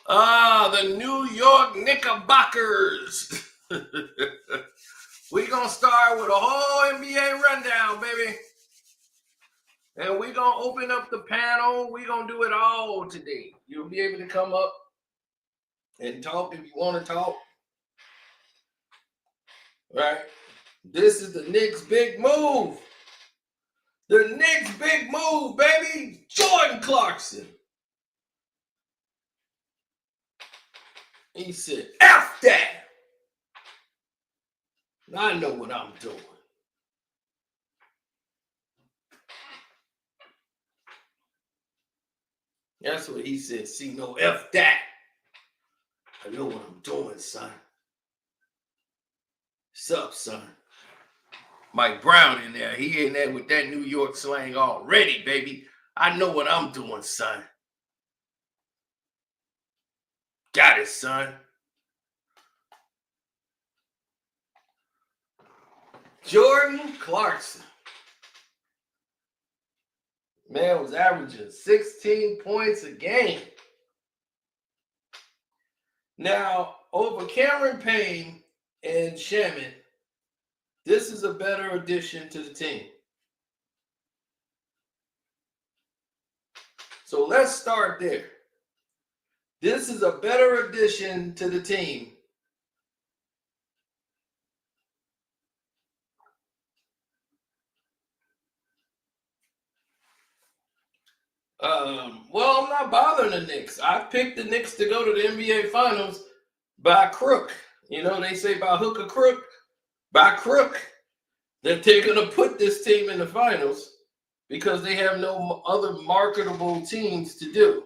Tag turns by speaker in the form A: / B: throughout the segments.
A: The New York Knickerbockers. We're going to start with a whole NBA rundown, baby. And we're going to open up the panel. We're going to do it all today. You'll be able to come up and talk if you want to talk. Right? This is the Knicks' big move. The Knicks' big move, baby. Jordan Clarkson. He said, F that. I know what I'm doing. That's what he said. See, no, F that. I know what I'm doing, son. Sup, son? Mike Brown in there. He in there with that New York slang already, baby. I know what I'm doing, son. Got it, son. Jordan Clarkson. Man was averaging 16 points a game. Now, over Cameron Payne and Shaman, this is a better addition to the team. So let's start there. This is a better addition to the team. Well, I'm not bothering the Knicks. I picked the Knicks to go to the NBA Finals by crook. You know, they say by hook or crook. By crook, that they're going to put this team in the finals because they have no other marketable teams to do.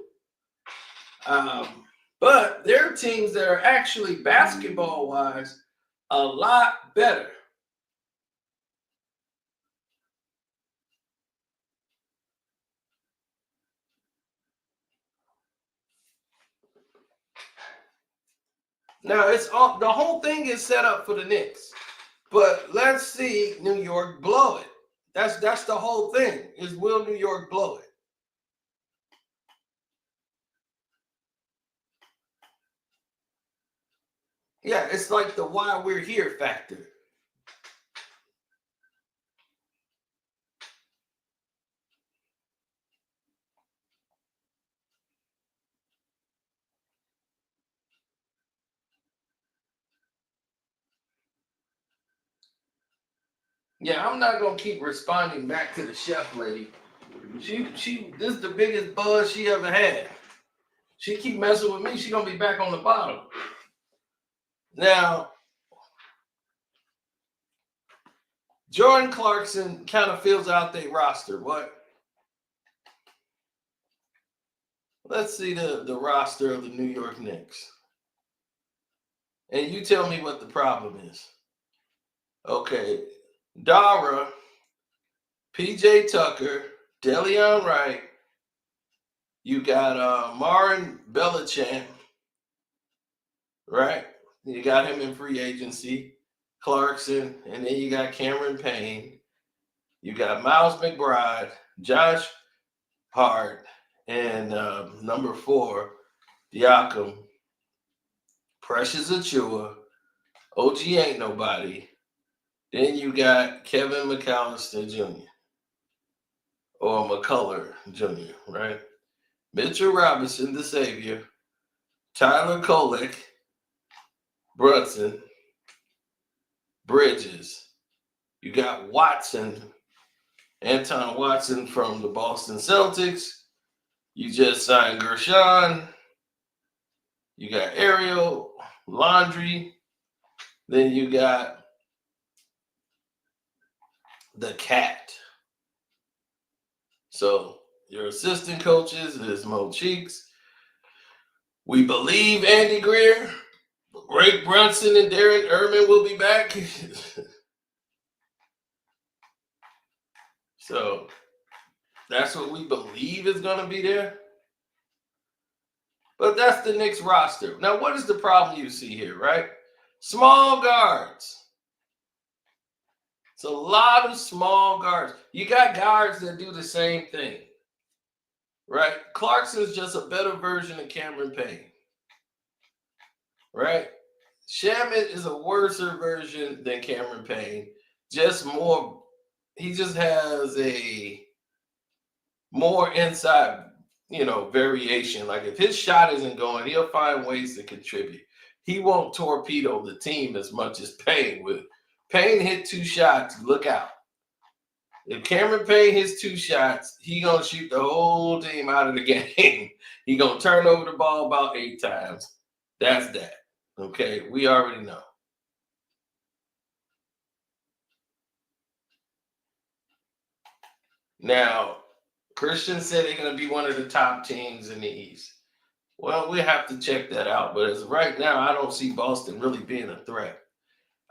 A: But there are teams that are actually basketball-wise a lot better. Now, it's all, the whole thing is set up for the Knicks. But let's see New York blow it. That's the whole thing, is will New York blow it? Yeah, it's like the why we're here factor. Yeah, I'm not gonna keep responding back to the chef lady. She this is the biggest buzz she ever had. She keep messing with me, she gonna be back on the bottom. Now, Jordan Clarkson kind of fills out their roster. What? Let's see the roster of the New York Knicks. And you tell me what the problem is. Okay. Dara, PJ Tucker, Deleon Wright. You got Marin Belichamp, right? You got him in free agency. Clarkson, and then you got Cameron Payne. You got Miles McBride, Josh Hart, and number 4, Diakom, Precious Achua, OG ain't nobody. Then you got Kevin McAllister Jr. or McCullough Jr., right? Mitchell Robinson, the savior. Tyler Kolek, Brunson, Bridges. You got Watson, Anton Watson from the Boston Celtics. You just signed Gershon. You got Ariel, Laundry. Then you got the Cat. So your assistant coaches is Mo Cheeks. We believe Andy Greer, Greg Brunson, and Darren Erman will be back. So that's what we believe is going to be there. But that's the Knicks roster. Now, what is the problem you see here, right? Small guards. It's a lot of small guards. You got guards that do the same thing, right? Clarkson's just a better version of Cameron Payne. right? Shamit is a worse version than Cameron Payne. Just more, he just has a more inside, variation. Like if his shot isn't going, he'll find ways to contribute. He won't torpedo the team as much as Payne will. Payne hit 2 shots, look out. If Cameron Payne hits 2 shots, he gonna shoot the whole team out of the game. He gonna turn over the ball about 8 times. That's that. Okay, we already know. Now, Christian said they're gonna be one of the top teams in the East. Well, we have to check that out. But as of right now, I don't see Boston really being a threat.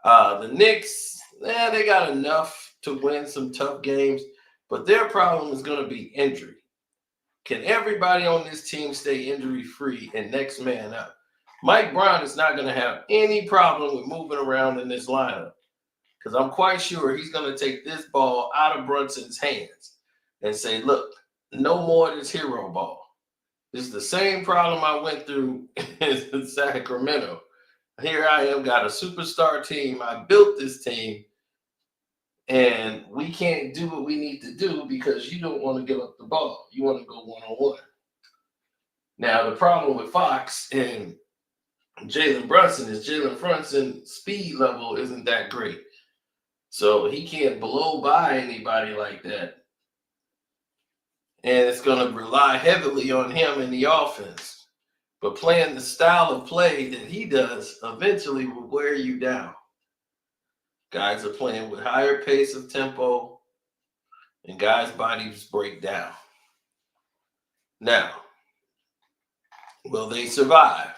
A: The Knicks, they got enough to win some tough games, but their problem is going to be injury. Can everybody on this team stay injury free and next man up? Mike Brown is not going to have any problem with moving around in this lineup because I'm quite sure he's going to take this ball out of Brunson's hands and say, look, no more of this hero ball. It's the same problem I went through in Sacramento. Here I am, got a superstar team. I built this team, and we can't do what we need to do because you don't want to give up the ball. You want to go one-on-one. Now, the problem with Fox and Jalen Brunson is Jalen Brunson's speed level isn't that great. So he can't blow by anybody like that. And it's going to rely heavily on him in the offense. But playing the style of play that he does eventually will wear you down. Guys are playing with higher pace of tempo, and guys' bodies break down. Now, will they survive?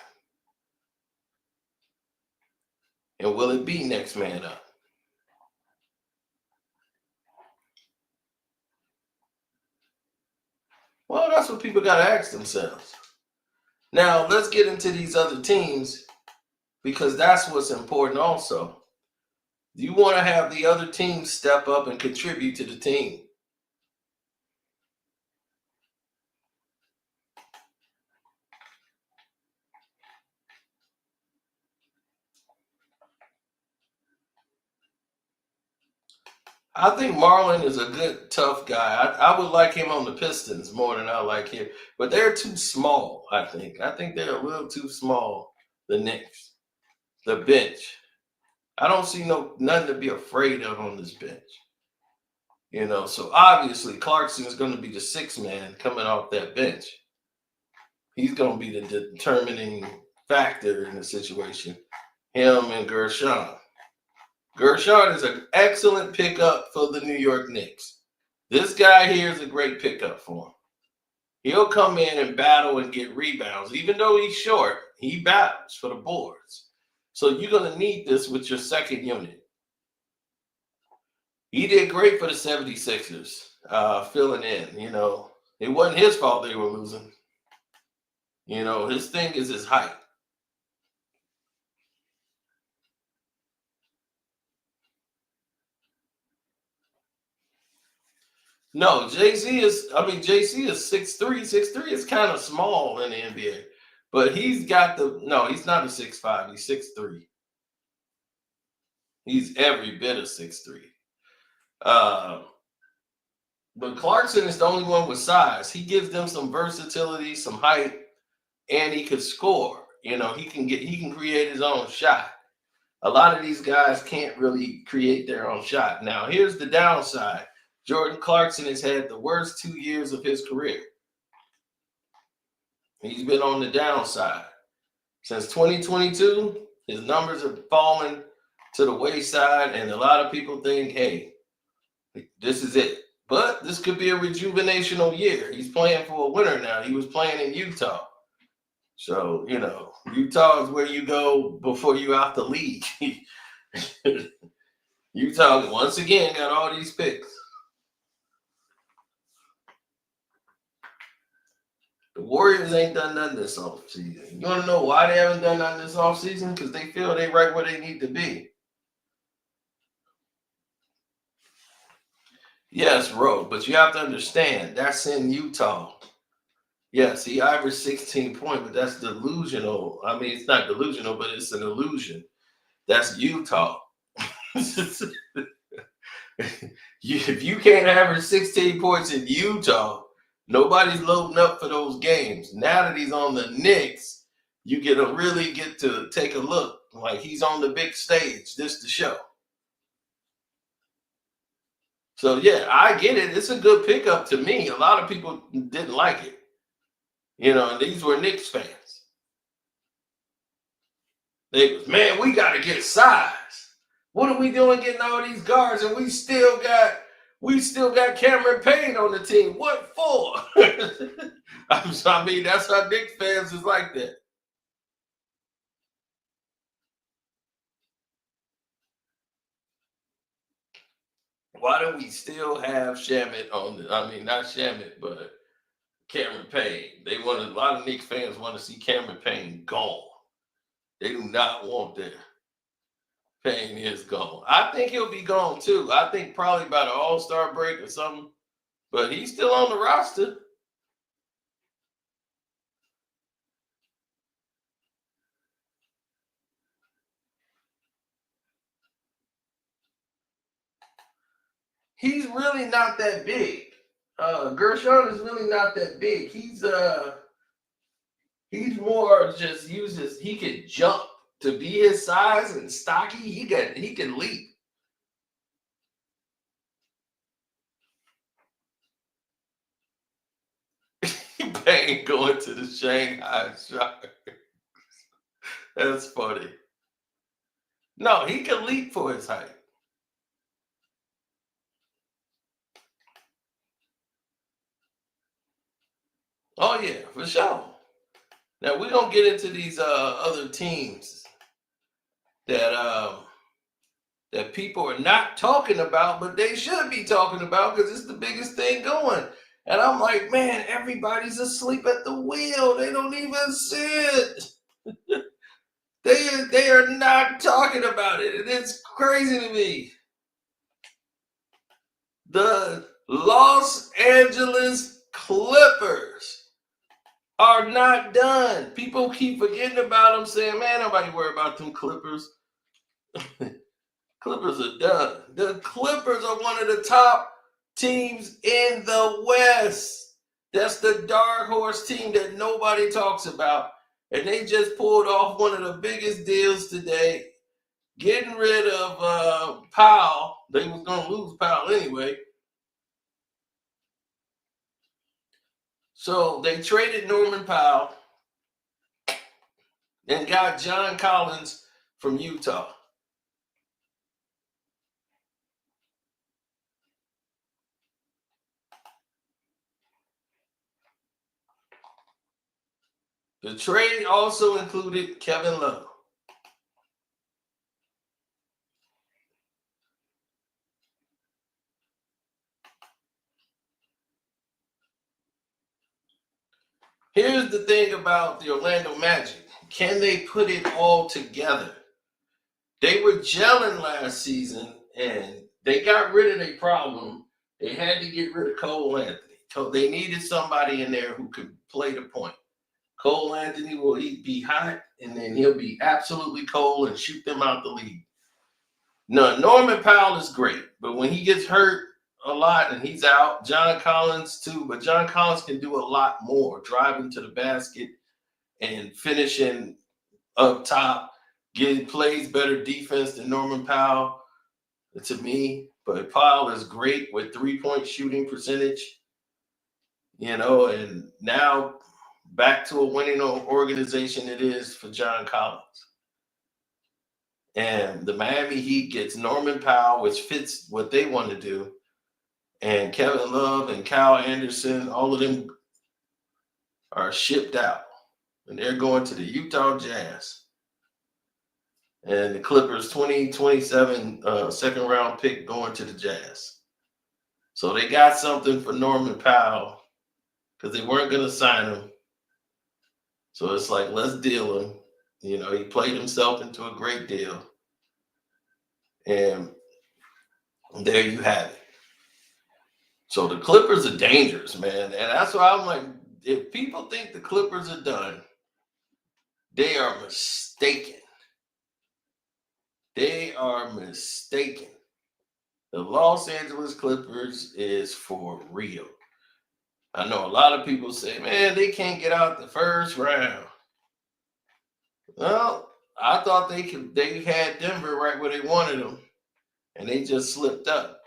A: And will it be next man up? Well, that's what people got to ask themselves. Now, let's get into these other teams because that's what's important also. You want to have the other team step up and contribute to the team. I think Marlon is a good, tough guy. I would like him on the Pistons more than I like him. But they're too small, I think. I think they're a little too small, the Knicks. The bench. I don't see nothing to be afraid of on this bench. So obviously Clarkson is going to be the 6th man coming off that bench. He's going to be the determining factor in the situation. Him and Gershon. Gershon is an excellent pickup for the New York Knicks. This guy here is a great pickup for him. He'll come in and battle and get rebounds. Even though he's short, he battles for the boards. So you're going to need this with your second unit. He did great for the 76ers, filling in. It wasn't his fault they were losing. His thing is his height. No, JC is 6'3". 6'3" is kind of small in the NBA. But he's not a 6'5". He's 6'3". He's every bit of 6'3". But Clarkson is the only one with size. He gives them some versatility, some height, and he could score. He can create his own shot. A lot of these guys can't really create their own shot. Now, here's the downside. Jordan Clarkson has had the worst 2 years of his career. He's been on the downside. Since 2022, his numbers have fallen to the wayside, and a lot of people think, hey, this is it. But this could be a rejuvenational year. He's playing for a winner now. He was playing in Utah. So, Utah is where you go before you out the league. Utah, once again, got all these picks. The Warriors ain't done nothing this offseason. You want to know why they haven't done nothing this offseason? Because they feel they right where they need to be. Yes, Ro, but you have to understand, that's in Utah. Yes, he averaged 16 points, but that's delusional. I mean, it's not delusional, but it's an illusion. That's Utah. If you can't average 16 points in Utah, nobody's loading up for those games. Now that he's on the Knicks, you really get to take a look. Like he's on the big stage. This the show. So yeah, I get it. It's a good pickup to me. A lot of people didn't like it. And these were Knicks fans. They was, man, we got to get size. What are we doing getting all these guards and we still got Cameron Payne on the team? What for? I mean, that's how Knicks fans is like that. Why do we still have Shamet on not Shamet, but Cameron Payne? A lot of Knicks fans want to see Cameron Payne gone. They do not want that. Payne is gone. I think he'll be gone too. I think probably by the All-Star break or something. But he's still on the roster. He's really not that big. Gershon is really not that big. He's more just he can jump to be his size and stocky. He can leap. Payne going to the Shanghai Sharks. That's funny. No, he can leap for his height. Oh yeah, for sure. Now we're gonna get into these other teams that people are not talking about, but they should be talking about because it's the biggest thing going. And I'm like, man, everybody's asleep at the wheel. They don't even sit. They are not talking about it, and it's crazy to me. The Los Angeles Clippers are not done. People keep forgetting about them, saying, man, nobody worry about them Clippers. Clippers are done. The Clippers are one of the top teams in the West. That's the dark horse team that nobody talks about. And they just pulled off one of the biggest deals today, getting rid of Powell. They was going to lose Powell anyway. So they traded Norman Powell and got John Collins from Utah. The trade also included Kevin Love. Here's the thing about the Orlando Magic. Can they put it all together? They were gelling last season, and they got rid of their problem. They had to get rid of Cole Anthony. They needed somebody in there who could play the point. Cole Anthony will be hot, and then he'll be absolutely cold and shoot them out the league. No, Norman Powell is great, but when he gets hurt a lot and he's out, John Collins too, but John Collins can do a lot more, driving to the basket and finishing up top, plays better defense than Norman Powell to me. But Powell is great with 3-point shooting percentage, and now back to a winning organization it is for John Collins. And the Miami Heat gets Norman Powell, which fits what they want to do. And Kevin Love and Kyle Anderson, all of them are shipped out. And they're going to the Utah Jazz. And the Clippers 2027 second round pick going to the Jazz. So they got something for Norman Powell because they weren't going to sign him. So it's like, let's deal him. He played himself into a great deal. And there you have it. So the Clippers are dangerous, man. And that's why I'm like, if people think the Clippers are done, they are mistaken. They are mistaken. The Los Angeles Clippers is for real. I know a lot of people say, man, they can't get out the first round. Well, I thought they had Denver right where they wanted them, and they just slipped up.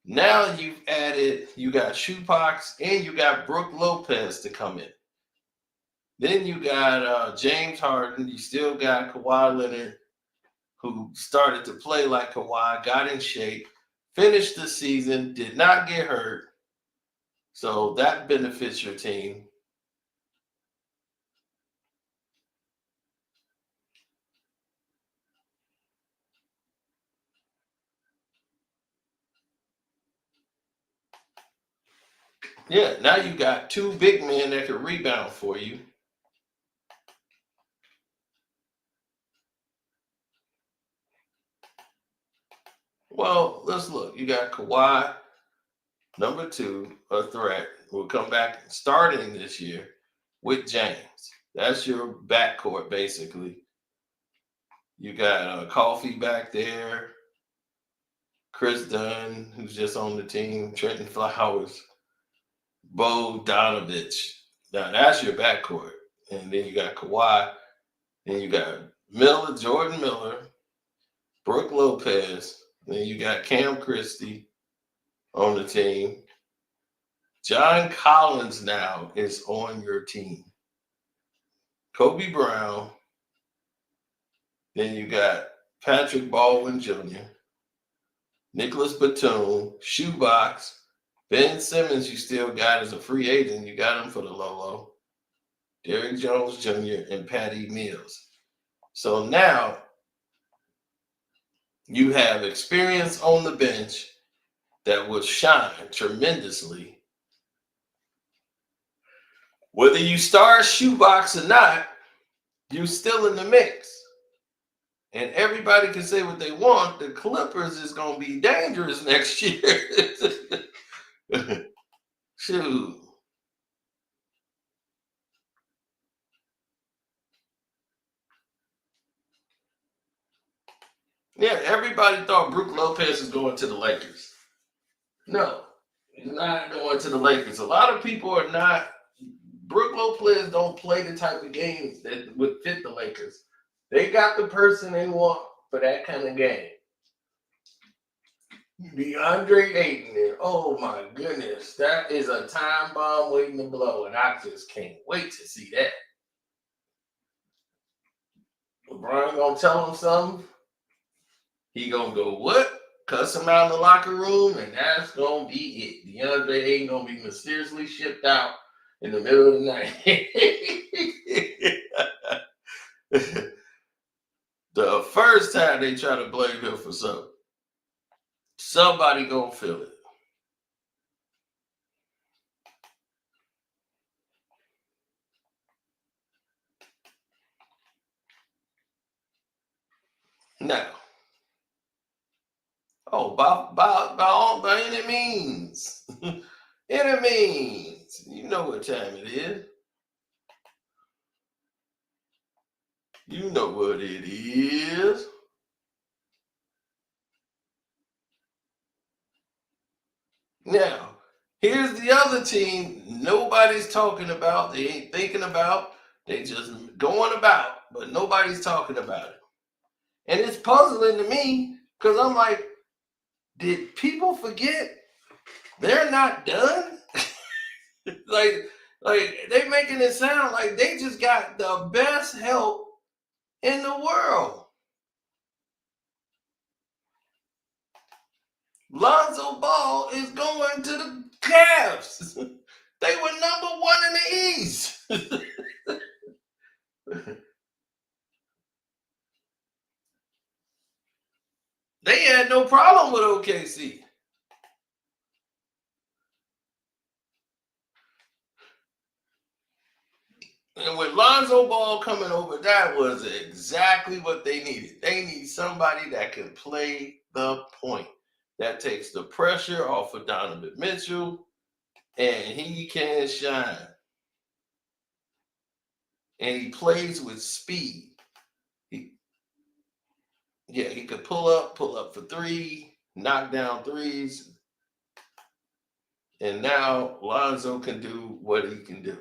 A: Now you got Shoebox and you got Brook Lopez to come in. Then you got James Harden. You still got Kawhi Leonard, who started to play like Kawhi, got in shape, finished the season, did not get hurt. So that benefits your team. Yeah, now you got two big men that can rebound for you. Well, let's look. You got Kawhi, number 2, a threat, will come back starting this year with James. That's your backcourt, basically. You got Coffee back there, Chris Dunn, who's just on the team, Trenton Flowers, Bogdanovich. Now, that's your backcourt. And then you got Kawhi. Then you got Jordan Miller, Brook Lopez. Then you got Cam Christie on the team. John Collins now is on your team. Kobe Brown. Then you got Patrick Baldwin Jr., Nicholas Batum, Shoebox, Ben Simmons you still got as a free agent. You got him for the low. Derrick Jones Jr. and Patty Mills. So now you have experience on the bench that will shine tremendously. Whether you start Shoebox or not, you're still in the mix. And everybody can say what they want. The Clippers is going to be dangerous next year. Shoot. Yeah, everybody thought Brook Lopez is going to the Lakers. No, he's not going to the Lakers. A lot of people are not. Brook Lopez don't play the type of games that would fit the Lakers. They got the person they want for that kind of game. Deandre Ayton, oh my goodness, that is a time bomb waiting to blow, and I just can't wait to see that. LeBron gonna tell him something. He gonna go what? Cuss him out in the locker room, and that's gonna be it. DeAndre Ayton gonna be mysteriously shipped out in the middle of the night. The first time they try to blame him for something, somebody gonna feel it. Now, by any means, any means, you know what time it is. You know what it is. Now, here's the other team nobody's talking about. They ain't thinking about. They just going about, but nobody's talking about it. And it's puzzling to me because I'm like, did people forget they're not done? like they making it sound like they just got the best help in the world. Lonzo Ball is going to the Cavs. They were number 1 in the East. They had no problem with OKC. And with Lonzo Ball coming over, that was exactly what they needed. They need somebody that can play the point. That takes the pressure off of Donovan Mitchell, and he can shine. and he plays with speed. He could pull up for three, knock down threes. And now Lonzo can do what he can do.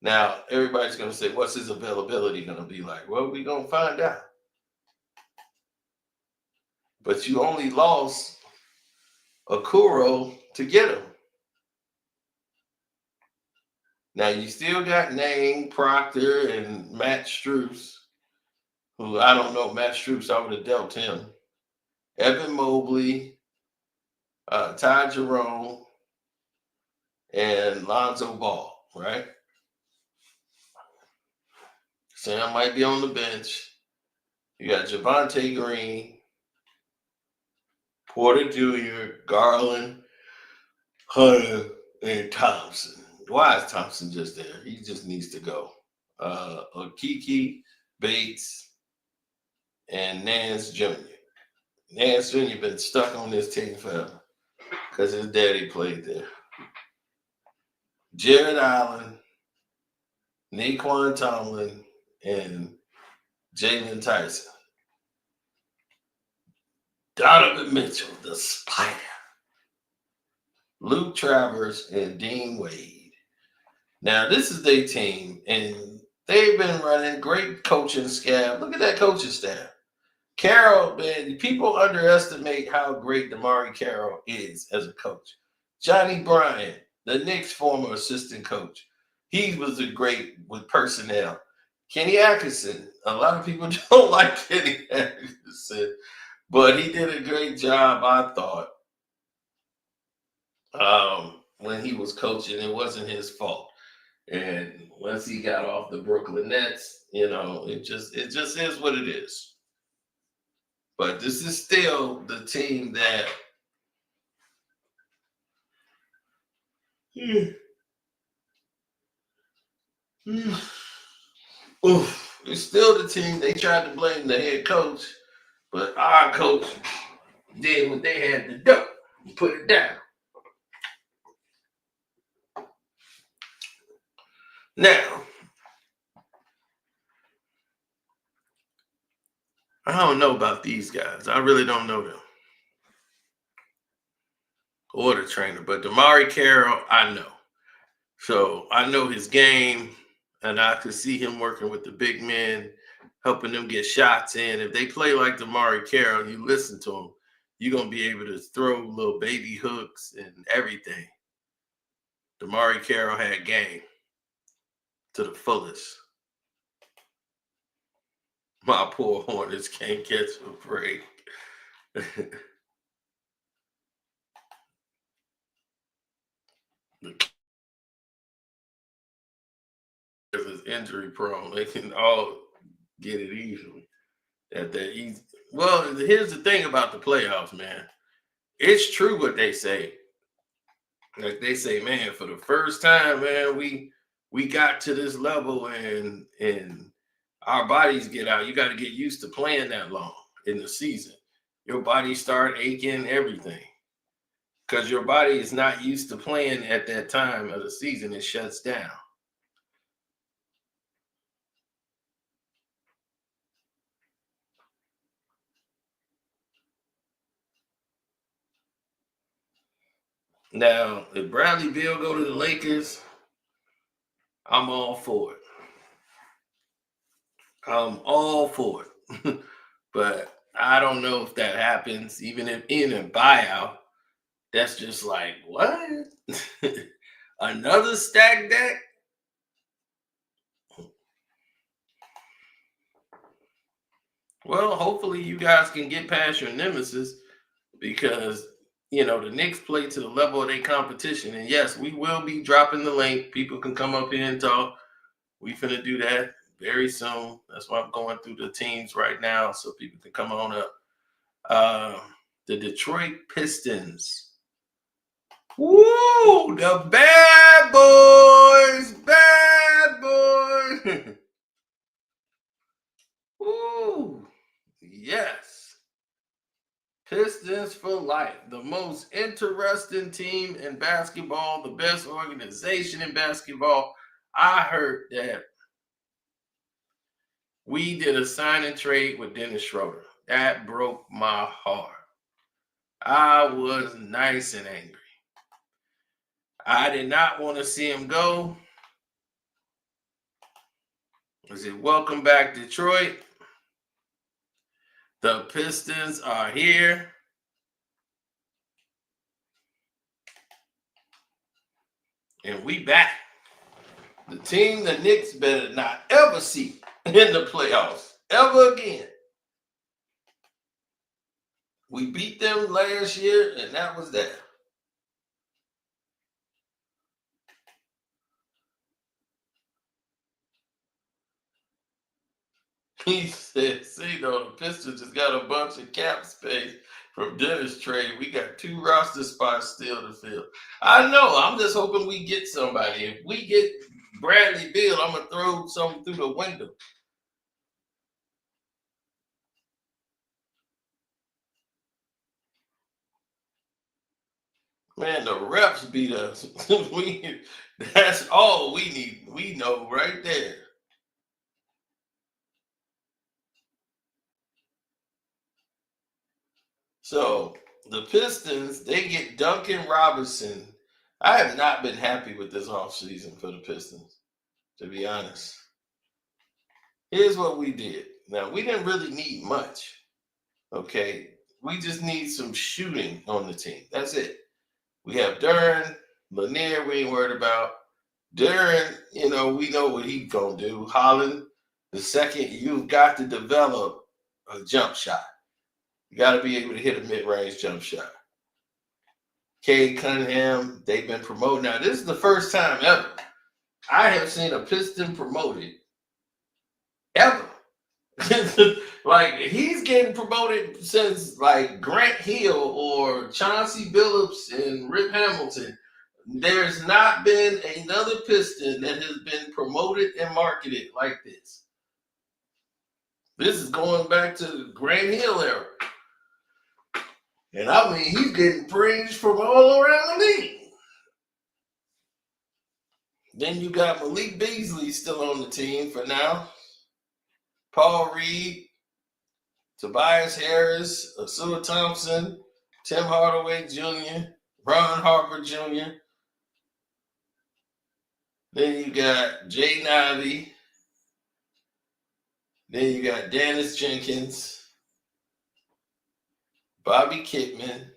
A: Now, everybody's going to say, what's his availability going to be like? Well, we're going to find out. But you only lost Okoro to get him. Now, you still got Nang, Proctor, and Matt Strus, who I don't know. Matt Strus, I would have dealt him. Evan Mobley, Ty Jerome, and Lonzo Ball, right? Sam might be on the bench. You got Javonte Green, Porter Jr., Garland, Hunter, and Thompson. Why is Thompson just there? He just needs to go. Kiki, Bates, and Nance Jr. Nance Jr. been stuck on this team forever because his daddy played there. Jared Allen, Naquan Tomlin, and Jalen Tyson. Donovan Mitchell, the Spider. Luke Travers, and Dean Wade. Now, this is their team, and they've been running great coaching staff. Look at that coaching staff. Carroll, man, people underestimate how great DeMarre Carroll is as a coach. Johnny Bryant, the Knicks' former assistant coach. He was great with personnel. Kenny Atkinson. A lot of people don't like Kenny Atkinson, but he did a great job, I thought, when he was coaching. It wasn't his fault. And once he got off the Brooklyn Nets, it just is what it is. But this is still the team that it's still the team. They tried to blame the head coach, but our coach did what they had to do. Put it down. Now, I don't know about these guys. I really don't know them. Or the trainer. But DeMarre Carroll, I know. So I know his game, and I could see him working with the big men, helping them get shots in. If they play like DeMarre Carroll, you listen to him, you're going to be able to throw little baby hooks and everything. DeMarre Carroll had game to the fullest. My poor Hornets can't catch a break. Is injury prone. They can all get it easily. Well, here's the thing about the playoffs, man. It's true what they say. Like they say, man, for the first time, man, we got to this level and our bodies get out. You got to get used to playing that long in the season. Your body start aching, everything. Because your body is not used to playing at that time of the season. It shuts down. Now, if Bradley Beal go to the Lakers, I'm all for it. I'm all for it. But I don't know if that happens. Even if in a buyout, that's just like, what? Another stack deck? Well, hopefully you guys can get past your nemesis because, the Knicks play to the level of their competition. And yes, we will be dropping the link. People can come up here and talk. We finna do that very soon. That's why I'm going through the teams right now so people can come on up. The Detroit Pistons. Woo! The bad boys! Bad boys! Woo! Yes. Pistons for life. The most interesting team in basketball, the best organization in basketball. I heard that We did a sign and trade with Dennis Schroeder. That broke my heart. I was nice and angry. I did not want to see him go. I said, welcome back, Detroit. The Pistons are here. And we back. The team the Knicks better not ever see in the playoffs ever again. We beat them last year, and that was that. He said, see, though, the Pistons just got a bunch of cap space from Dennis trade. We got 2 roster spots still to fill. I know. I'm just hoping we get somebody. If we get Bradley Beal, I'm going to throw something through the window. Man, the refs beat us. That's all we need. We know right there. So the Pistons, they get Duncan Robinson. I have not been happy with this offseason for the Pistons, to be honest. Here's what we did. Now, we didn't really need much, okay? We just need some shooting on the team. That's it. We have Duran, Lanier, we ain't worried about. Duran, we know what he's going to do. Holland, the second, you've got to develop a jump shot. You got to be able to hit a mid-range jump shot. Cade Cunningham, they've been promoted. Now, this is the first time ever I have seen a Piston promoted ever. Like, he's getting promoted since, like, Grant Hill or Chauncey Billups and Rip Hamilton. There's not been another Piston that has been promoted and marketed like this. This is going back to the Grant Hill era. And I mean, he's getting praise from all around the league. Then you got Malik Beasley still on the team for now. Paul Reed, Tobias Harris, Asua Thompson, Tim Hardaway Jr., Ron Harper Jr. Then you got Jay Ivey. Then you got Dennis Jenkins, Bobby Kittman,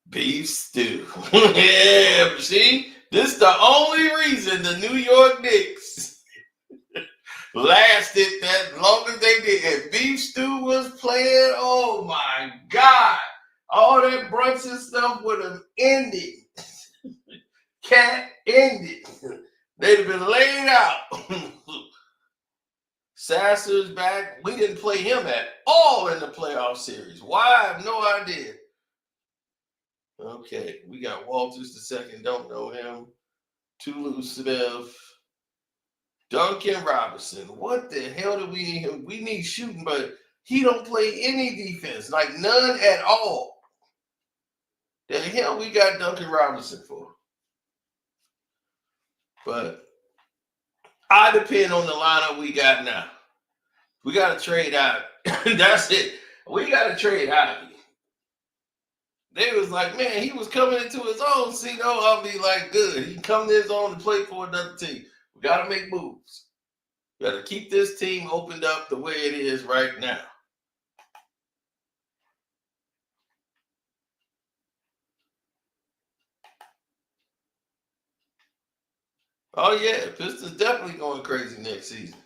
A: Beef Stew. Yeah, see? This is the only reason the New York Knicks lasted that long as they did. If Beef Stew was playing, oh my God. All that brunch and stuff would have ended. Cat ended. They'd have been laid out. Sasser's back. We didn't play him at all in the playoff series. Why? I have no idea. Okay, we got Walters the second. Don't know him. Tulu Smith. Duncan Robinson. What the hell do we need him? We need shooting, but he don't play any defense. Like none at all. The hell we got Duncan Robinson for? But I depend on the lineup we got now. We got to trade out. That's it. We got to trade out. They was like, man, he was coming into his own. See, though, I'll be like, good. He come to his own to play for another team. We got to make moves. We got to keep this team opened up the way it is right now. Oh, yeah. Pistons definitely going crazy next season.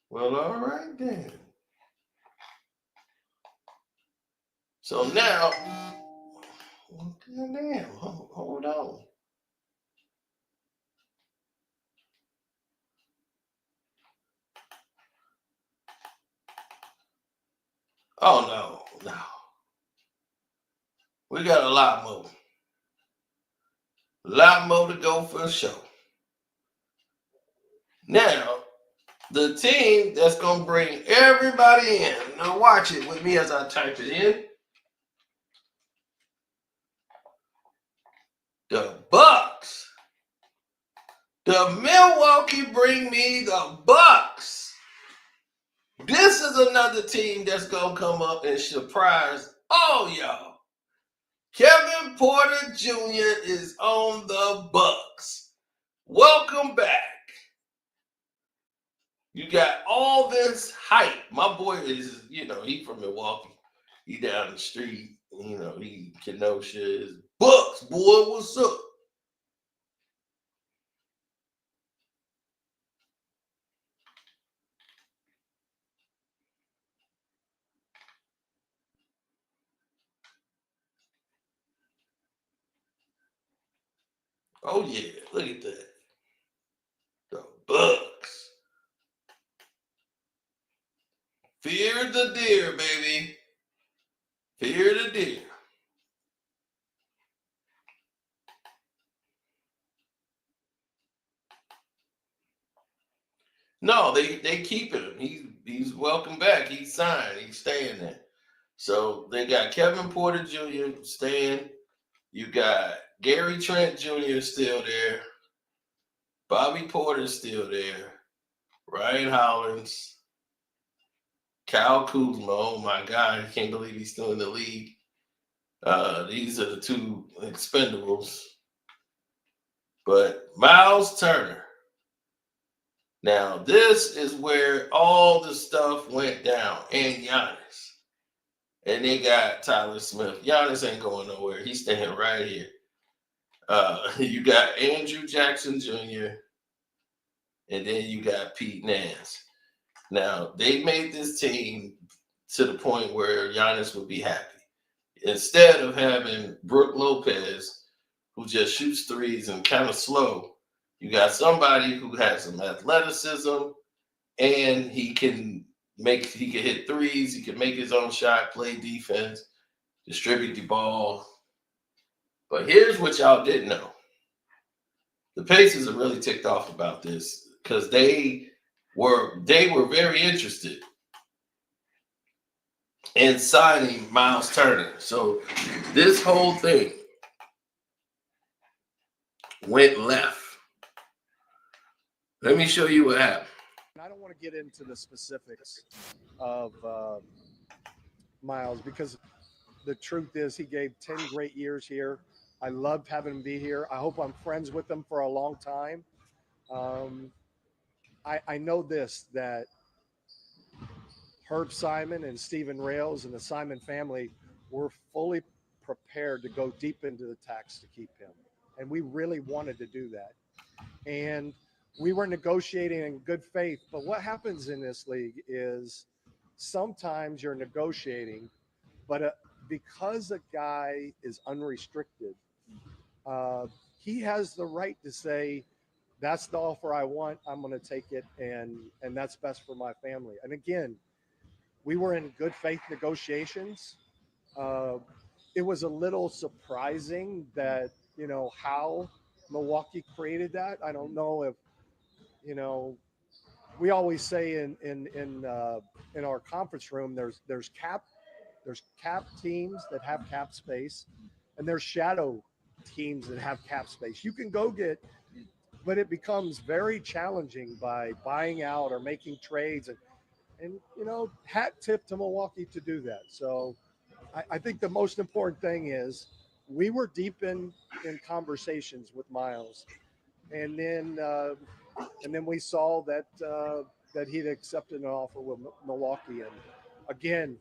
A: Well, all right, then. So now, damn, hold on. Oh, no. We got a lot more. A lot more to go for the show. Now, the team that's going to bring everybody in. Now, watch it with me as I type it in. The Bucks. The Milwaukee bring me the Bucks. This is another team that's going to come up and surprise all y'all. Kevin Porter Jr. is on the Bucks. Welcome back. You got all this hype. My boy is, he from Milwaukee. He down the street. He Kenosha is Bucks, boy, what's up? Oh, yeah, look at that. The Bucks. Fear the deer, baby. Fear the deer. No, they keeping him. He's welcome back. He's signed. He's staying there. So they got Kevin Porter Jr. staying. You got Gary Trent Jr. still there. Bobby Porter's still there. Ryan Hollins. Kyle Kuzma. Oh my God, I can't believe he's still in the league. These are the two expendables. But Miles Turner. Now, this is where all the stuff went down. And Giannis. And they got Tyler Smith. Giannis ain't going nowhere. He's staying right here. You got Andrew Jackson Jr. And then you got Pete Nance. Now, they made this team to the point where Giannis would be happy. Instead of having Brook Lopez, who just shoots threes and kind of slow, you got somebody who has some athleticism and he can hit threes, he can make his own shot, play defense, distribute the ball. But here's what y'all didn't know. The Pacers are really ticked off about this because they were very interested in signing Miles Turner. So this whole thing went left. Let me show you what happened.
B: I don't want to get into the specifics of Miles because the truth is he gave 10 great years here. I loved having him be here. I hope I'm friends with him for a long time. I know this, that Herb Simon and Stephen Rails and the Simon family were fully prepared to go deep into the tax to keep him. And we really wanted to do that. And we were negotiating in good faith. But what happens in this league is sometimes you're negotiating, but because a guy is unrestricted, he has the right to say, that's the offer I want. I'm going to take it. And that's best for my family. And again, we were in good faith negotiations. It was a little surprising that, how Milwaukee created that. I don't know if, we always say in our conference room, there's cap teams that have cap space, and there's shadow teams that have cap space. You can go get, but it becomes very challenging by buying out or making trades, and hat tip to Milwaukee to do that. So I think the most important thing is we were deep in conversations with Miles, and then we saw that that he'd accepted an offer with Milwaukee. And again,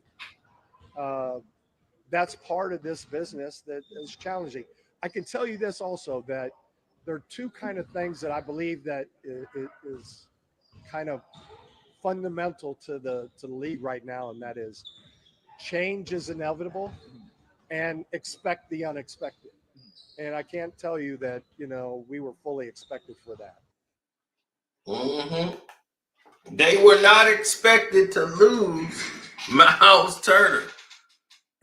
B: that's part of this business that is challenging. I can tell you this also, that there are two kind of things that I believe that is kind of fundamental to the league right now, and that is change is inevitable and expect the unexpected. And I can't tell you that we were fully expected for that.
A: Mm-hmm. They were not expected to lose Miles Turner.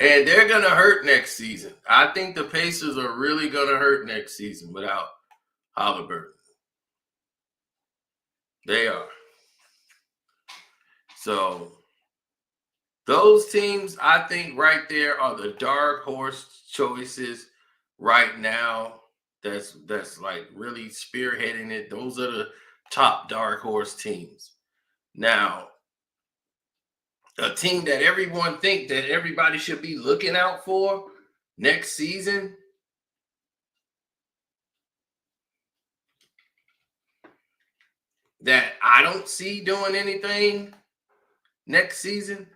A: And they're going to hurt next season. I think the Pacers are really going to hurt next season without Halliburton. They are. So those teams, I think right there are the dark horse choices right now that's like really spearheading it. Those are the top dark horse teams. Now, a team that everyone think that everybody should be looking out for next season, that I don't see doing anything next season,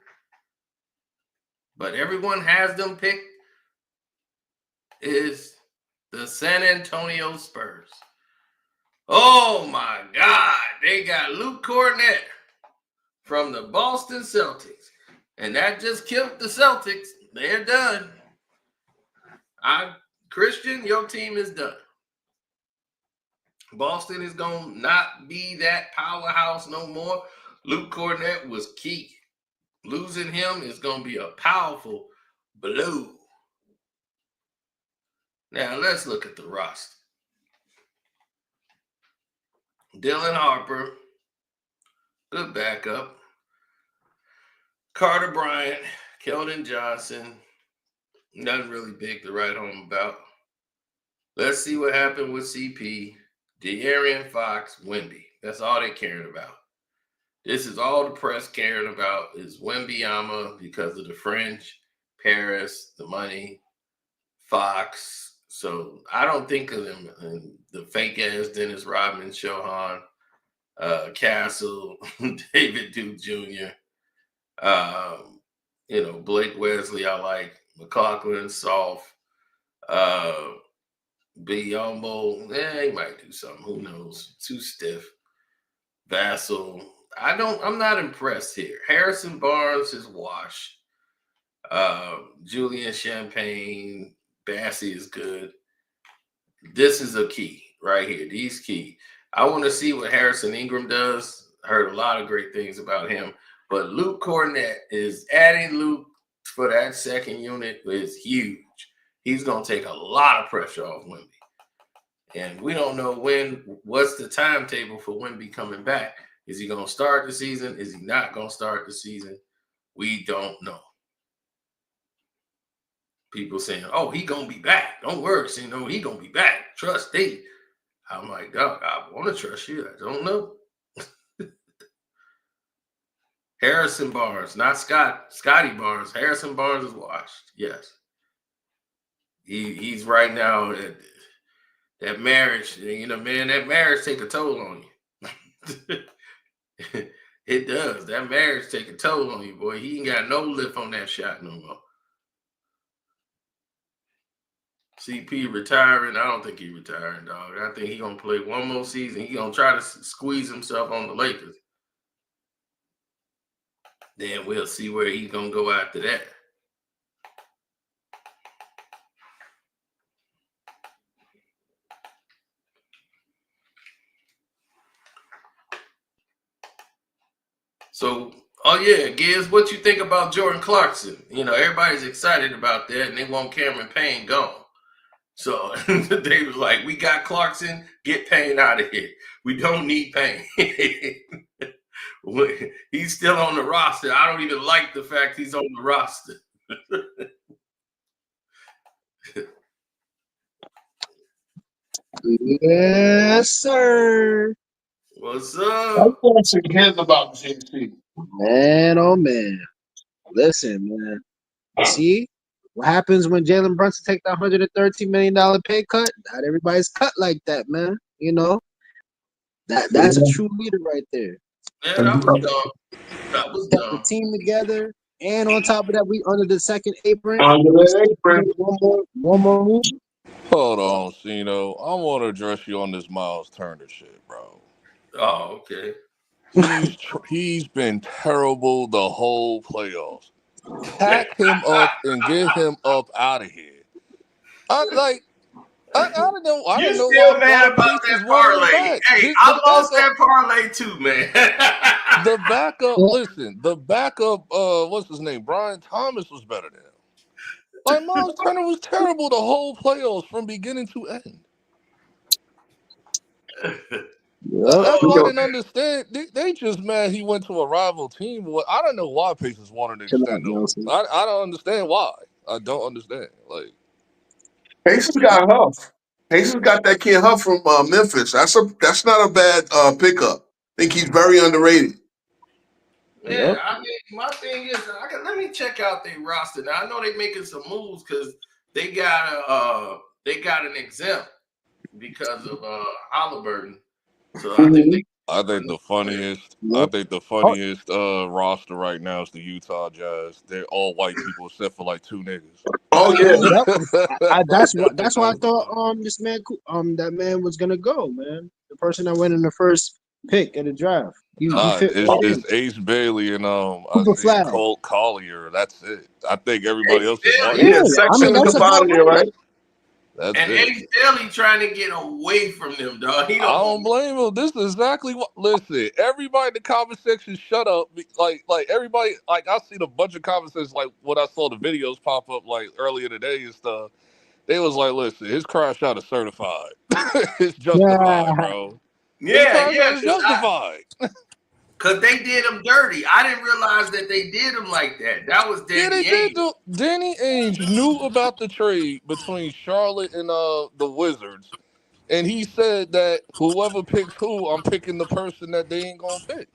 A: but everyone has them picked, is the San Antonio Spurs. Oh my God, they got Luke Cornett from the Boston Celtics, and that just killed the Celtics. They're done. Christian, your team is done. Boston is going to not be that powerhouse no more. Luke Cornett was key. Losing him is going to be a powerful blow. Now, let's look at the roster. Dylan Harper, good backup. Carter Bryant, Keldon Johnson, nothing really big to write home about. Let's see what happened with CP, De'Aaron Fox, Wemby. That's all they caring about. This is all the press caring about is Wembyama because of the fringe, Paris, the money, Fox. So I don't think of them and the fake ass Dennis Rodman, Shohan, Castle, David Duke Jr., Blake Wesley, I like McLaughlin, Soft, Biyombo. He might do something. Who knows? Too stiff. Vassell. I'm not impressed here. Harrison Barnes is washed. Julian Champagne, Bassey is good. This is a key right here. These key. I want to see what Harrison Ingram does. I heard a lot of great things about him. But Luke Cornett is adding Luke for that second unit is huge. He's going to take a lot of pressure off Wemby. And we don't know what's the timetable for Wemby coming back. Is he going to start the season? Is he not going to start the season? We don't know. People saying, oh, he going to be back. Don't worry. He going to be back. Trust me. I'm like, dog, I want to trust you. I don't know. Harrison Barnes, not Scotty Barnes. Harrison Barnes is washed. Yes. He's right now at that marriage. Man, that marriage take a toll on you. It does. That marriage take a toll on you, boy. He ain't got no lift on that shot no more. CP retiring. I don't think he retiring, dog. I think he going to play one more season. He going to try to squeeze himself on the Lakers. Then we'll see where he's going to go after that. So, Gibbs, what you think about Jordan Clarkson? Everybody's excited about that, and they want Cameron Payne gone. So they was like, we got Clarkson, get Payne out of here. We don't need Payne. He's still on the roster. I don't even like the fact he's on the roster.
C: Yes, sir.
A: What's up?
D: I want to hear about JC.
C: Man, oh man. Listen, man. See what happens when Jalen Brunson take that $113 million pay cut? Not everybody's cut like that, man. That's a true leader right there.
A: Yeah, that was dumb. That was dumb.
C: The team together, and on top of that, we under the second apron. One more move.
E: Hold on, Cino. I want to address you on this Miles Turner shit, bro.
A: Oh, okay.
E: He's been terrible the whole playoffs. Pack him up and get him up out of here. I don't know. I
A: You
E: don't know
A: still
E: why
A: mad about that parlay? Hey, I lost that parlay too, man.
E: The backup, listen. The backup, what's his name? Brian Thomas was better than him. Like Miles Turner was terrible the whole playoffs from beginning to end. That's why I didn't understand. They just mad he went to a rival team. I don't know why Pacers wanted to extend him. I don't understand why. I don't understand. Like
D: Pacers got Huff. Pacers got that kid Huff from Memphis. That's not a bad pickup. I think he's very underrated.
A: Yeah,
B: Yep.
A: I mean, my thing is, let me check out their roster. Now I know they're making some moves because they got an exempt because of Halliburton. So I think
E: I think the funniest roster right now is the Utah Jazz. They're all white people except for like 2 niggas.
D: Oh yeah.
B: Yep. That's why I thought this man that man was gonna go, man. The person that went in the first pick in the draft. He fit right in.
E: It's Ace Bailey and I
B: Cooper
E: think
B: Flag.
E: Cole Collier. That's it. I think everybody else is white.
D: Yeah, section
B: that's about
D: here, right?
E: That's
A: and
E: it.
A: Ace Bailey trying to get away from them, dog.
E: I don't blame him. This is exactly what. Listen, everybody in the comment section, shut up. Like everybody, like I seen a bunch of comment sections, like when I saw the videos pop up like earlier today and stuff. They was like, listen, his crash shot is certified. It's justified, bro. His crash shot is justified.
A: Because they did him dirty. I didn't realize that they did him like that. That was Danny Ainge.
E: Danny Ainge knew about the trade between Charlotte and the Wizards, and he said that whoever picks who, I'm picking the person that they ain't gonna pick.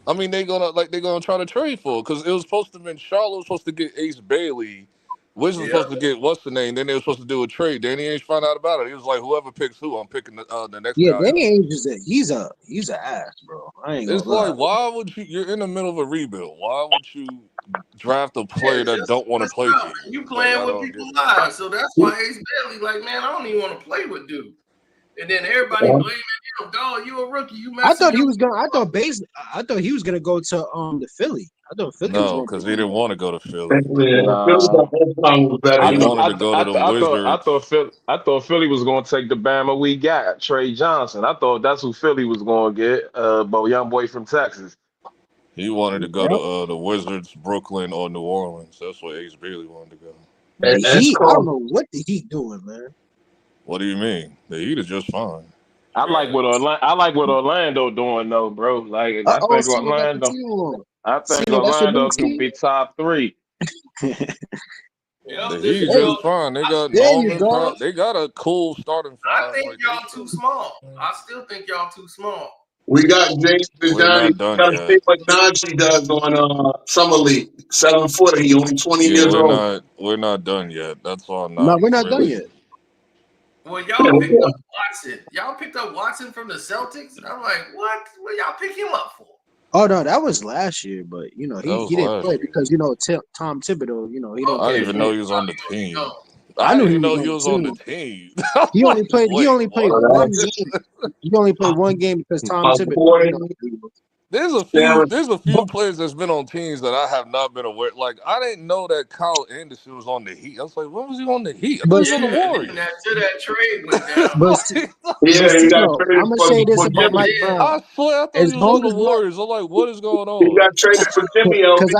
E: I mean, they're gonna try to trade for because it was supposed to be Charlotte was supposed to get Ace Bailey. Wizards was supposed to get what's the name? Then they were supposed to do a trade. Danny Ainge found out about it. He was like, "Whoever picks who, I'm picking the next guy."
C: Danny Ainge is he's an ass, bro. I ain't gonna lie.
E: Like, why would you? You're in the middle of a rebuild. Why would you draft a player that don't want to play for you?
A: You playing with people's lives, so that's why Ace Bailey like, man, I don't even want to play with dude. And then everybody blaming him, dog. You a rookie. You messing
C: I thought he
A: up.
C: was gonna. I thought he was gonna go to the Philly. I thought Philly.
E: No, because he didn't want to go to Philly.
D: He wanted
E: to go to the Wizards.
F: I thought Philly was going to take the Bama we got, Trey Johnson. I thought that's who Philly was going to get, young boy from Texas.
E: He wanted to go to the Wizards, Brooklyn, or New Orleans. That's where Ace Bailey wanted to go.
C: I don't know what the Heat doing, man.
E: What do you mean? The Heat is just fine.
F: I like what Orlando doing though, bro. Like I think Orlando can be top 3.
E: The Heat is just fine. They got Norman. They got a cool starting 5.
A: I think y'all too small. I still think y'all too small.
D: We got James Johnny. Got to see what Najee does on Summer League. 7-footer. He only 20 years old.
E: We're not done yet. That's all.
C: No, we're not done yet.
A: Well, y'all picked up Watson. Y'all picked up Watson from the Celtics. I'm like, what? What y'all pick him up for?
C: Oh no, that was last year, but he didn't play because Tom Thibodeau. He don't.
E: I didn't even know he was on the team.
C: I knew
E: he was on the team.
C: He only played one game. He only played one game because Tom Thibodeau.
E: There's a few players that's been on teams that I have not been aware. Like I didn't know that Kyle Anderson was on the Heat. I was like, when was he on the Heat? I thought he was on the Warriors.
A: That trade went down.
C: I'm gonna say this about Mike Brown.
E: I swear, I thought he was on the Warriors. I'm like, what is going on?
D: He got traded for Jimmy.
C: Because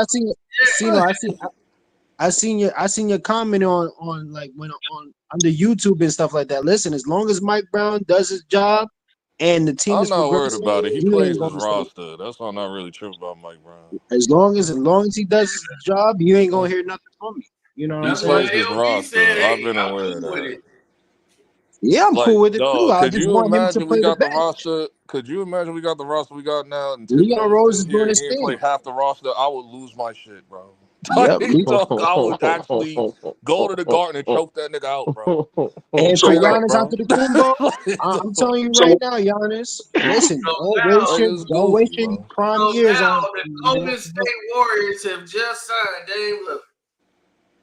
C: I seen your comment on like when on the YouTube and stuff like that. Listen, as long as Mike Brown does his job. And the team is
E: not worried about it. He plays his roster. That's why I'm not really tripping about Mike Brown.
C: As long as he does his job, you ain't gonna hear nothing from me. You know what I'm saying?
E: He plays his roster. I've been aware of that.
C: Yeah, I'm cool with it too. I
E: Could
C: just
E: you
C: want him to
E: imagine
C: play
E: we got
C: the
E: the roster? Could you imagine we got the roster we got now? And
C: Leon Rose is doing his
E: thing.
C: thing.
E: Play half the roster. I would lose my shit, bro.
C: Yep.
E: I would actually go to the garden and choke that nigga out, bro.
C: And for Giannis after the combo, I'm telling you right now, Giannis, listen, don't waste your prime years on.
A: The Golden State Warriors have just signed Dame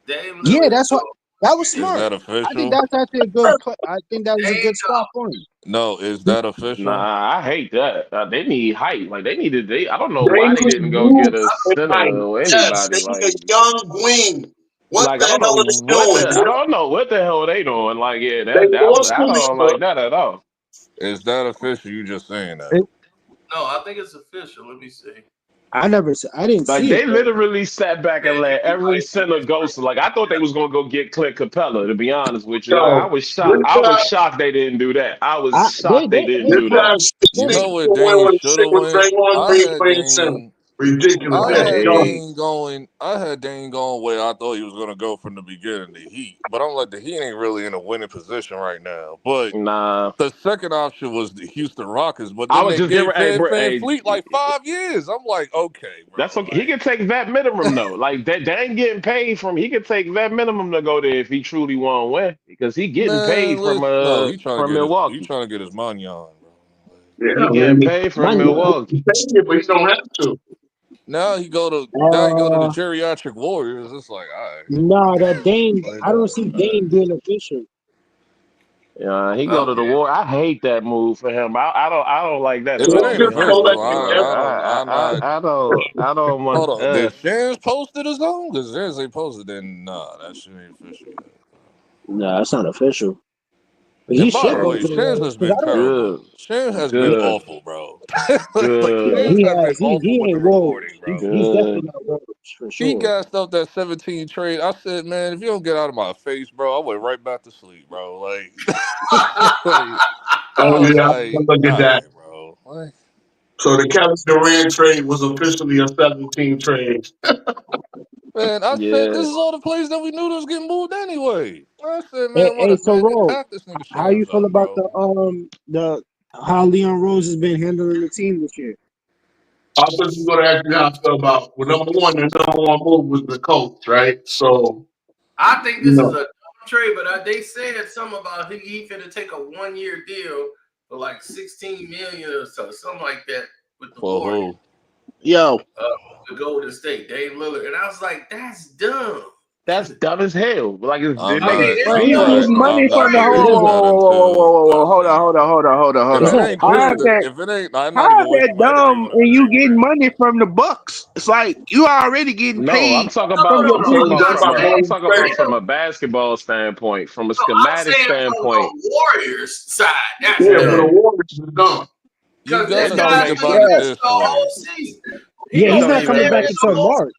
A: Lillard.
C: Yeah, that's what. That was smart.
E: Is that official?
C: I think that's actually a good. I think that was a good spot for him.
E: No, is that official?
F: Nah, I hate that. They need height. Like they needed. I don't know why they didn't go get a center or anybody.
D: Yes, like a young wing. What the hell are they doing?
F: I don't know what the hell they doing. Like I don't like that at all.
E: Is that official? You just saying that?
A: No, I think it's official. Let me see.
C: I didn't see it.
F: They literally sat back and let every center go. So, I thought they was gonna go get Clint Capella. To be honest with you, I was shocked. I was shocked they didn't do that. I was shocked they didn't do that.
E: You know what Dame should have went?
D: Ridiculous.
E: I
D: Yeah,
E: had
D: yo,
E: Dane going. I had Dane going where I thought he was going to go from the beginning. The Heat, but I'm like the Heat ain't really in a winning position right now. But
F: Nah.
E: the second option was the Houston Rockets, but
F: I
E: then
F: was
E: they
F: just getting
E: gave
F: hey,
E: Van
F: bro,
E: Van
F: hey,
E: Fleet like 5 years. I'm like, okay,
F: that's
E: bro.
F: okay. He can take vet minimum though. Like that, they ain't getting paid from. He can take vet minimum to go there if he truly want to win because he getting
E: Man,
F: paid
E: listen, no,
F: from Milwaukee.
E: he trying to get his money on, bro.
F: He
D: yeah,
F: getting
D: man.
F: paid from
C: Money.
F: Milwaukee.
D: He paid it, but he don't have to.
E: Now he go to the geriatric Warriors. It's like, all
C: No, that Dame.
E: right,
C: I don't see Dame being official.
F: Yeah, he go to the
A: Okay.
F: war. I hate that move for him. I don't like that
E: if
F: at
E: it
F: all.
E: ain't
F: To be
D: Just
F: honest
E: official,
F: with
D: collecting
F: you, like
D: every
E: I'm not.
F: I don't
E: Hold
F: want.
E: on, did Shams post it or something? Because Shams ain't posted, then nah, that shit ain't official yet.
C: No, that's not official. But he
E: And by
C: should
E: the
C: go
F: Oh,
E: way,
C: to the
E: Shams
C: Warriors
E: has
C: because
E: been
C: I don't.
F: good,
E: terrible. Shams has been
F: good,
E: awful, bro. Like
F: good,
C: Yeah,
E: Shams
C: he
E: has been
C: has.
E: awful
C: He
E: with the
C: ain't Warriors.
E: reporting,
C: He's
E: bro.
C: definitely
F: good.
C: not Warriors for
E: He
C: sure.
E: gassed up that 17 trade. I said, man, if you don't get out of my face, bro, I went right back to sleep, bro. Like, like I
D: Oh
E: was
D: yeah,
E: like,
D: look at
E: all
D: that.
E: right, bro. Like,
D: So the Kevin Durant trade was officially a 17 trade.
E: man, I said
F: Yeah,
E: this is all the plays that we knew that was getting moved anyway. I said,
C: Hey,
E: man,
C: hey, so
E: man,
C: Ro,
E: pack this nigga
C: how you
E: Shams
C: feel
E: up,
C: about
E: bro.
C: the how Leon Rose has been handling the team this year?
D: I was just going to ask you how I feel about. Well, number one, the number one move was the coach, right? So
A: I think
D: you
A: this is a
D: know,
A: dumb trade, but they said something about he finna take a 1-year deal for like 16 million or so, something like that with the
E: For
A: Warriors
E: who?
C: Yo,
A: to Golden State, Dave Lillard, and I was like, that's dumb.
F: that's dumb as hell. Like
E: I'm
F: it
A: I mean,
F: makes
E: not.
A: it's
C: well,
E: I'm
C: he's
A: dumb
F: zero
E: not.
C: getting
A: for
C: money
E: I'm
F: sense.
C: from
E: not
C: the
E: gonna
C: whole.
E: get
A: players.
C: Whoa,
E: into
C: whoa,
E: that
C: whoa, whoa, whoa,
E: until
C: whoa,
E: I
C: whoa, hold on,
E: see.
C: hold on, hold on, hold on, hold
E: If
C: on.
E: it
A: Right.
E: ain't
C: How
E: clear,
C: is that?
E: if it ain't, I'm not
C: How
E: even
C: is that
E: wasting my energy
C: dumb?
E: on
C: And
E: that
C: you
E: trade
C: getting
E: right
C: money
E: now.
C: from the Bucks? It's like you already getting
F: No,
C: paid from
A: No,
C: your
F: I'm talking
C: previous
F: about
A: I'm
F: from
C: contract.
A: saying for
F: from
A: him.
F: a basketball standpoint, from a
A: No, I'm
F: schematic
A: saying from
F: standpoint.
A: the Warriors side, that's
D: yeah, for
A: dumb.
D: the
F: Yeah,
D: Warriors is done.
E: You
A: Because this
F: it
E: gotta
F: don't
A: guy's
E: think
F: make
A: gonna
E: about
A: be
E: it
C: Yeah,
A: missing
E: this
A: the whole
E: way.
A: season. He
C: yeah,
F: it
A: gonna
C: he's
F: don't
C: not
A: miss
C: coming
A: damn
F: even
C: back
A: near the
C: until
A: whole.
C: March.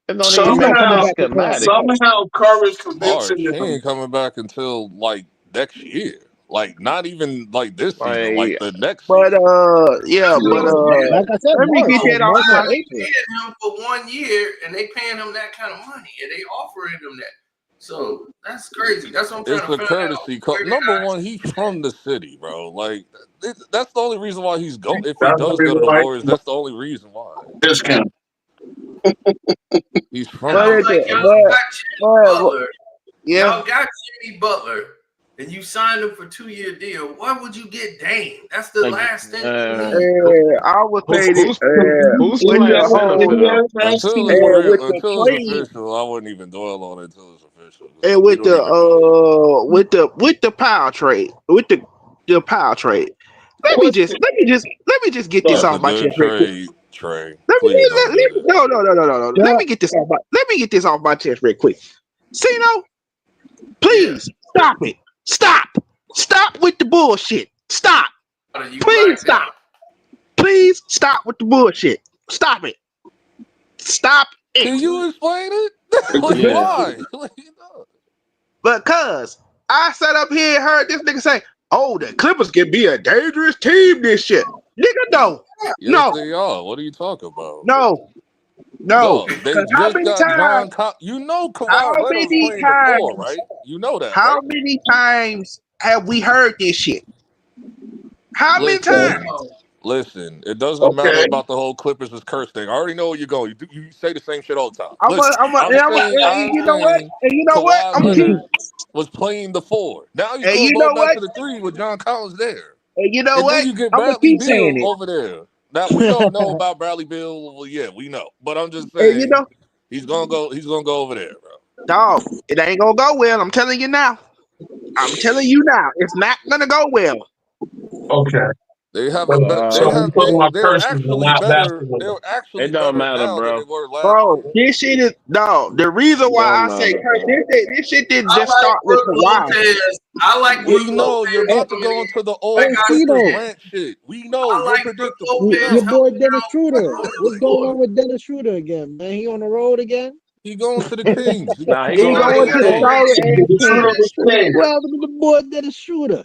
F: it don't even
C: He's not
F: make
C: coming
F: sense
D: Somehow,
C: back until like
F: schematic.
C: March.
D: somehow, Curry's convincing
E: March. He
D: them.
E: ain't coming back until like next year. Like not even like this season. Like
F: Like
E: the next
C: But
E: season.
C: yeah, but
F: yeah,
C: like I said,
A: So
C: let me
A: I
C: get
A: don't
C: that
A: see
C: off
A: how
C: for
A: they
C: April.
A: paying him for 1 year and they paying him that kind of money and they offering him that. So that's crazy. That's what I'm trying
E: It's
A: to
E: a
A: find out.
E: courtesy.
A: Where did
E: Number one, he's from the city, bro. Like that's the only reason why he's go. If he
D: That's the
E: does go to
D: reason
E: the
D: why
E: Warriors,
D: he's
E: that's the only reason why.
D: discount.
E: He's
A: and
E: from
A: I
E: the
A: was
C: But,
A: like,
E: city,
A: y'all
E: bro.
A: got Jimmy
C: but
A: Butler.
C: yeah,
A: Y'all got Jimmy Butler and you signed him for 2-year deal. Why would you get Dame? That's the
F: like
A: last thing you need.
C: I would
D: Who's
C: say that
F: who's
C: with
F: playing
C: the
F: center for them?
E: Until it's
C: with
E: real,
C: the
E: until it's
C: trade
E: official, I wouldn't even dwell on it until it's official because
C: and
E: we don't even know.
C: with the power trade the power trade. Let me just get this
E: That's a
C: off my
E: good
C: chest real quick.
E: trade, Trey.
C: Let me
E: Please don't do that.
C: no. Let me get this off my chest real quick. Cino,
A: Yeah.
C: please stop it. Stop with the bullshit. Stop.
A: You
C: Please
A: blacked
C: stop.
A: out.
C: Please stop with the bullshit. Stop it. Stop it.
E: Can you explain it? Like
F: Yeah,
E: why? Like, you know.
C: Because I sat up here and heard this nigga say, "Oh, the Clippers can be a dangerous team this shit." Nigga, no,
E: Yes,
C: no,
E: they are. What are you talking about?
C: no, no.
E: Dog, they
C: Because how
E: just
C: many
E: got
C: times?
E: You know
C: How
E: Kawhi Leonard's
C: many
E: playing the four,
C: times?
E: right? You know that,
C: How
E: right?
C: many times have we heard this shit? How many
E: Listen,
C: times?
A: Oh,
E: listen. It doesn't matter
D: Okay.
E: about the whole Clippers is curse thing. I already know where you're going. You say the same shit all the time.
C: I'm a,
E: Listen,
C: I'm a, and I'm a, and
E: I'm
C: you know what?
E: saying
C: And you know what?
E: Kawhi
C: I'm gonna keep.
E: Leonard was playing the four. Now he's
C: And
E: gonna
C: you
E: go
C: know
E: back
C: what?
E: to the three with John Collins there.
C: And you know
E: And then
C: what?
E: you get
C: I'm gonna
E: Bradley
C: keep saying
E: Beal
C: it.
E: over there. Now we don't know about Bradley Beal. Well, yeah, we know. But I'm just
C: And you
E: saying
C: know,
E: he's gonna go. He's gonna go over there, bro.
C: dog, it ain't gonna go well. I'm telling you now. I'm telling you now. It's not gonna go well.
D: Okay.
E: They have
D: But,
E: a better.
D: so we put my
E: They're
D: curses and
E: actually
D: not
E: better.
D: basketball.
E: They're
F: it
E: actually
F: don't
E: better
F: matter,
E: now than they
F: bro.
E: were last year.
C: Bro, this shit is no. The reason
F: It
C: why
F: don't
C: I say
F: matter,
C: Kurt,
F: bro.
C: this shit didn't
A: I
C: just
A: like
C: start with
A: Brooke
C: Kawhi.
A: Lopez. I like Brooke
E: We know you're
A: Lopez
C: Hey,
E: about to
A: coming
E: go
A: in.
E: into the
A: Like
E: old
A: I
E: Clippers
C: Cino,
A: said,
E: rant shit. We know
A: I
E: you're
A: like Brooke
E: predictable. We
C: your
A: Lopez
E: know
C: boy
A: helping
C: Dennis
A: out
C: Schroeder.
A: on the
C: What's going
A: court.
C: on with Dennis Schroeder again, man? He on the road again?
E: he going to the Kings.
F: Nah, he
C: He
F: going
A: Nah,
F: to
A: he
C: going
F: the
C: to
A: got
C: the
A: a
F: Kings.
C: sorry
A: trade.
C: ass
D: The
C: team.
D: shooter was king.
C: Well, the boy Dennis Schroeder.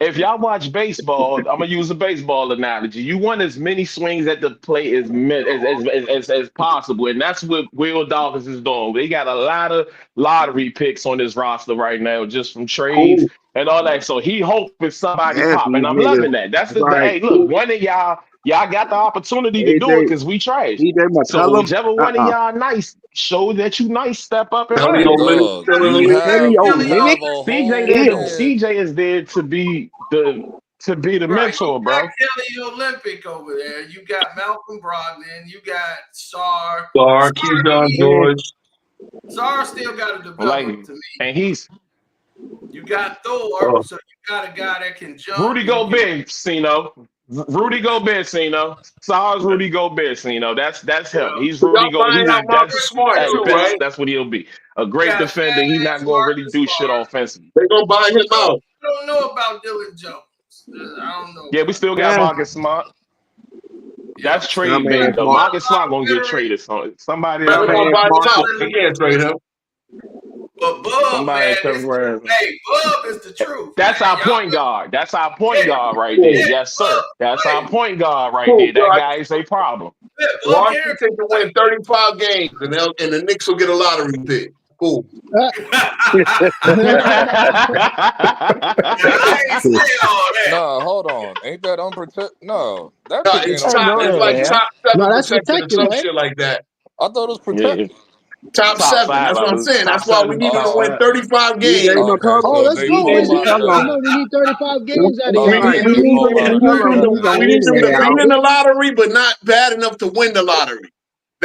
F: If y'all watch baseball, I'm gonna use a baseball analogy. You want as many swings at the plate as possible, and that's what Will Dawkins is doing. They got a lot of lottery picks on this roster right now, just from trades.
D: Who?
F: and all that. So he hoping somebody
G: That's
F: pop,
G: these
F: and I'm
G: niggas.
F: loving that. That's the
G: Like
F: hey, look, one of y'all got the opportunity to do it
G: AJ,
F: because we trash. So
G: McCollum.
F: whichever one of y'all nice, show that you nice, step up and
D: Kelly
F: run it.
D: Olynyk
E: Dog,
D: still in the
E: you
D: league.
G: Kelly
E: have
G: Olynyk.
E: a
F: CJ
E: whole
F: there,
G: Ew.
E: man.
F: CJ is there to be the
A: Right,
F: mentor,
A: you got
F: bro.
A: Kelly Olympic over there. You got Malcolm Brogdon. You got Sar.
D: Star, Keyshawn George.
A: Sar still got to
F: Like,
A: develop to me.
F: and he's
A: You got Thor,
D: Oh.
A: so you got a guy that can jump.
F: Rudy Gobert, Sino. Rudy Gobert, Sino. Sar's Rudy Gobert, Sino. That's him. He's
D: So
F: Rudy
D: y'all
F: Go.
D: buying
F: He's
D: out Marcus
F: that's
D: Smart
F: at
D: too,
F: best.
D: right?
F: That's what he'll be. A
A: You
F: great
A: got
F: defender. He's
A: fast
F: not gonna really
A: Marcus
F: do shit
A: Smart.
F: offensively.
D: They gonna buy him out.
A: I don't know about Dylan Jones. I don't know.
F: Yeah, we still got Marcus Smart. That's
G: That
F: trade
G: man
F: bait though.
G: smart.
F: Marcus Smart gonna get traded. So somebody
G: That
D: They're
F: else.
D: gonna
G: man
D: buy him
G: smart.
D: out. They can't trade him.
A: But Bub,
F: Somebody
A: man,
F: comes around.
A: Bub is the truth.
F: That's
A: Man.
F: our point guard. That's our point guard right there.
D: Cool.
F: Yes, sir. That's our point guard right
D: Cool.
F: there. That guy is a problem.
A: Bub
D: Washington to win 35 games, and the Knicks will get a lottery pick. Cool.
A: I ain't say all that.
E: Nah, hold on. Ain't that unprotected? No, that
D: No,
E: pick ain't
D: it's
G: Hey,
D: top.
G: no,
D: It's
G: it
D: like
E: unprotected.
G: ain't.
D: top
G: No,
D: 7
G: that's
D: protected or
G: protected,
D: some
G: right?
D: shit like that.
E: I thought it was
F: Yeah,
E: protected.
D: Top
F: top
D: 7.
F: five.
D: That's what I'm saying.
F: Top
D: That's why we
F: seven.
D: need him to
F: Top
D: win
F: seven.
D: 35
G: DJ
D: games.
E: Okay,
G: McCollum.
E: so
G: Oh,
E: if
G: let's
E: they
G: go,
E: fall
G: baby.
E: out of
G: Come
E: seven,
G: on, we need 35 games out of
E: all
G: y'all.
E: right,
G: Hey,
E: if
D: We
E: they
G: DJ
D: need
E: fall out of
G: McCollum,
E: seven,
G: we gonna
D: them
G: win
D: to
G: that
D: be
G: out.
D: in the lottery, but not bad enough to win the lottery.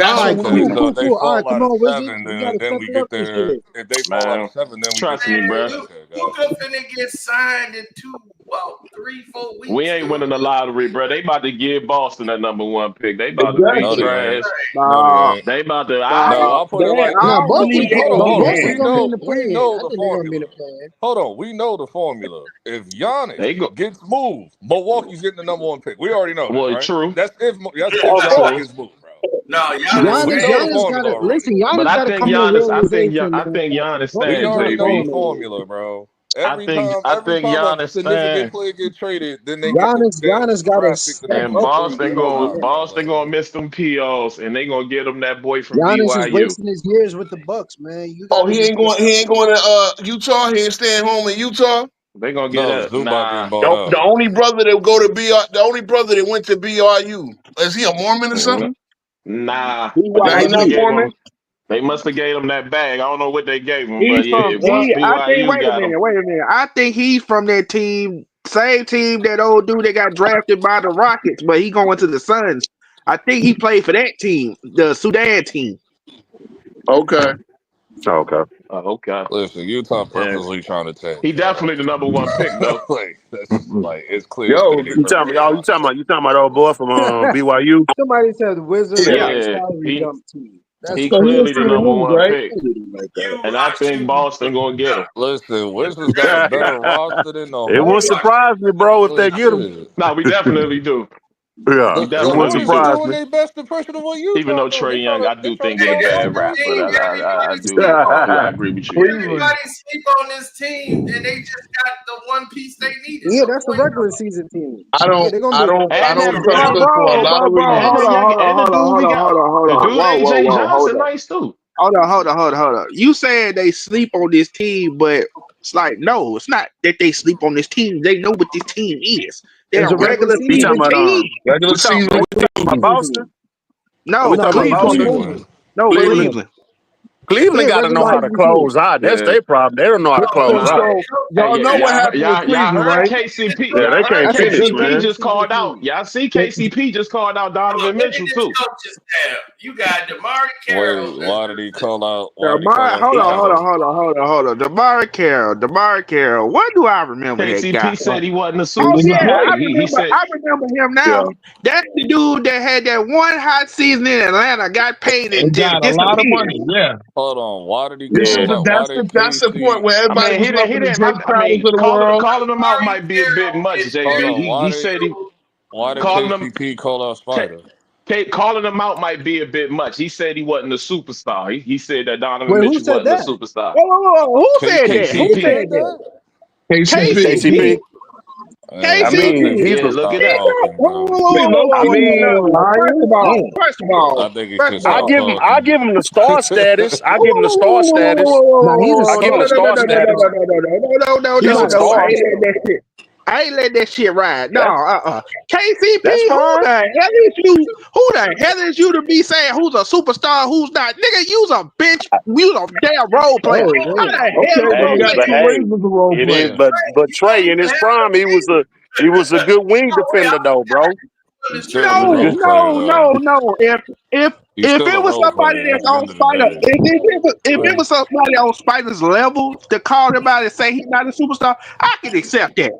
G: All
D: That's
G: right,
D: what we
E: okay,
G: cool,
D: need.
E: so
G: cool,
E: if they
G: cool. All right,
E: fall
G: come
E: out of
G: on, Wizards.
E: seven,
G: We gotta
E: then
G: step
E: we
G: it up
E: get
G: this
E: there.
G: year.
E: If they fall out of
F: Man,
E: seven, then we get
F: trust me,
E: there.
F: bro.
E: Okay, got
A: Luka finna get signed in 3-4
F: We
A: weeks,
F: ain't
A: dude.
F: winning the lottery, bro. They about to give Boston that #1 pick. They about to
E: it.
F: be
E: No,
D: Exactly.
E: they ain't.
F: trash.
E: No, they
G: Nah,
E: ain't.
F: They about to.
E: No,
F: I
E: I'll put it like
G: nah,
E: this.
G: both
E: No,
G: of
E: hold on,
G: them,
E: hold on.
G: Boston gonna be in the
E: We
G: play-in.
E: know
G: I
E: the
G: think they're gonna be in
E: formula.
G: the play-in.
E: Hold on, we know the formula. If Giannis
F: they go.
E: gets moved, Milwaukee's getting the #1 pick. We already know that,
F: Well,
E: right?
F: true,
E: That's if
G: Of
E: Giannis
F: true,
G: course.
E: gets moved, bro.
A: No, Giannis
F: true.
E: We
G: Giannis,
E: know the
G: Giannis
A: staying.
E: formula
G: gotta
E: already.
G: listen.
F: But
G: Giannis
F: I
G: gotta
F: think
G: come to
F: Giannis.
G: realization,
F: I
G: man.
F: think Giannis
E: We
G: Boston's
F: stands,
G: not
E: already know the
G: falling
F: JB.
G: away.
E: formula, bro.
F: I
E: Every
F: think.
E: time,
F: I
E: every
F: think
E: time a
F: Giannis
E: significant
F: stands.
E: player get traded, then they get
G: Giannis got to
E: draft pick the
G: step
E: next
F: And
G: up
E: year.
G: and
F: Boston
G: get over
F: going
E: Nah,
G: that.
E: bro.
F: Boston gonna miss them POs, and they gonna get them that boy from
G: Giannis is
F: BYU.
G: wasting his years with the Bucks, man. You
D: Oh,
G: gotta understand.
D: he ain't going to Utah. He ain't staying home in Utah.
F: They gonna get
E: No,
F: a
E: Zubac getting
F: nah.
E: bought
D: The
E: out.
D: only brother that go to the only brother that went to BRU. Is he a Mormon or
F: Nah.
D: something?
F: They
D: Nah, he
F: must have
D: not
G: BYU.
F: gave
D: Mormon.
F: him. They must have gave him that bag. I don't know what they gave him, but
G: He's from
F: yeah,
G: I think
F: BYU
G: wait a
F: got him.
G: minute, wait a minute. I think he's from that team, same team that old dude that got drafted by the Rockets, but he going to the Suns. I think he played for that team, the Sudan team.
D: Okay.
G: Okay.
F: Oh, okay.
E: Listen, Utah
F: Yeah,
E: purposely trying to tank,
F: he
E: yo.
F: definitely the #1 pick though.
E: Like that's like it's clear as day.
D: Yo,
E: They purposely trying to tank.
H: You talking about old boy from BYU?
G: Somebody said the Wizards
D: yeah.
G: are a
F: Yeah,
G: salary dump team. That's
F: he
D: So he was
F: clearly
G: crazy.
F: the
D: from the news,
F: #1
D: right?
F: pick,
G: Like that.
A: You
F: and I
A: watch
F: think
A: him.
F: Boston gonna get him.
E: Listen, Wizards got a better roster than the
H: It
A: You
H: wouldn't
E: whole.
A: watch
H: surprise me, bro, if they get him.
E: Shit.
F: No, we definitely do.
H: Yeah,
F: We
H: it
E: The
H: wouldn't
F: definitely
E: Hornets are
F: do.
H: surprise
E: doing
H: me.
E: their best impression of what
F: Even
E: Utah
F: though
E: doing.
F: Trey Young, I
E: They
F: do
E: trying to
F: think
E: get
F: is a
E: our
A: Hey, that's
F: bad
E: bottom
A: the
E: two
F: rapper.
A: thing
E: picks.
F: I
A: everybody
F: do.
A: sleep on.
F: I agree with you.
D: Cleveland.
A: Everybody sleep on this team, and they just got the one piece they needed.
G: Yeah,
A: The
G: that's the
A: point
G: regular
A: guard.
G: season team.
D: I
G: Yeah,
D: don't
G: they're gonna
D: I
G: be
D: don't I
F: And
D: don't
F: that
D: trust
F: and
D: us for a lottery
G: bro.
F: and
D: pick.
F: the young and the dude we got
G: Hold
F: the
G: on.
F: dude
G: Whoa, whoa,
F: AJ
G: whoa.
F: Johnson nice too.
G: Hold on. You saying they sleep on this team, but it's like no, it's not that they sleep on this team. They know what this team is. They're
D: It's
G: a
D: a regular
G: regular
H: You talking
G: season
D: season.
H: about
G: team.
D: Regular season
H: about
G: Season
H: Boston?
G: team.
H: Are we
G: No,
H: talking about
E: No,
H: Boston?
G: Cleveland.
E: Cleveland.
G: No,
D: Cleveland.
G: Cleveland.
H: Cleveland
G: Yeah,
H: got to know
G: regular
H: how to
G: season team.
H: close out. That's
F: Yeah.
H: their problem. They don't know how to
A: Oh,
H: close
A: no,
H: out.
A: they
D: So
A: don't.
F: Hey,
D: y'all know what happened with
F: y'all
D: Cleveland,
F: heard
D: right?
F: KCP.
H: Yeah, they
F: Y'all heard
H: can't
G: That's a
H: finish,
G: good
F: KCP
H: man.
G: regular
F: just
G: season
F: called
G: team.
F: out. Y'all see KCP just called out
A: Look
F: Donovan
A: at
F: Mitchell
A: this
F: too.
A: coaching staff. You got Damari Carroll.
E: Wait, why did he call out? Why did he call
G: Damari,
E: out
F: He
E: Spider?
G: hold on. Damari Carroll. What do I remember that guy
F: KCP
G: from?
F: said he wasn't a
D: He
G: Oh
D: was a
G: yeah,
F: superstar.
G: I
D: player.
F: He
G: remember.
F: said
G: I remember him
D: Yeah.
G: now. That's the dude that had that one hot season in Atlanta, got paid and
D: And
G: just
D: got a lot of
G: disappeared.
D: money. Yeah.
E: Hold on. Why did he
D: This
E: call
D: is
F: yeah.
D: the
E: out? Why
D: that's
E: did
D: the that's the point
E: KC?
D: where
F: I
D: everybody
F: mean,
D: was loving the Jake
F: I
D: Crowders
F: mean,
D: of the world.
F: calling him out
A: Damari
F: might be a bit
A: Carroll
F: much,
A: is
E: Hold
F: JB.
A: very
E: on.
F: He said he
A: skilled.
E: Why did
F: calling him
E: KCP call out Spider?
F: calling him out might be a bit much. He said he wasn't a superstar. He said that Donovan
G: Wait, who
F: Mitchell
G: said
F: wasn't a
G: that?
F: superstar.
G: Whoa. Who said that? Who
E: KCP
F: KCP.
G: said
E: said
G: that?
E: that?
D: KCP.
G: KCP.
H: KCP. I
G: KCP.
H: mean, he's
F: Yeah,
H: a.
F: look
G: He
F: at that.
G: don't-
E: Talking, man.
D: See,
H: I
D: low-key,
H: mean,
E: I think he should stop
H: I
E: talking.
H: give him the star status. I give him the star status.
C: Nah, he's a
H: I give him the
C: star.
H: star status. He's a
G: No.
H: star.
G: I ain't let that shit ride. No,
H: That's
G: KCP,
H: that's
G: who
H: fine.
G: the hell is you? Who the hell is you to be saying who's a superstar, who's not? Nigga, you's a bitch. You's a damn role player.
C: Oh,
G: How
C: wait.
G: the hell
D: okay,
G: you
D: but
G: gonna
D: you
H: Hey,
D: got
G: say
H: but
D: two
G: that?
H: hey,
D: rings as a role
H: it is.
D: player.
H: But Trey in his prime, he was a good wing defender though, bro.
E: He's
H: He
E: still a
H: was a
G: No,
H: good.
E: role player, though.
G: no. If
E: He's still
G: it
E: a
G: was
E: role
G: somebody
E: player at
G: that's
E: the
G: on
E: end of the
G: Spider,
E: day.
G: if it was somebody on Spider's level to call him out and say he's not a superstar, I can accept that.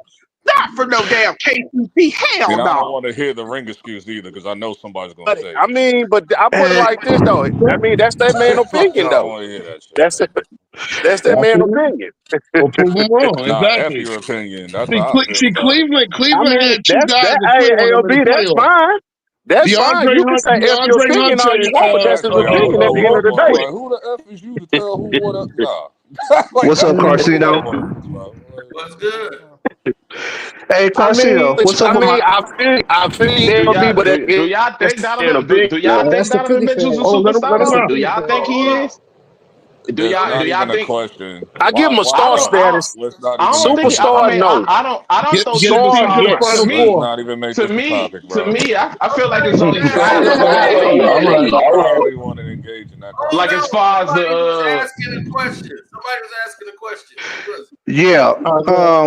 G: Not for no damn KCP. Hell
E: And I don't
G: no.
E: want to hear the ring excuse either because I know somebody's going to
H: But
E: say
H: I
E: it.
H: mean, but I put it
G: And
H: like this though. I mean, that's that man
E: I
H: opinion
E: don't
H: though.
E: want to hear that shit,
H: That's
E: man.
H: that's that
D: That's
H: man
D: it.
H: opinion.
D: Or prove them wrong.
E: Nah, F
D: Exactly.
E: your opinion. That's
D: See,
E: how I feel about it.
D: Cleveland
H: I mean,
D: had two guys
H: that
D: to put on them in the
H: ALB, that's
D: playoffs.
H: fine. That's fine. You can say F your
D: DeAndre
H: opinion
D: Hunter
H: all you
D: and
H: want, but that's his
E: Actually, I was
H: opinion at
E: going
H: the end of
E: one
H: the
E: more.
H: day.
E: Like, who the F is you to tell who what up? Nah. Like,
C: What's
E: that's
C: up,
E: how I feel
C: Carcino?
E: about words, bro.
A: What's good?
C: Hey, Carcino, what's up with my?
H: I feel
F: Do
H: ALB,
F: y'all
H: but
F: do, do y'all
H: that's
F: think
H: an
F: Donovan
H: opinion.
F: do y'all think
C: That's the
F: Donovan
C: Philly
F: Mitchell's a
C: fans.
D: Oh, let
C: That's
D: him
C: the
F: superstar?
D: out.
F: Do
C: Philly
F: y'all think
C: fans.
F: he
A: Hold on.
F: is? Do
E: It's
F: y'all
E: not
F: do
E: even
F: y'all
E: a
F: think
E: question.
H: I give him a
F: I
H: star
F: don't
H: status.
E: Let's not
F: I
E: even
F: don't
E: make
F: think
E: this a
H: Superstar,
E: topic.
H: no.
F: I don't
D: Get
F: think
D: him
H: Star,
D: to the
H: yes.
F: to
D: Final
E: Let's
F: me
D: Four.
E: not even make this a topic,
F: to
E: bro.
F: me I feel like it's only
A: Hey,
F: five of them in the league.
D: All right.
E: I don't even want to engage in that
A: hold
F: Like as
A: on.
E: conversation.
F: far as
A: Somebody was
F: the
A: asking a question. Somebody was asking a question. Who was it?
C: Yeah.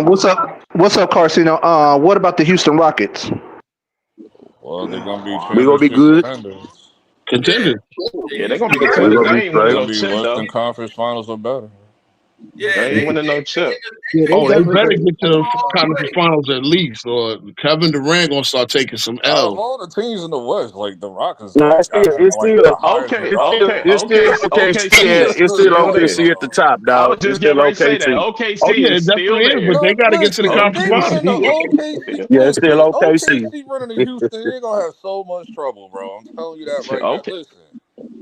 C: What's up? What's up, Carcino? What about the Houston Rockets?
E: Well, they're gonna be
H: We gonna be
E: championship
H: good.
E: contenders.
A: Yeah.
D: Contender.
A: The
F: yeah, they're gonna be
A: Houston
H: We
F: contenders.
A: Rockets.
H: gonna
F: They
H: be
F: ain't
E: They're
F: winning
H: straight.
E: gonna
F: no
E: be
F: chip though.
E: Western Conference Finals or better.
A: Yeah,
F: They ain't winning no chip.
C: Yeah, they
D: Oh, they better
C: definitely.
D: get to the
A: all the
D: conference
A: way.
D: finals at least, or Kevin Durant gonna start taking some
E: Out of
D: L.
E: all the teams in the West, like the Rockets,
H: No,
E: like
H: it's still,
E: got
H: it's
E: like
H: still,
E: the highest
F: Okay,
E: regard.
F: okay,
H: it's still
F: okay,
H: OKC.
F: OKC is
H: It's still
F: still there.
H: OKC at the top,
F: I
H: dog.
F: was
H: It's
F: just
H: still
F: getting ready to say that
H: OKC.
D: Oh
F: OKC
D: yeah, it
F: is still
D: definitely is, but
F: there.
D: they
E: No,
D: got to get to the
E: listen, if
D: conference
E: they
D: finals.
E: running the
F: OKC.
E: OKC,
H: Yeah, it's still
E: listen,
H: OKC.
E: OKC running to Houston, they're gonna have so much trouble, bro. I'm telling you that right now.
F: Okay.
E: Listen,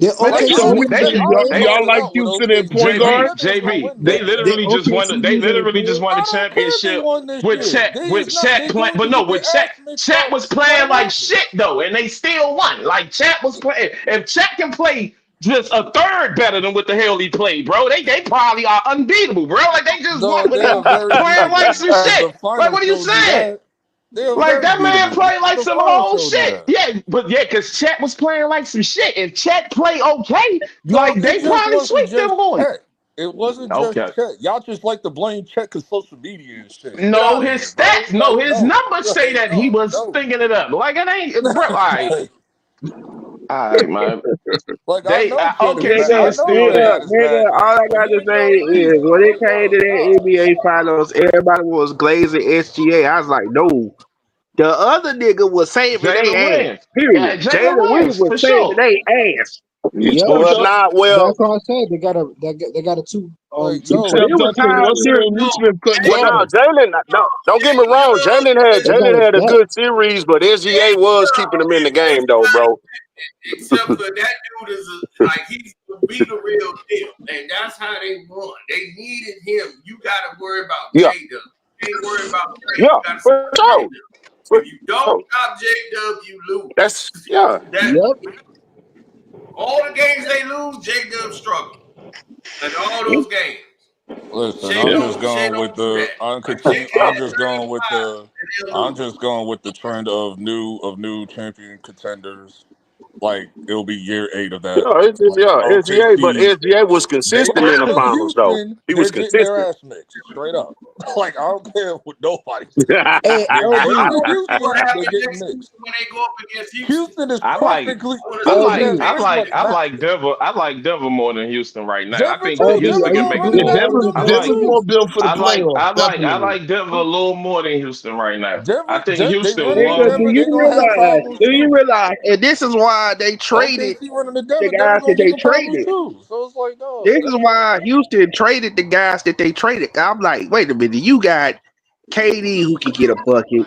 C: They're
F: Man,
E: like
F: they
C: OKC.
D: So
F: should.
D: who
F: They
E: I
F: should.
D: y'all,
E: already
F: They
D: y'all
E: called it
D: like
E: out with
D: Houston at
E: OKC.
D: point
E: Bro,
D: guard?
E: niggas was gonna
F: JB,
E: win
F: they
E: this shit.
F: literally just won.
C: OKC
F: They
C: who's in the
F: literally just
C: playoffs?
F: won the
E: I don't care if they
F: championship
E: won this
F: with
E: year.
F: Chet.
E: They
F: With
E: is not.
F: Chet
E: They
F: playing,
E: going
F: but
E: to
F: no,
E: get
F: with
E: their
F: Chet.
E: ass mixed
F: Chet
E: up
F: was
E: by
F: playing
E: the
F: like
E: Lakers.
F: shit though, and they still won. Like Chet was playing. If Chet can play just a third better than what the hell he played, bro, they probably are unbeatable, bro. Like they just won
E: Dog,
F: with
E: they are
F: him
E: very
F: playing like
E: beatable.
F: some
E: Because
F: shit.
E: the
F: Like
E: final
F: what are you
E: showed you
F: saying?
E: that. They are
F: Like
E: very
F: that man
E: beatable.
F: played like
E: The
F: some
E: final
F: whole
E: showed you
F: shit.
E: that.
F: Yeah, but yeah, because Chet was playing like some shit. If Chet play okay,
E: Dog,
F: like
E: it
F: they
E: just
F: probably
E: wasn't
F: sweep them
E: just
F: boys.
E: Chet. It wasn't just
F: Okay.
E: Chet. Y'all just like to blame Chet because social media and shit. Get
F: No,
E: out of
F: his
E: here, bro.
F: stats, no,
E: Like,
F: his
E: no.
F: numbers say
E: Like,
F: that he
E: no,
F: was
E: no.
F: thinking it up. Like it ain't, bro. All right, man.
E: Like, I
F: They
E: know Chet is bad.
F: OKC
E: I
G: Nigga,
F: is
E: know
F: still
G: nigga,
E: Chet
F: there.
E: is
G: nigga,
E: bad
G: all
E: too.
G: I
E: But
G: got
E: he
G: to
E: ain't
G: say
E: y'all
G: is
E: lead.
G: when it
E: Like,
G: came to
E: no,
G: the NBA finals, everybody was glazing SGA. I was like, no. The other nigga was saving
F: Jalen
G: their ass.
F: wins. Yeah,
G: Period.
F: Jalen
G: Jalen Williams
F: wins
G: was
F: for
G: saving
F: sure.
G: their ass.
D: He
C: Yep.
D: stepped
H: Well,
D: up.
H: not well.
C: That's what I said. They got a two
E: like,
D: He
C: two
E: no.
C: point.
D: stepped
G: It was
D: up because
G: time.
D: Russell and
A: No,
D: Neesmith couldn't
H: Well,
A: J
D: guard
H: now
D: him.
H: Jalen. No, don't get me wrong.
C: They got
H: Jalen
C: a
H: had a
C: that.
H: good series, but SGA was keeping him in the game, though,
A: everybody
H: bro.
A: except for that dude is like he's to be the real deal, and that's how they won. They needed him. You got to worry about
H: Yeah,
A: J Dub. You ain't worry about Trey.
H: yeah,
A: You got to
H: for
A: stop J
H: sure.
A: Dub.
H: For
A: If you don't
H: sure.
A: stop J Dub, you
H: That's
A: lose.
H: yeah.
A: That
C: Yep.
A: all the games they lose, J Dub struggle, and all those games.
E: Listen,
A: Shea
E: I'm
D: Yeah.
E: just
A: don't
E: going with
A: do
E: the
A: that.
E: I'm
A: Like Shea
E: continue.
A: can
E: I'm
A: hit
E: just going with
A: 35
E: the.
A: and they'll
E: I'm
A: lose.
E: just going with the trend of new champion contenders. Like it'll be year 8 of that.
H: Yeah, it's just,
E: Like
H: yeah, SGA, but
E: OKC,
H: SGA was
E: they
H: consistent in the
E: versus
H: finals, though.
E: Houston,
H: He
E: they're
H: was
E: getting their
H: consistent.
E: ass mixed straight up. Like I don't care what nobody says.
C: Hey,
E: They're
A: And I
C: LB,
E: versus
A: don't know what
E: Houston, they're
A: happened
E: getting
A: next season
E: mixed.
A: when they go up against Houston.
E: Houston is
F: I like
E: perfectly.
A: I want to
F: I
A: see
E: Listen,
A: what
F: like
A: they
E: man,
C: LB,
F: I
A: mix
E: here's
F: like
E: what's
A: with.
F: I like
E: mad.
F: Denver. I like Denver more than Houston right now. I
E: Denver
F: think
E: too.
F: that
C: LB.
F: Houston
E: Denver
F: can
C: You
F: make a
E: already
C: agree
D: Yeah,
C: with
F: run.
E: better
C: LB?
E: than
F: I
E: them
F: like
D: Denver's
E: too.
D: more built for the playoffs,
F: I
D: definitely.
F: like Denver a little more than Houston right now. I
E: Denver,
F: think
E: they
F: Houston
E: running to
G: Nigga,
F: won.
E: Denver. They gonna have problems
G: do you
E: too.
G: realize, and this is why they traded
E: OKC running to
G: the
E: Denver. Denver
G: guys that
E: gonna give
G: they
E: them problems
G: traded.
E: too. So it's like,
G: This
E: no,
G: is
E: that's
G: why Houston traded the guys that they traded. I'm like, wait a minute, you got KD who can get a bucket.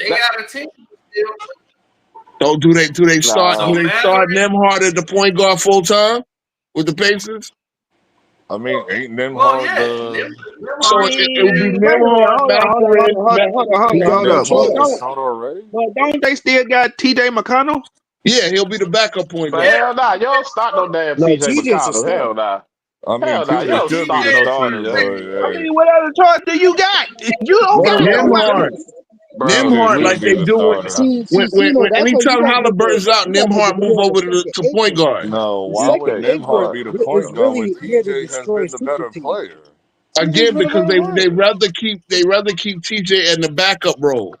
A: They got a team still.
D: Oh, do they start
F: Nah.
A: So Maverick.
D: Nemhard at the point guard full time with the Pacers?
E: I mean, ain't them
A: Well,
E: hard
A: yeah.
E: the
G: I
D: So
A: Nimhard.
D: it would be
G: mean, wait a minute,
D: Nemhard,
G: hold on, hold on,
D: Mathurin,
G: hold on, hold on, hold on,
E: ain't
G: hold
E: them
G: up.
E: hard the
G: But
E: count already?
G: don't they still got T.J. McConnell?
D: Yeah, he'll be the backup point
F: But
A: Yeah.
D: guard.
F: hell nah, you don't start no damn
B: No,
F: TJ
B: TJ's a
F: McConnell. Hell
B: starter.
F: nah.
E: I mean,
F: Hell nah, you
E: TJ
A: Yeah,
F: don't
E: should
A: TJ
E: be
F: start
E: the
F: no
A: is
E: starter,
A: the
F: TJ.
E: but
A: second.
G: I
E: hey,
G: mean, what other choice do you got? You don't
B: No,
G: got
B: no,
G: nobody
B: no.
D: Nemhard,
G: else.
F: Bro,
E: TJ
D: Nemhard, like
E: should
F: we
E: be
D: they
E: the
D: do it
E: starter.
D: when
B: That's why
D: anytime Halliburton's out,
B: you gotta make the
D: Nemhard move
B: video on the
D: over
B: second
D: to
B: big
D: point
B: man.
D: guard.
E: No,
B: The
E: why would
B: second
F: okay.
B: big
E: Nemhard
B: man
E: be the
B: is
E: point guard when
B: really here to
E: TJ has
B: destroy
E: been the
B: super
E: better
B: teams.
E: player?
F: TJ's
D: Again,
F: been a
D: because
F: better
D: they
F: player.
D: rather keep TJ in the backup role.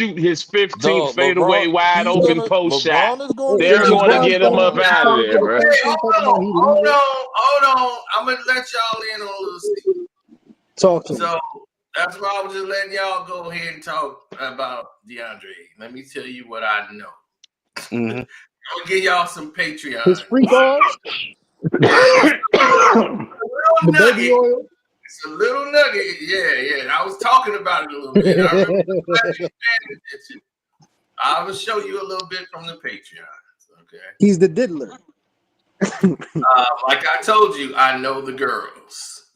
F: shoot his 15th
E: Dog,
F: fadeaway wide open post shot.
E: LeBron is gonna
F: They're
E: get his
F: going to
E: money
F: get him up
E: from
F: out of there, bro.
A: Hey, hold on. I'm gonna let y'all in on a little secret.
C: Talk to me.
A: So that's why I was just letting y'all go ahead and talk about DeAndre. Let me tell you what I know.
G: Mhm.
A: I'm gonna give y'all some Patreon.
C: His free balls, the baby oil.
A: It's a little nugget. Yeah. I was talking about it a little bit. I remember I will show you a little bit from the Patreon. So Okay.
C: He's the diddler.
A: Like I told you, I know the girls.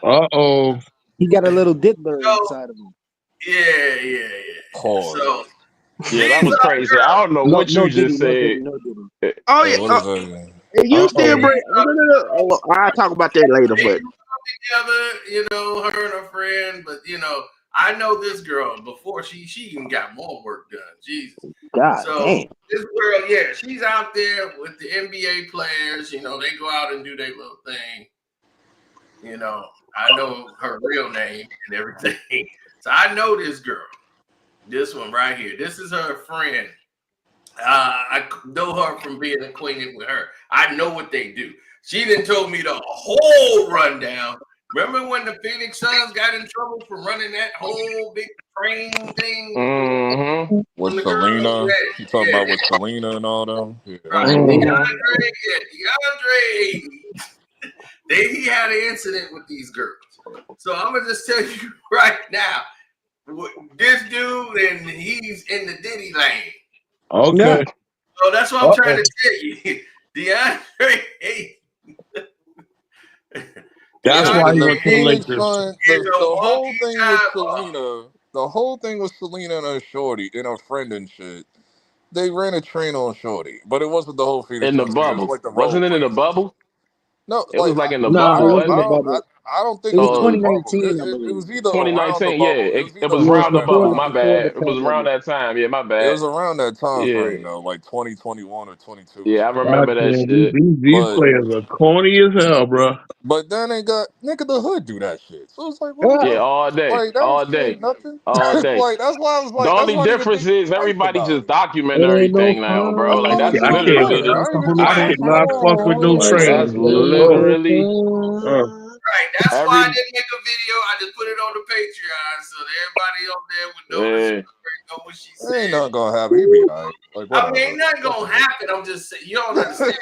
D: Uh-oh.
C: He got a little diddler
A: So,
C: inside of him.
A: yeah.
E: Pause.
A: So
F: Yeah, that
A: these
F: was
A: are
F: crazy. I don't know
C: No,
F: what you just
C: no
F: said.
C: Diddy, no Diddy.
G: Oh
E: Hey,
G: yeah.
E: what is that?
G: And you still
D: Uh-oh.
G: bring. Oh, I'll talk about that later.
A: they
G: But
A: grew up together, her and her friend. But I know this girl before she even got more work done. Jesus.
C: God
A: So
C: damn.
A: this girl, she's out there with the NBA players. They go out and do their little thing. I know her real name and everything. So I know this girl. This one right here. This is her friend. I know her from being acquainted with her. I know what they do. She done told me the whole rundown. Remember when the Phoenix Suns got in trouble for running that whole big train thing?
F: Mm-hmm.
E: With Selena, you talking about with Selena and all them? Yeah.
A: Right.
F: Mm-hmm.
A: DeAndre Ayton. He had an incident with these girls. So I'm gonna just tell you right now, this dude and he's in the Diddy lane.
D: Okay.
A: So that's what I'm trying to tell you. DeAndre Ayton.
D: That's why he went to the
E: Phoenix
D: Lakers.
E: Suns, the whole thing with Selena, and her shorty and her friend and shit. They ran a train on shorty, but it wasn't the whole Phoenix
F: In the
E: Suns thing. It was
F: bubble.
E: like the role
F: Wasn't it in the
E: playing.
F: bubble?
E: No,
F: It was like in the
C: Nah,
F: bubble,
C: it was in
F: wasn't
C: the
F: it?
C: bubble.
E: I don't think
C: It
E: it
C: was
E: was in the bubble.
C: 2019, I
E: It
C: believe.
E: was either around the
F: 2019,
E: bubble.
F: yeah.
E: It was
F: It
E: either
F: was
C: Yeah,
F: around
E: around
F: the
E: that
F: bubble.
C: before
F: My
E: time.
C: the
F: bad. It was around
C: pandemic.
F: that time. Yeah, my
E: It
F: bad.
E: was around that time
F: Yeah.
E: frame though, like 2021 or 22 or
F: Yeah, I
E: something.
D: God
F: remember that
D: damn,
F: shit.
D: these players are corny as hell, bro.
E: But then they got nigga the hood do that shit. So it's like, what the
C: Ah,
F: Yeah,
E: fuck?
F: all day.
E: Like that
F: All
E: shit
F: day.
E: ain't nothing.
F: All day.
E: Like that's why I was
F: The
E: like, that's
F: only
E: why I didn't even
F: difference
E: think
F: is
E: twice
F: everybody
E: about
F: just
E: it.
F: documenting
C: it ain't no
F: everything now, bro.
E: That's
F: Like
E: why I
C: fun.
E: didn't
F: that's
E: even
D: I
E: think
D: can't.
E: twice.
F: literally
E: I
F: the
E: ain't even
C: No
D: I
E: think
F: like
E: twice
D: cannot
E: about
D: fuck
E: it.
D: with no
F: like
C: fun.
F: that's
D: trains.
C: No
F: literally
C: fun.
A: Right. That's why I
F: every
A: didn't make a video. I just put it on the Patreon so that everybody on there would know what she
E: It ain't
A: said.
E: nothing gonna happen. He be alright. Like
A: I mean,
E: whatever.
A: ain't nothing gonna happen. I'm just saying, you don't understand.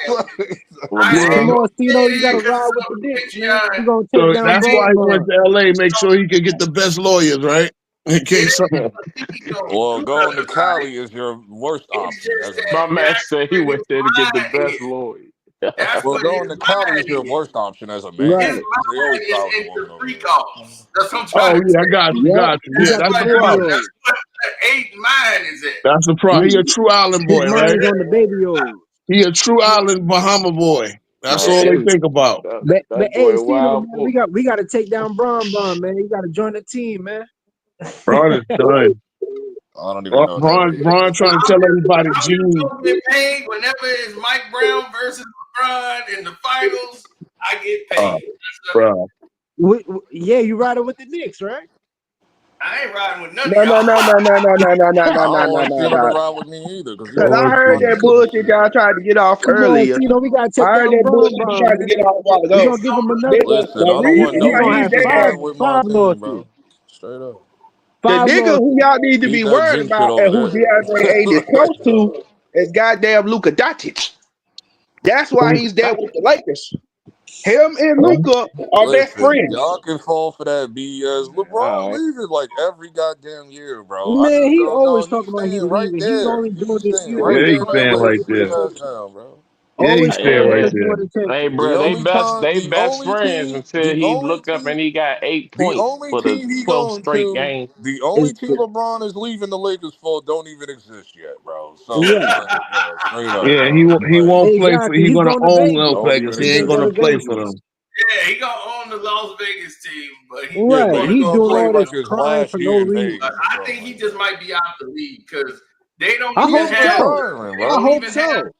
A: I
C: Come
F: LeBron.
A: ain't
C: on,
A: gonna say
C: Cino, you
A: it
C: gotta
A: because
C: ride
A: it's
C: with
A: on
C: the
A: the
C: Knicks, man.
A: Patreon.
C: You gonna
D: So
C: take down
D: that's why
C: Bron
D: he went
C: Bron.
D: to LA, make sure he could get the best lawyers, right? In
A: It
D: case
A: ain't
D: something.
A: what he gonna
E: Well,
A: do
E: going to
A: nothing about it.
E: Cali is your worst
A: It's
E: option
A: just
E: as a
F: My
E: man.
F: man said he
A: where his
F: went there to get the
A: mind
F: best
A: is.
F: lawyer.
A: That's
E: Well,
A: what his
E: going to Cali is
A: mind
E: your
A: is.
E: worst option as a man
A: His
C: Right.
E: because they always
A: mind is
E: file the
A: into
E: woman over
A: freak
E: there.
A: offs. That's what I'm trying
D: Oh
A: to
D: yeah, I
A: say.
D: got you,
C: Yep.
D: got you.
C: He
D: Yeah,
C: got the
D: that's the
C: baby
D: problem.
C: oil.
A: That's what the eighth mind is at.
D: That's the problem. He a true island
C: His
D: boy,
C: mind
D: right?
C: is on the baby oil.
D: He a true island Bahama boy. That's
F: Man,
D: all they
F: hey,
D: think about.
C: But
F: that
C: hey,
F: boy
C: Cino,
F: wild
C: man,
F: boy.
C: we gotta take down Bron, man. You gotta join the team, man.
D: Braun is done.
E: I don't even know what that
D: Braun
E: is.
D: trying to tell everybody,
A: I'm just
D: Gene,
A: gonna get paid whenever it's Mike Brown versus LeBron in the finals. I get paid.
D: bro.
C: Yeah, you riding with the Knicks, right?
A: I ain't riding with none of
G: no, no,
A: y'all.
G: no, no, no, no, no, no, no,
E: I
G: no, no,
E: don't
G: no,
E: want
G: no,
E: Cena to
G: no.
E: ride with me either because he
G: Cause
E: be
G: I
E: fucking
G: heard
E: my
G: that
E: niggas and
G: bullshit
E: shit.
G: y'all tried to get off
C: Come on,
G: earlier.
C: Cino, we gotta
G: I
C: take
G: heard
C: down
G: that bullshit you
C: Bron,
G: tried to
C: man.
G: get off a while
C: We
G: ago.
C: gonna give him another.
E: Listen,
G: The
E: I don't want
G: reason,
C: He
G: the
E: no
C: gonna
E: niggas
C: have
E: to
G: reason,
C: five
E: ride
G: that
E: with my
C: five
E: team,
C: lawsuits.
E: bro. Straight up.
G: the
C: Five
G: nigga who
C: lawsuits.
G: y'all need to be
E: Keep that
G: worried
E: Jink shit
G: about
E: over
G: and who
E: there.
G: DeAndre Ayton is close to is goddamn Luka Doncic. That's why he's there with the Lakers. Him and Luka are best
E: Listen,
G: friends.
E: y'all can fall for that BS. LeBron
F: All right.
E: leaving like every goddamn year, bro. I
C: Man,
E: just
C: he
E: don't know.
C: always
E: He's
C: talking about he
E: staying right
C: leaving. He's
E: there.
C: only doing
E: He's
C: this
E: staying
C: year
E: right
D: Yeah,
C: because
D: he's
E: there in
C: Bron
D: staying
E: LA.
C: told
D: right
C: him
E: Sit
C: to.
E: his
D: there.
E: ass down, bro.
D: Yeah, he's
C: Always
D: staying
C: saying
D: right
C: because
F: Hey,
C: he
D: there.
C: want
F: hey,
C: attention.
E: The
F: bro, they
E: only
F: best
E: time,
F: they best friends until he looked up and he got 8 points
E: the only
F: for the
E: team he
F: 12th
E: going
F: straight
E: to,
F: game.
E: the only
C: Is
E: team LeBron is leaving the Lakers for don't even exist yet, bro. So it's
C: right.
E: like, yeah, straight up,
D: Yeah,
E: bro.
D: he
E: Like,
D: won't play for.
C: Exactly.
D: He's
C: He's
D: gonna
C: going to
D: own
C: Vegas.
D: Las
E: don't
D: Vegas.
E: even
C: He's
D: He ain't
C: gonna go
E: exist.
D: gonna
C: to
D: play for
C: Vegas.
D: them.
A: Yeah, he gonna own the Las Vegas team, but he
E: Yeah,
A: just
E: but
C: Right.
A: wanna
E: he
C: He's
E: gonna
A: go
C: doing
E: play
C: all
A: play.
C: this
E: like his
C: crying
E: last
C: for no
E: year in
C: reason.
E: Vegas or
A: I think
E: something
A: he
E: like
A: just
E: that.
A: might be out the league because they don't
C: I
A: even
C: hope
E: He's
A: have
C: so.
E: retiring,
A: they
C: I
A: don't
E: bro.
C: hope
A: even have
C: so.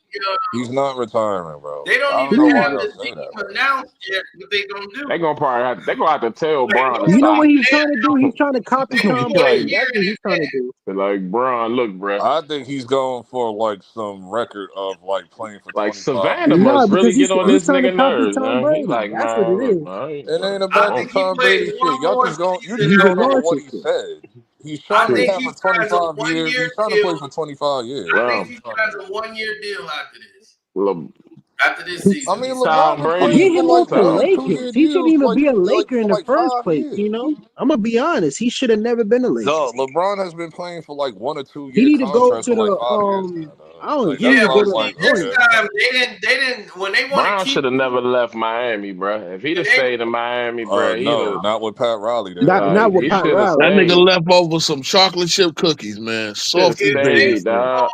E: He's not retiring, bro.
A: they don't
E: I don't
A: even
E: know
C: You
E: why
A: have
C: know,
E: y'all
A: the
E: say that,
A: team
E: bro.
A: announced yet what they gonna do.
F: They gonna probably they gonna have to tell
A: They
F: Bron to
A: don't
C: you know
F: stop.
C: what
A: even
C: he's trying to do? He's trying to copy
A: they
C: Tom
A: don't put a
C: Brady.
F: like
A: year
C: That's what
A: in
C: he's trying to do.
F: Bron, look, bruh.
E: I think he's going for like some record of like playing for
F: Like
E: 25
F: Savannah
E: years
C: No,
F: must
E: or
F: really
C: because
E: some
F: get
C: he's
F: on
E: shit.
C: he's
F: this
C: trying to
F: nigga
C: copy
F: nerves,
C: Tom
F: man. He
C: Brady.
F: like,
C: That's what it
F: man, look,
C: is.
F: man, I ain't
E: It
F: gonna,
E: ain't
A: I
E: about the
A: think he
E: Tom
A: plays
E: Brady
A: one
E: shit. Y'all
A: more
E: just going. You
A: season
E: just
C: He's a
A: and
E: going off
A: then
E: of what he
C: narcissist.
E: said. He's
A: I
E: trying to
A: think
E: have
A: he
E: a
A: signs a
E: 25 years.
A: 1 year
E: He's trying to play
A: deal.
E: for 25 years.
A: I
E: That's
A: think
E: what
F: bro.
E: he's
A: he
E: trying to
A: signs
E: do.
A: a 1 year deal after this. After this season,
E: I mean,
A: he said.
E: LeBron
F: Tom
E: been
F: Brady.
E: playing
C: Get
E: for
C: him
E: like
C: off the
F: Tom.
E: 2-year
C: Lakers. He shouldn't
E: deals,
C: even
E: like
C: be a Laker in
E: for
C: the
E: like
C: first
E: 5
C: place.
E: years.
C: You know, I'm gonna be honest. He should have never been a Laker.
E: Dog, LeBron has been playing for like 1 or 2
C: He
E: year
C: need to go
E: contracts
C: to
E: for like
C: the
E: 5 years now.
C: I
E: Dog.
C: don't know.
E: Like
C: He need
E: that's
C: to
E: why
C: go
E: I'm
C: to
A: See,
E: like,
A: this
C: Detroit.
E: okay.
A: time they didn't when they want to
F: Brown
A: keep
F: should have never left Miami, bro. If he'd have
A: they
F: stayed in Miami, bro, he'd
E: No,
F: have.
E: not with Pat Riley there.
C: Not with
F: He
C: Pat
F: should have
D: That
C: Riley.
D: nigga
F: stayed.
D: left over some chocolate chip cookies, man.
F: Should have
D: Soft as
A: if they
D: baby.
F: stayed, dog.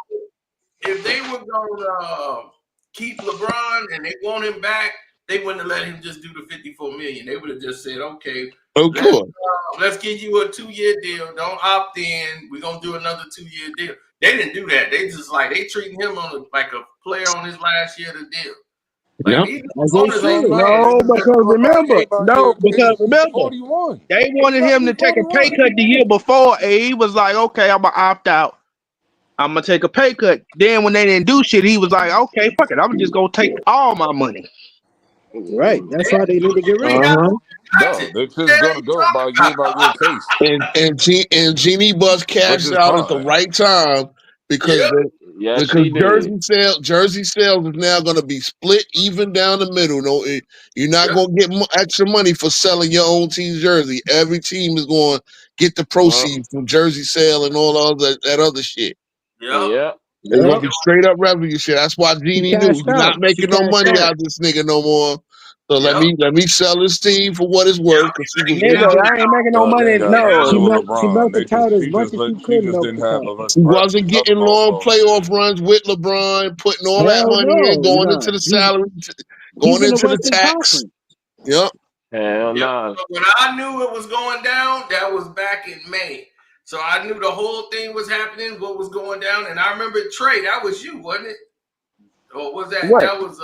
A: if they were gonna keep LeBron and they want him back, they wouldn't have let him just do the $54 million. They would have just said, okay,
D: Of course.
A: let's give you a 2-year deal. Don't opt in. We're gonna do another 2-year deal. They didn't do that. They just they treating him like a player on his last year of the deal.
D: Yep.
A: These
C: As they
A: owners ain't
C: should.
A: playing.
G: No, because
E: LeBron
G: remember,
E: came out here. He's
G: remember,
E: 41.
G: they
E: He's
G: wanted
E: about to
G: him
E: be
G: to take a pay
E: 41.
G: cut the year before, and he was like, "Okay, I'm gonna opt out. I'm gonna take a pay cut." Then when they didn't do shit, he was like, "Okay, fuck it. I'm just gonna take all my money."
C: Right. That's why they need to get rid of him.
D: Uh-huh.
E: No, they're just gonna go by year case,
D: And Jeannie Buss
E: which
D: cashed
E: is
D: out at the
E: fine.
D: right time because
A: Yep.
F: Yes,
D: because
F: she did.
D: Jersey sales is now going to be split even down the middle. No, you're not
A: Yep.
D: going to get extra money for selling your own team's jersey. Every team is going to get the proceeds from jersey sale and all that other shit.
A: Yep.
F: Yep.
D: It's going
C: Yep.
D: to be straight up revenue shit. That's why
C: She
D: Jeannie knew
C: cashed
D: you're
C: out.
D: not
C: She
D: making no
C: cashed
D: money
C: out.
D: out of this nigga no more. So let
A: Yep.
D: me sell this team for what it's worth because she was
G: Nigga,
D: losing.
G: I ain't making no
E: No, they
G: money.
E: ain't got nothing to
G: No,
E: do with
C: She
E: LeBron.
C: milked the
E: They just
C: count as much as
E: she
C: she
E: just
C: milk
E: didn't
C: the
E: have
C: count.
D: He wasn't getting
E: another
D: long
E: motherfucker.
D: playoff runs with LeBron, putting all that
C: Hell
D: money in,
C: no, he's
D: going into
C: not.
D: the salary,
C: He's
D: going
C: in the
D: into the
C: Western
D: tax.
C: Conference.
D: Yep.
F: Hell
A: Yep.
F: nah.
A: So when I knew it was going down, that was back in May. So I knew the whole thing was happening, what was going down. And I remember Trey, that was you, wasn't it? Or was that
G: what?
A: that was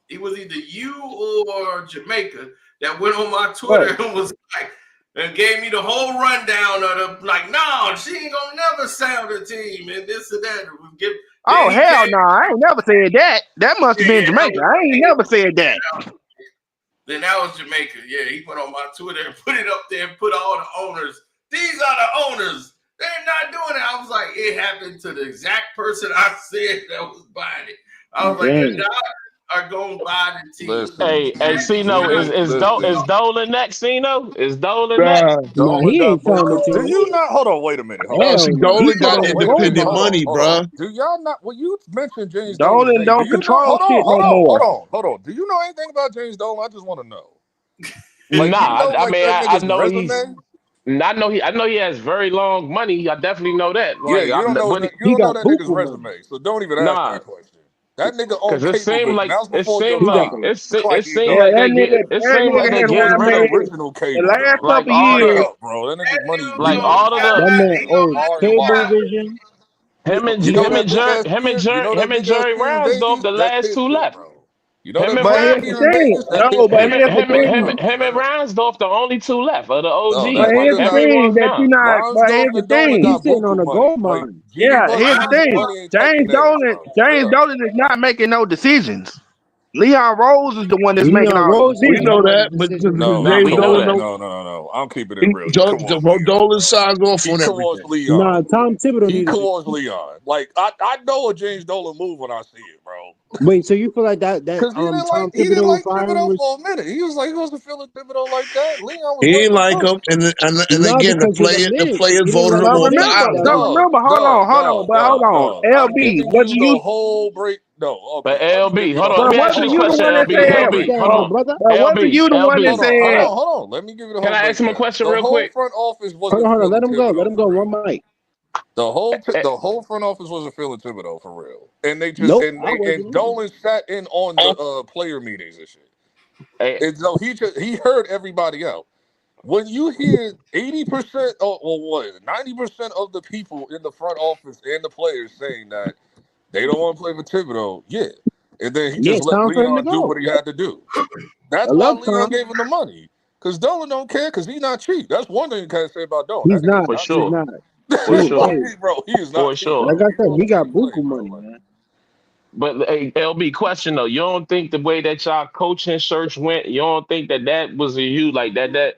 A: it was either you or Jamaica that went on my
G: What?
A: Twitter and was like and gave me the whole rundown of no, she ain't gonna never sell the team and this and that.
G: Oh hell no! I ain't never said that. That must have been Jamaica. I ain't never said that.
A: Then that was Jamaica. Yeah, he went on my Twitter and put it up there and put all the owners. These are the owners. They're not doing it. I was like, it happened to the exact person I said that was buying it. I was like, the Dodgers are going to buy the team.
E: Listen,
F: Hey, Cino, is Dolan next, Cino? Is Dolan next?
C: Nah,
E: Dolan
C: he
E: got
C: ain't selling the
E: Booker. Do
C: team.
E: you not? Hold on, wait a minute. Hold on.
C: Hell
D: See,
C: no. He
D: Dolan
C: put
D: got
C: it on
E: Wait a minute.
D: independent
C: gold
D: money,
E: Hold on.
D: bruh.
E: Do y'all not? Well, you mentioned James Dolan's
G: Dolan
E: name. Do
G: don't
E: you know?
G: control shit no more.
E: Hold on. Do you know anything about James Dolan? I just want to know. Like, you
F: Nah,
E: know,
F: I
E: like
F: mean,
E: that
F: I
E: nigga's
F: know he's.
E: resume.
F: I know he has very long money. I definitely know that.
E: Yeah,
F: Like,
E: you don't know.
F: but
E: You
C: He
E: don't know
C: got
E: that nigga's
C: buku money.
E: resume. So don't even ask
F: nah,
E: that question. That nigga
F: because
E: owned Cablevision. That was before
F: it
E: your
C: He got
E: time.
C: the
E: Like, you
F: seemed
E: know,
F: like
E: like
G: That nigga
F: they
E: the
G: has
F: getting rid of
E: original
G: the
E: cable,
G: last
E: dog.
F: like
G: couple
F: all
E: Straight
G: years.
F: the
E: up, bro. That nigga's money
F: like
E: deep.
F: all of the
C: that man owns
E: Sorry, why?
C: Cablevision. He
E: You know that big ass pier? You know that
F: Him and
E: big ass
F: Jerry
E: pier in
F: Reinsdorf,
E: Vegas?
F: the
E: That
F: last
E: pit
F: two
E: there,
F: left.
E: bro. You know
F: Him
E: that
F: and
G: But
E: big ass
G: here's the
E: pier in
F: Reinsdorf,
G: thing.
E: Vegas? That
G: No,
E: pit
G: but
E: there,
G: here's
E: bro.
G: the thing.
F: him and Reinsdorf, the only two left of the
E: No,
G: But
E: that
F: OGs.
G: here's
E: nigga
G: the
E: got
F: Everyone
G: thing that you
F: gone.
G: not. But
E: Reinsdorf
G: here's the
E: and Dolan
G: thing.
C: he's
E: got
C: sitting on
E: buku
C: a
E: money.
C: gold
E: Like
C: mine.
E: Jeannie
G: Yeah,
E: Buss
G: here's the thing.
E: money ain't touching theirs, bro. Straight
G: James
E: up.
G: Dolan is not making no decisions. Leon Rose is the one that's making
C: Leon
G: all the
C: Rose is
D: We
G: decisions.
D: know
C: making all the
D: that, but
C: decisions
D: because
C: now.
F: Nah,
D: James
F: we know
D: Dolan
F: that.
E: No. I'm keeping it real. You come on,
D: Dolan
E: Leon,
D: signs off
E: bro. He
D: on
E: come on
D: everything.
E: Leon,
C: Nah,
E: bro.
C: Tom Thibodeau
E: He
C: needs
E: come
C: to
E: on Leon. Like I know a James Dolan move when I see it, bro.
C: wait. So you feel like that
E: Cause he
C: Tom
E: didn't
C: Thibodeau
E: like
C: firing
E: Thibodeau
C: was
E: for a minute. He wasn't feeling Thibodeau like that. Leon was
D: He
E: ready
D: ain't
E: to
D: like
E: push.
D: him, and
C: not
D: again,
C: because he
D: the
C: admitted
D: players
C: he didn't
D: voted
C: like
D: him
G: But
C: the
D: off the
C: Knicks
G: remember,
C: that
G: but
D: island.
C: much.
G: remember, hold on.
E: I'm
G: LB,
E: giving you
G: wasn't
E: the
G: you?
E: whole break. No,
F: But
E: okay. Let me give
F: LB,
E: you the
F: hold on, let
E: whole
F: me ask
G: Wasn't
F: you a
E: breakdown.
G: you the
F: question,
G: one that
F: LB.
C: Break
G: said?
C: it
F: LB, hold
C: down, my
F: on.
C: brother.
G: But wasn't
F: LB,
G: you the one that
F: LB, hold
G: said?
F: on.
E: Hold on. Let me give you the
F: Can
E: whole
F: I ask him a
E: breakdown.
F: question
E: The
F: real
E: whole
F: quick?
E: front office
C: Hold
E: wasn't
C: on, hold on.
E: feeling
C: Let
E: Thibodeau
C: him
E: for
C: go.
E: real.
C: One mic.
F: Eh,
E: The whole front office wasn't feeling Thibodeau for real, and they just
C: Nope,
E: and
C: I
E: they and
C: wasn't either.
E: Dolan sat in on the player meetings and shit.
F: eh,
E: And so he heard everybody out. When you hear 80% or what is it, 90% of the people in the front office and the players saying that they don't want to play for Thibodeau, yeah. And then he
C: Yeah,
E: just
C: it's
E: let
C: time for him to
E: Leon do what
C: go.
E: he had to do.
C: I
E: That's why
C: love
E: Leon
C: Tom.
E: gave him the money. Because Dolan don't care because he's not cheap. That's one thing you can't say about Dolan. That
C: He's
E: nigga is
C: not.
F: for
E: not
C: He's
E: cheap.
F: sure.
C: not.
F: For sure.
C: Hey,
E: Bro, he is not
F: For
E: cheap,
F: sure.
C: like
E: bro.
C: I
E: He
C: said, he
E: doing
C: got
E: big
C: buku
E: plays, bro.
C: money,
E: Like,
C: man.
F: But hey, LB, question though, you don't think the way that y'all coaching search went, you don't think that was a huge like that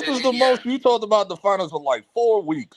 E: This is the most you talked about the finals in like 4 weeks.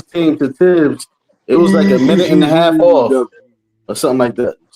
I: his team to Tibbs, it was like a minute and a half off or something like that.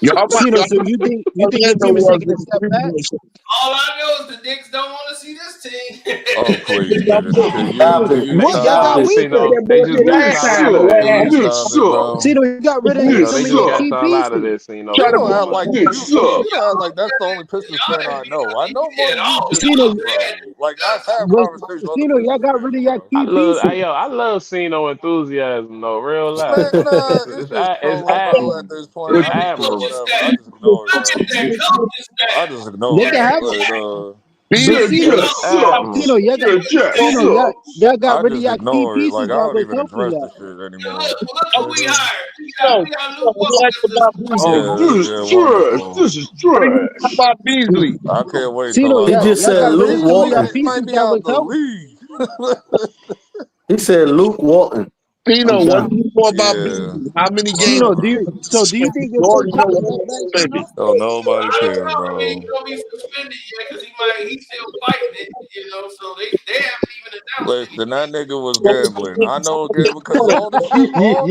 H: Y'all might
B: Cino,
H: y'all
B: so you think your
H: Orlando
B: team is
H: was
B: taking a step back?
A: All I know is the Knicks don't want to see this team.
E: Oh please, nigga.
I: Stop
E: Can
I: it.
E: you
B: What?
E: stop
B: Y'all got
E: it?
D: They
H: They
B: weaker.
H: said
F: Casino,
H: that
F: they
H: bullshit
F: just getting
H: last
F: something
H: time.
F: out of
H: But
F: this.
E: Can you
H: what
E: stop it, bro?
B: Cino, you got rid of
F: Casino,
B: some
F: they
B: of
F: just
B: your
F: got
B: key
F: something out of
B: pieces.
F: this. Casino,
H: try
E: You
H: to
E: don't
F: come
E: act
F: on,
E: like
F: man.
E: you don't act like that's the only Pistons
A: Y'all
E: fan
A: didn't
E: I
A: be
E: know. I
A: on
E: know
A: TV
E: more
A: at
E: than you
A: all.
E: just
B: Cino,
E: think,
A: Y'all
E: bro. Like I've had
B: was
E: conversations with other
B: Cino, y'all
E: Pistons
B: got rid
E: fans,
B: of your
E: bro.
B: key pieces.
F: I love Cino enthusiasm though. Real life.
E: Man, nah, it's just
F: It's
E: trolling, bro. At
F: admirable.
E: this point,
F: It's
E: I just be like,
F: admirable.
E: whatever. I just ignore it, bro.
A: That coaching
E: I
A: staff.
E: just
B: They
E: ignore
B: can
E: it.
B: have it.
E: Like,
B: But
H: beat
B: Cino,
F: It's admirable.
B: Y'all got
E: I
B: rid of
E: just
B: your key
E: ignore it. Like,
B: pieces
E: I
B: that
E: don't
B: was
E: even
B: helping
E: address the
B: y'all.
E: shit
A: And
E: anymore.
A: look who we
E: Nigga.
A: hired.
H: No,
A: We got Luke
H: no,
A: Walton as the
H: Beasley.
E: Yeah, yeah, wonderful.
H: What do you think about Beasley?
E: I can't wait till
B: Cino,
I: He
B: y'all,
I: just
B: y'all
I: said
B: got rid
I: Luke
B: of some of y'all
I: Walton.
E: He might
B: pieces
E: be
B: that
E: out
B: was
E: the
B: helping.
E: league.
I: He said Luke Walton. I'm
H: Pino, what do
I: done.
H: you know about
E: Yeah.
H: Beasley? How many games?
B: Cino, do you think your coach
H: Jordan,
B: took a step back, Cino?
E: Don't nobody
A: I don't
E: care,
A: know. He ain't
E: bro.
A: gonna be suspended yet because he's still fighting it, So they haven't even announced it.
E: Listen, that nigga was gambling. I know again because all the shit,
B: When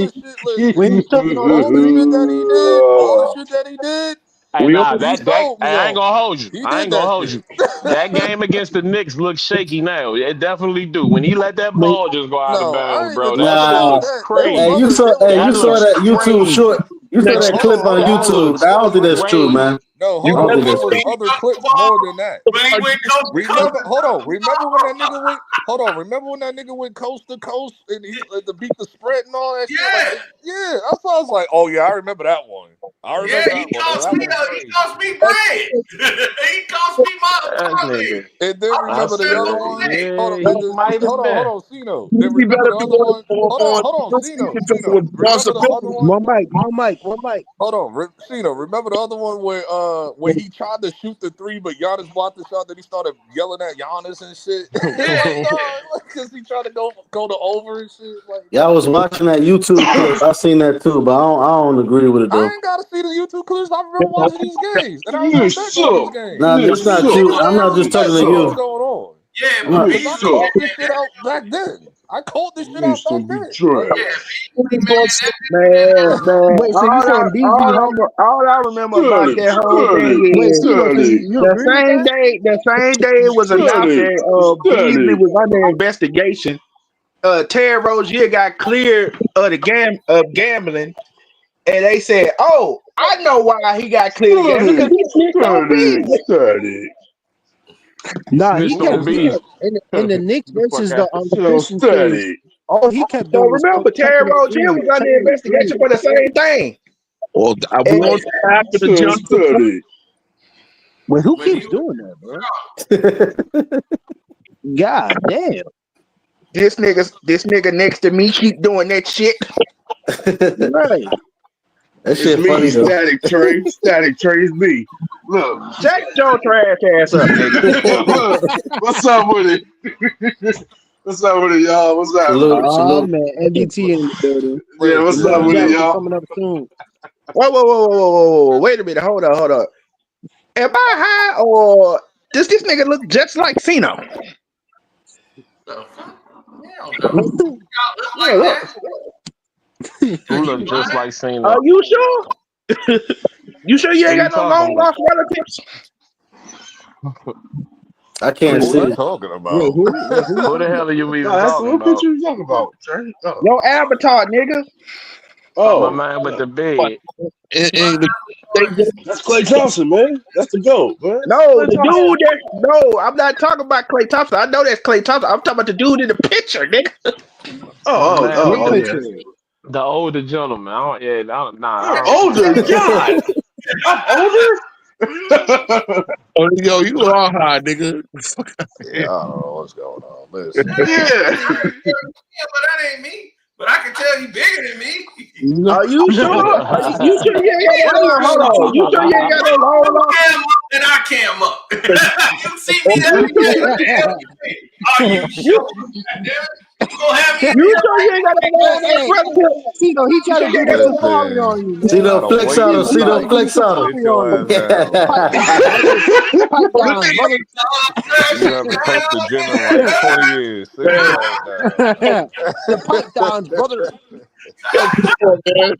E: listen,
B: he was taking all the
E: all the shit
B: threes?
E: that he did, all the shit that he did,
F: Hey,
H: we
F: nah,
E: he
F: that
E: sold me
F: I ain't
E: on.
F: gonna hold you.
E: He
F: I
E: did
F: ain't gonna
E: that
F: hold
E: shit.
F: you. That game against the Knicks looks shaky now. It definitely do. When he let that
B: When
F: ball just go out of
E: No, I
F: bounds,
E: ain't even
F: bro, that
E: talking
F: shit
E: about
I: Nah.
F: looks
E: that. There was
I: Hey,
F: crazy.
I: you
F: That
I: saw
F: looks
I: that YouTube short.
F: crazy.
I: You saw
H: next
I: that
E: No, hold
I: clip
E: on, hold
I: on
E: on,
F: That
E: hold on.
I: YouTube.
F: looks
I: I
E: There
I: don't
E: was
I: think that's true,
F: crazy.
I: man.
E: no,
I: I
E: hold
H: you
I: don't
E: on.
I: think
H: never
E: There
I: that's
E: was
I: true.
H: say
E: other clips more than that.
A: When he went coast
E: Hold on. Remember when that nigga went? Hold on. Remember when that nigga went coast to coast and he to beat the spread and all that shit? Like,
A: yeah,
E: yeah. That's why I was like, oh yeah, I remember that one. I
A: yeah,
E: remember that one. Yeah, that one was
A: he
E: crazy.
A: cost me bread. He cost me my
F: That
A: parlay.
F: nigga.
E: And then
F: I
E: remember the
F: said,
E: other one.
A: Hey,
E: Hold on.
F: yeah, he might have
E: Hold
F: been.
E: on, Cino. Then
H: you
E: remember
H: better
E: the
H: be
E: other one.
H: on
E: Hold on, Cino. Remember the other
H: responsibility.
E: one.
B: one mic.
E: Hold on, Cino. Remember the other one where when he tried to shoot the three, but Giannis blocked the shot. Then he started yelling at Giannis and shit. Because he tried to go to over and shit. Like,
I: Yeah, I was watching that YouTube clip. I seen that too, but I don't agree with it
E: I
I: though.
E: ain't gotta see the YouTube clips. I remember watching these games, and I remember betting on these games.
I: Nah, it's not you. I'm not just talking to
E: Like, what's
I: you.
E: going on?
A: yeah,
I: I'm
A: but
I: not.
E: Because I
A: Beasley,
E: called this shit out back then. I called this shit out back then.
A: yeah, Beasley, man, that
H: Man,
A: nigga
H: man,
B: Wait, so you saying Beasley helped?
H: all I remember about that whole thing
B: Wait,
H: is
B: Cino, so you agree with that?
H: the same day it was announced that Beasley was under investigation. Terry Rozier got cleared of the gambling, and they said, "Oh, I know why he got cleared of gambling because he snitched on Beasley."
B: Nah,
F: snitched on
B: he kept
F: Bees.
B: in the Knicks
F: The fuck
B: versus
F: out.
B: the Pistons series. All he kept
H: So
B: doing was
H: remember, Terry
B: checking the
H: Rozier
B: threes,
H: was under
B: checking the threes.
H: investigation for the same thing. Well, we
B: Wait,
H: on after the jump.
B: who
A: when he
B: keeps
A: was
B: doing that, bro? God damn.
H: This nigga next to me keep doing that shit.
B: Right.
I: That shit funny though.
H: Static Trey is me. Shut your trash ass up, nigga.
I: Salute,
B: Oh
I: salute.
B: man, MDT in the building. Lamar
E: Listen,
B: Jackson coming up soon.
H: Whoa. Wait a minute. Hold on. Am I high or does this nigga look just like Cino?
A: the fuck? Hell no.
B: Wait,
A: Y'all look
H: Yeah,
A: like
H: look.
A: that?
F: Who
A: You
F: look just
A: lying?
F: like
H: Are
F: Cena?
H: you sure? You sure you
F: Who
H: ain't
F: you
H: got no
F: talking
H: long
F: about?
H: lost relatives?
I: I can't
E: who you
I: see.
B: what?
E: talking
B: Wait,
E: about?
B: who you
F: Who the
B: talking
F: hell
B: about?
F: are you even talking about?
H: Your avatar, nigga.
F: Oh, my man with the bed.
H: And they just,
B: Hey,
H: no, the dude that no, I'm not talking about Klay Thompson. I know that's Klay Thompson. I'm talking about the dude in the picture, nigga.
F: My man
B: what
F: with
B: picture?
F: the older gentleman. I
A: Yeah,
F: don't think you know.
H: Oh, yo, you are high, nigga.
E: Yeah, I don't know what's going on. Listen.
A: yeah, but that ain't me. But I can tell you bigger than me.
B: No.
H: Are you sure? You sure you ain't got
B: What are you
H: no? Hold
B: really
H: on.
B: talking
H: You sure you ain't got no long
A: You
H: lost?
A: cam up and I cam up. You see me every day. Are you sure?
H: You
A: Goddamn it. You gonna have me in
H: you
A: there
H: sure you
A: like
H: ain't got no long lost
B: hey,
H: relative?
B: Tino, he
H: You
B: tried
H: sure
B: to
H: you
B: do
H: ain't
B: the
H: got no?
B: safari
E: Listen,
B: on you,
E: you
I: See
B: man.
I: the
E: gotta
I: flex
E: wait.
I: out of
B: He
I: see
B: tried
I: the
B: to do the
I: flex out of.
E: Sit
B: safari
E: your
B: on
E: ass
B: you.
E: down.
B: Pipe down, brother. Pipe down, brother.
E: You haven't touched the gym in like 20 years. Sit your ass down.
B: The pipe downs, brother.
H: Man.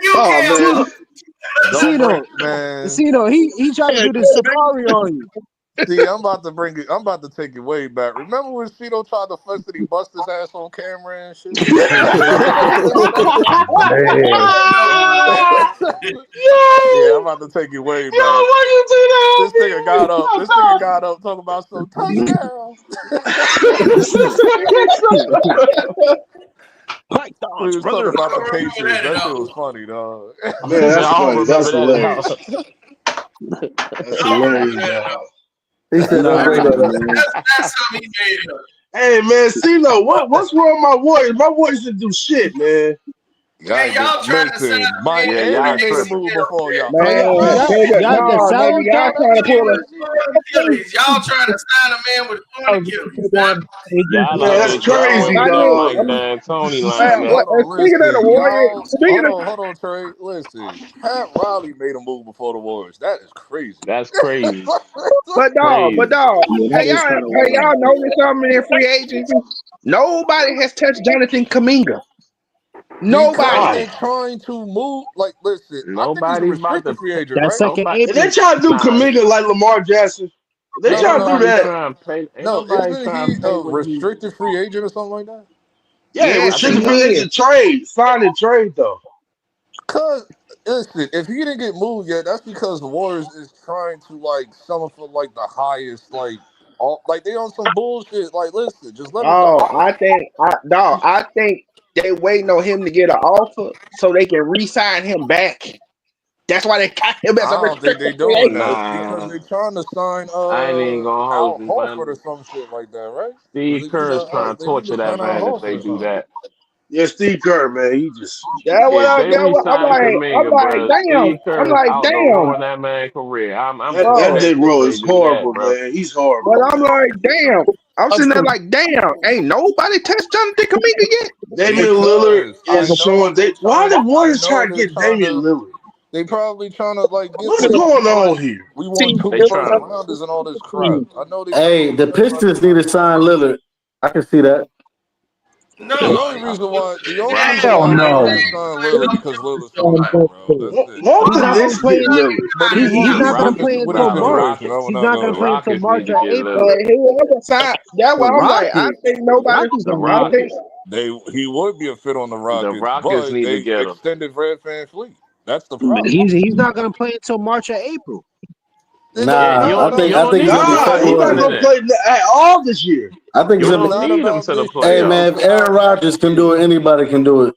A: you
H: Oh
A: cam
H: man.
A: up.
E: Don't bring
C: See, he tried to do this safari on you.
E: See, I'm about to bring it. I'm about to take it way back. Remember when Cito tried to flex that he bust his ass on camera and shit?
H: Man.
E: Yeah, I'm about to take it way back.
H: Why you do that?
E: This nigga got up. This nigga got up talking about some touchdown. We was talking about the Patriots. That shit was funny, dog.
H: Man, that's funny. That's
F: hilarious.
H: That's hilarious, dog.
I: He said,
A: That's something he made up.
H: Hey man, CeeLo, what's wrong with my Warriors? My Warriors didn't do shit, man.
A: Hey, y'all trying to
E: Listen,
A: sign
E: Mike
A: me.
E: Amy
F: y'all
E: made a
F: tripping.
E: move before y'all.
C: Y'all trying to pull
A: Achilles. Y'all trying to sign a man with torn Achilles.
F: Y'all
H: Man,
F: like
H: that's
F: that. Y'all
H: crazy,
F: ain't
H: dog.
F: Mike D'Antoni like that.
D: Speaking of the Warriors,
E: Hold on, Trey. Listen, Pat Riley made a move before the Warriors. That is crazy.
F: That's crazy.
D: but dog,
C: Yeah, that is
D: hey
C: kind of
D: y'all noticed something in free agency? Nobody has touched Jonathan Kaminga.
E: Because
D: Nobody.
E: they're trying to move. Like, listen, I think he's a
F: Nobody's about
E: restricted
F: to.
E: free agent,
C: that
E: right?
C: second
F: Nobody.
H: And they
C: April.
H: trying to do
F: Nah,
H: Kaminga like Lamar Jackson. They
E: No,
H: trying to do
F: nobody
H: that.
F: trying to pay. Ain't
E: No,
F: nobody
E: isn't
F: trying
E: he
F: to
E: a
F: pay what he.
E: restricted free agent or something like that?
H: Yeah,
D: Yes,
F: I
D: he
F: think
H: restricted
F: so.
H: free
D: is.
H: agent trade, sign and trade though.
E: Cause listen, if he didn't get moved yet, that's because the Warriors is trying to like sell him for like the highest, like all like they on some bullshit. Like, listen, just let him
D: Oh,
E: go.
D: I think they waiting on him to get an offer so they can re-sign him back. That's why they got him as
E: I
D: a
E: don't think they
D: restricted free
E: doing
D: agent.
E: that because
F: Nah,
E: they trying to sign
F: I ain't even gonna hold
E: Al
F: you,
E: Horford or
F: man.
E: some shit like that, right?
F: Steve Kerr is trying to
E: They need
F: torture
E: to
F: that
E: sign Al
F: man if
E: Horford
F: they
E: or
F: do
E: something.
F: that.
H: Yeah, Steve Kerr, man, he just
F: If they re-sign
D: I'm
F: Kaminga,
D: like,
F: bro,
D: damn.
F: Steve
D: I'm
F: Kerr is
D: like,
F: out to
D: damn.
F: ruin that man's career. I'm
H: that
D: Bro.
H: Dick
F: pissed if
H: Roll
F: they
H: is
F: do that,
H: horrible,
F: bro.
H: man. He's horrible,
D: But I'm
H: man.
D: like, damn. I'm sitting there like, damn. Ain't nobody touched Jonathan Kaminga yet.
H: Damian Lillard
E: Because I
H: is
E: know
H: showing.
E: they
H: Why
E: trying.
H: the
E: I
H: Warriors
E: know
H: trying to
E: they're
H: get
E: trying
H: Damian
E: to.
H: Lillard?
E: They probably trying to like get
H: What's
E: some
H: going
E: people
H: on
E: like
H: here?
E: we want
F: They
E: 2 first
F: trying to.
E: rounders and all this crap. I know they trying to
I: hey,
E: do
I: the
E: that type of
I: Pistons need
E: stuff.
I: to sign Lillard. I can see that.
A: No,
E: The only reason why
F: Rockets.
A: John
E: they want to
A: James
E: sign
A: is
E: Lillard
A: a
E: because Lillard's
A: bullshit
E: so
A: fight.
E: good, bro. That's it.
H: Most
C: He's
H: of the
C: not gonna
H: Knicks
C: play.
H: get Lillard.
E: But if you
C: He's
E: want
F: The
C: not gonna
E: with his
C: play
F: Rockets.
E: with his
C: until
F: Nah, the
C: March.
E: situation, I
F: Rockets.
E: would
C: He's
E: not
C: not
E: go
C: gonna
F: The
E: ahead.
C: play until
F: Rockets
C: March
F: need to
C: or
F: get
C: April.
F: Lillard.
D: But whoever signed, that's
C: The
D: why I'm like, I
C: Rockets.
D: think
C: The
D: nobody.
C: Rockets
F: The
C: don't
D: I
C: need him.
D: think
F: Rockets.
E: He would be a fit on the
F: The
E: Rockets,
F: Rockets
E: but
F: need to
E: they
F: get him.
E: extended Fred VanVleet. That's the
C: But
E: problem.
C: he's not gonna play until March or April.
E: It don't,
F: Yeah,
E: it's
F: you
E: not
I: Nah,
F: don't.
E: about
F: You
I: I
F: don't
I: think
E: this
I: it's
F: need
I: gonna
F: him
I: be
F: till
H: Nah,
E: year.
H: he's not
F: then.
H: gonna
I: February.
H: play at all this year.
I: I think it's
F: You
E: It's
I: gonna be.
F: don't
E: not
F: need him
E: about
F: to the
E: this
I: Hey
E: year.
F: playoffs.
I: man,
E: It's
I: if Aaron
E: about
I: Rodgers
E: next
I: can do
E: year.
I: it, anybody can do it.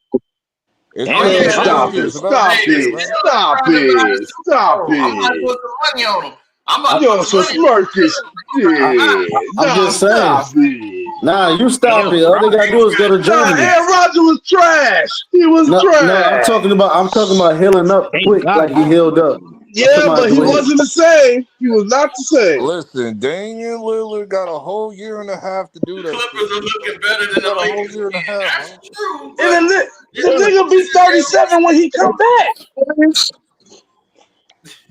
E: It's
A: Oh
E: not
H: Man,
A: yeah,
E: about
A: that's
E: this
H: stop
E: year.
H: it.
E: It's about
H: Stop
E: next year,
H: it.
E: man.
H: Stop
A: trying to buy
H: it. Stop
A: tomorrow. I'm about to
H: it.
A: put some money on him. I'm about
I: I,
A: to put
H: Yo,
A: some
H: so
A: money on him.
H: Smirkish.
A: Trying to
I: I,
A: buy.
H: Yeah.
I: I'm
H: Nah,
I: just saying.
H: stop it.
I: Nah, you stop
C: Aaron
I: it. All they gotta do is go to
H: Nah,
I: Germany.
H: Aaron Rodgers was trash. He was
I: No, I'm
H: trash.
I: talking about. I'm talking about healing up
C: Thank
I: quick,
C: God.
I: like he healed up. I'm talking
H: Yeah,
I: about
H: but
I: the
H: he
I: way.
H: wasn't the same. He was not the same.
E: Listen, Damian Lillard got a whole year and a half to do
A: The
E: that
A: Clippers
E: shit.
A: are looking better
E: He
A: than the
E: got a whole
A: Lakers
E: year and a
A: again.
E: half,
A: That's
E: man.
A: true,
H: And
A: but
H: the nigga be 37 when he come back.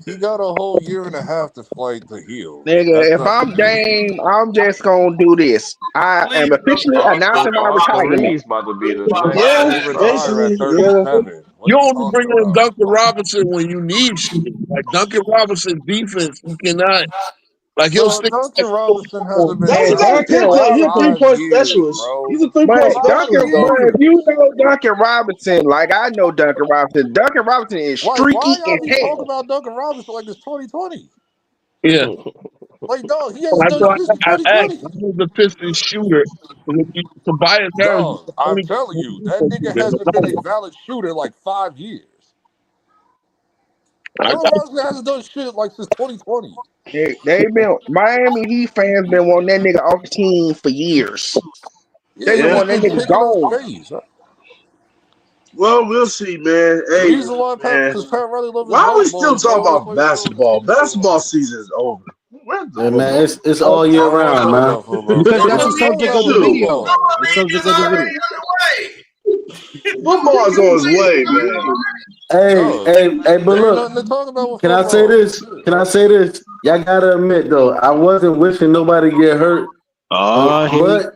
E: He got a whole year and a half to fight to heal. That's
D: nigga, if
E: not the
D: I'm
E: deal.
D: Dame, I'm just gonna do this. I
A: please
D: am officially announcing my
F: Austin
D: retirement.
F: Reeves about to be the
A: about
F: next
A: buying
H: Yeah,
E: He
A: that
F: superstar.
E: retire at
H: basically, yeah.
E: 37. What
J: You
E: are you
J: only
E: talking
J: bring in
E: about?
J: Duncan Robinson when you need shit. Like Duncan Robinson's defense, you cannot. Like he'll
E: Bro,
J: stick.
E: Duncan Robinson hasn't been
H: That's
D: Man,
H: not a
E: doing
D: Duncan
E: shit
H: pinpoint.
E: in
H: He a
D: Robinson,
E: 5
H: 3-point
E: years,
H: specialist. He's a
E: bro.
D: but
H: 3-point
E: Five
H: specialist,
D: Duncan, but
H: though.
D: if you
E: years.
D: know Duncan Robinson, like I know Duncan Robinson is
E: Why
D: streaky
E: y'all
D: as
E: be talking
D: hell.
E: about Duncan Robinson like it's 2020?
J: Yeah,
E: Like, dog, he hasn't
J: that's
E: done
J: why
E: shit since
J: I asked.
E: 2020.
J: Who's the Pistons shooter? Tobias Harris is
E: Dog,
J: the
E: I'm
J: only
E: telling you, that nigga hasn't been a valid shooter in like 5 years.
J: I
E: Duncan
J: got
E: Robinson hasn't done shit like since 2020.
D: They been Miami Heat fans been wanting that nigga off the team for years.
E: Yeah,
D: They
E: he
D: been
H: Yeah.
E: just
D: wanting
E: been
D: that nigga
E: taking up
D: gone.
E: space.
H: Well, we'll see, man.
E: The
H: Hey,
E: reason why
H: man.
E: because Pat Riley loves his
H: Why are we
E: white
H: still
E: boys,
H: talking
E: bro. That's
H: about
E: why he still on his
H: basketball?
E: team so
H: Basketball
E: long.
H: season is over. Where's the
I: Yeah, man,
H: football?
I: it's all
E: I
I: year
E: don't want to
I: round,
E: talk
I: man.
E: about football.
C: Because
E: Hey,
C: that's the
E: let's talk
C: subject
E: about
C: of the
E: some
H: Shoot.
C: video.
E: football.
C: The
A: league
C: subject
A: is
C: of the video.
A: already underway. The
H: Football's
A: league
H: on
A: is
H: its way, man.
I: Hey,
E: Dog,
I: hey, but
E: there ain't
I: look,
E: nothing to talk about with
I: can I say
E: football.
I: this? Can I say this? Y'all gotta admit though, I wasn't wishing nobody get hurt,
C: Oh,
I: but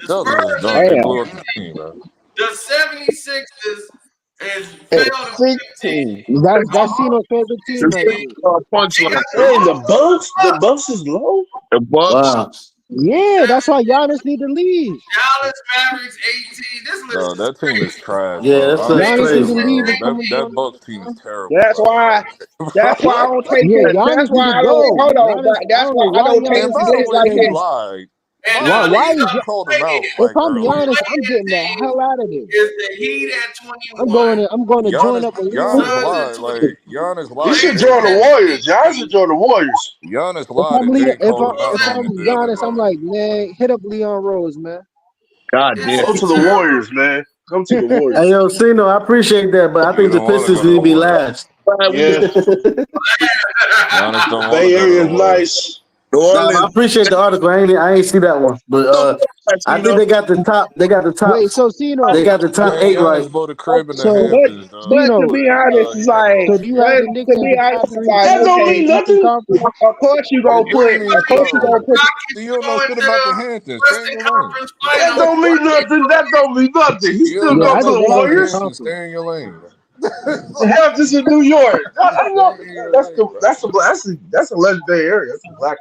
A: The
E: Y'all niggas
A: Spurs
E: drunk.
A: at
E: They
H: Damn.
E: blew up the team, man.
A: the 76ers is
H: At
A: failed to
H: 16.
C: That's Cino's favorite team
J: Just
C: right there.
A: They
J: punchline.
A: got
K: Hey, the Bucks is low.
J: The Bucks.
I: Wow.
C: Yeah, that's why Giannis need to leave.
A: Dallas Mavericks 18. This list
E: No,
A: is
E: that team is
A: crazy.
E: trash,
I: Yeah,
E: bro.
I: that's
E: I
I: that's
E: don't
C: Giannis
E: care,
C: need to
I: crazy.
C: leave
E: bro.
C: and come
E: That
C: in.
E: Bucks team is terrible,
H: That's why. That's why I
E: bro.
H: don't take
C: Yeah,
H: that.
C: Giannis
H: That's
C: need
H: why
C: to
H: I don't
C: go.
H: hold on.
C: Giannis, I
H: That's
C: don't
H: why
C: know
H: I
C: why
H: don't take
E: And
C: Giannis
H: the
C: is
E: by the
H: list
C: still
E: way,
H: like
E: he
H: this.
C: staying.
E: lied.
A: And
E: By the way,
C: Why
A: these
C: is
E: he
A: are
E: called him out.
A: playing.
C: if
E: Like
C: I'm
A: The
E: earlier,
C: Giannis, I'm
A: playing
C: getting the
A: team
C: hell out of there.
A: is the Heat at
C: I'm
A: 21,
C: going to join
E: Giannis,
C: up with Leon.
E: Giannis
A: Suns at
E: lied.
A: 20,
E: Like Giannis
K: He
E: lied
K: should
E: and
K: join
E: then
K: the
A: Lakers
K: Warriors.
A: at
K: Giannis should join the Warriors.
E: Giannis
C: If
E: lied
C: I'm
E: and
C: Leon,
E: then called him
A: Bulls
E: out
C: if
A: at
E: on
C: I'm
E: it the other
C: Giannis, I'm
E: night.
C: like, man, hit up Leon Rose, man.
J: God
A: This
J: damn.
K: Go
A: is
K: to the
A: terrible.
K: Warriors, man. Come to the
I: Hey,
K: Warriors.
I: yo, Cino, I appreciate that, but I
E: He
I: think the
E: don't want to go
I: Pistons
E: to
I: need
E: the
I: to be
E: Warriors.
I: last.
K: Yeah,
E: Giannis
K: the
E: don't want to
K: Bay
E: go to
K: Area
E: the
K: is
E: Warriors.
K: nice.
J: New
I: Nah, but I
J: Orleans.
I: appreciate the article. I ain't see that one, but I think
J: Casino.
I: they got the top. They got the top.
C: Wait, so Cino,
I: They got the top
E: Man,
I: 8 right.
E: Giannis bought a crib in the
C: so
H: But
E: Hamptons, dog.
H: but to
C: Cino,
H: be honest, it's
E: He got
H: like
E: no.
C: so do you have
H: but
C: the Knicks
H: to
C: as
H: be
C: the
H: honest,
C: top
H: it's
C: 3
H: like
K: That
C: teams
K: don't
C: in the
K: mean
H: okay.
C: Eastern
K: nothing.
C: Conference?
H: Of course you gonna
E: It
H: put.
E: do
H: Of
E: mean
H: course you gonna
E: something.
H: put.
E: See,
A: Rockets
E: you don't know
A: going
E: shit
A: to
E: about the
A: the
E: Hamptons. Stay in
A: Western
E: your lane.
A: Conference
K: That
A: Finals.
K: don't mean nothing. That don't mean nothing. He
E: You
K: still
E: don't
C: Yeah,
E: know
K: go
C: I
K: to
E: shit
K: the
C: just know
E: about
C: it's
E: the
C: the
K: Warriors.
E: Hamptons.
C: conference.
E: Stay in your lane.
K: The Hamptons in New York. I
E: Stay
K: know
E: in your
K: that's
E: lane,
K: the
E: bro.
K: that's a legendary area. That's a black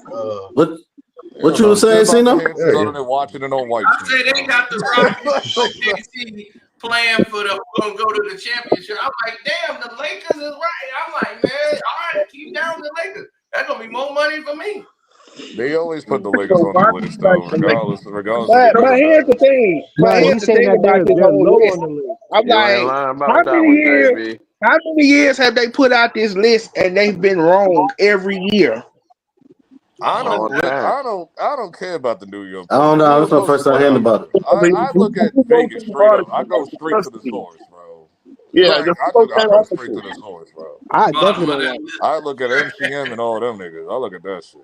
E: You
I: What
E: don't
I: you
E: know
I: was
E: shit
I: saying,
E: about the
I: Cino?
E: Hamptons other
K: area.
E: than watching it on White
A: I
E: Chicks,
A: say they
E: bro.
A: got the Rockets and OKC playing for the gonna go to the championship. I'm like, damn, the Lakers is right. I'm like, man, all right, keep down the Lakers. That's gonna be more money for me.
E: They always put the Lakers
H: So
E: on
H: why
E: the
H: do
E: list,
H: you like
E: though,
H: the Lakers?
E: regardless if they're
H: But
E: good or
H: here's
E: bad.
H: the thing.
C: No,
H: But here's
C: he's
H: the
C: saying
H: thing
C: that
H: about this
C: they're
H: whole
C: low
H: list.
C: on the list.
H: I'm
F: You ain't
H: like,
F: lying
H: how
F: about that
H: many
F: one,
H: years?
F: JB.
H: How many years have they put out this list and they've been wrong every year?
E: I
F: All
E: don't,
F: the time.
E: I don't care about the New York
I: I
E: Post.
I: don't
E: The New
I: know.
E: York
I: That's my
E: Post is
I: first time hearing
E: whatever.
I: about it.
E: I look at
J: Just go
E: Vegas
J: to the
E: straight up. I
J: article.
E: go straight to
J: Trust
E: the
J: me.
E: source, bro.
J: Yeah,
E: Like
J: just go to
E: I
J: that
E: go straight
J: article.
E: to the source, bro.
C: I
A: But,
C: definitely don't watch.
E: I look at MCM and all them niggas. I look at that shit.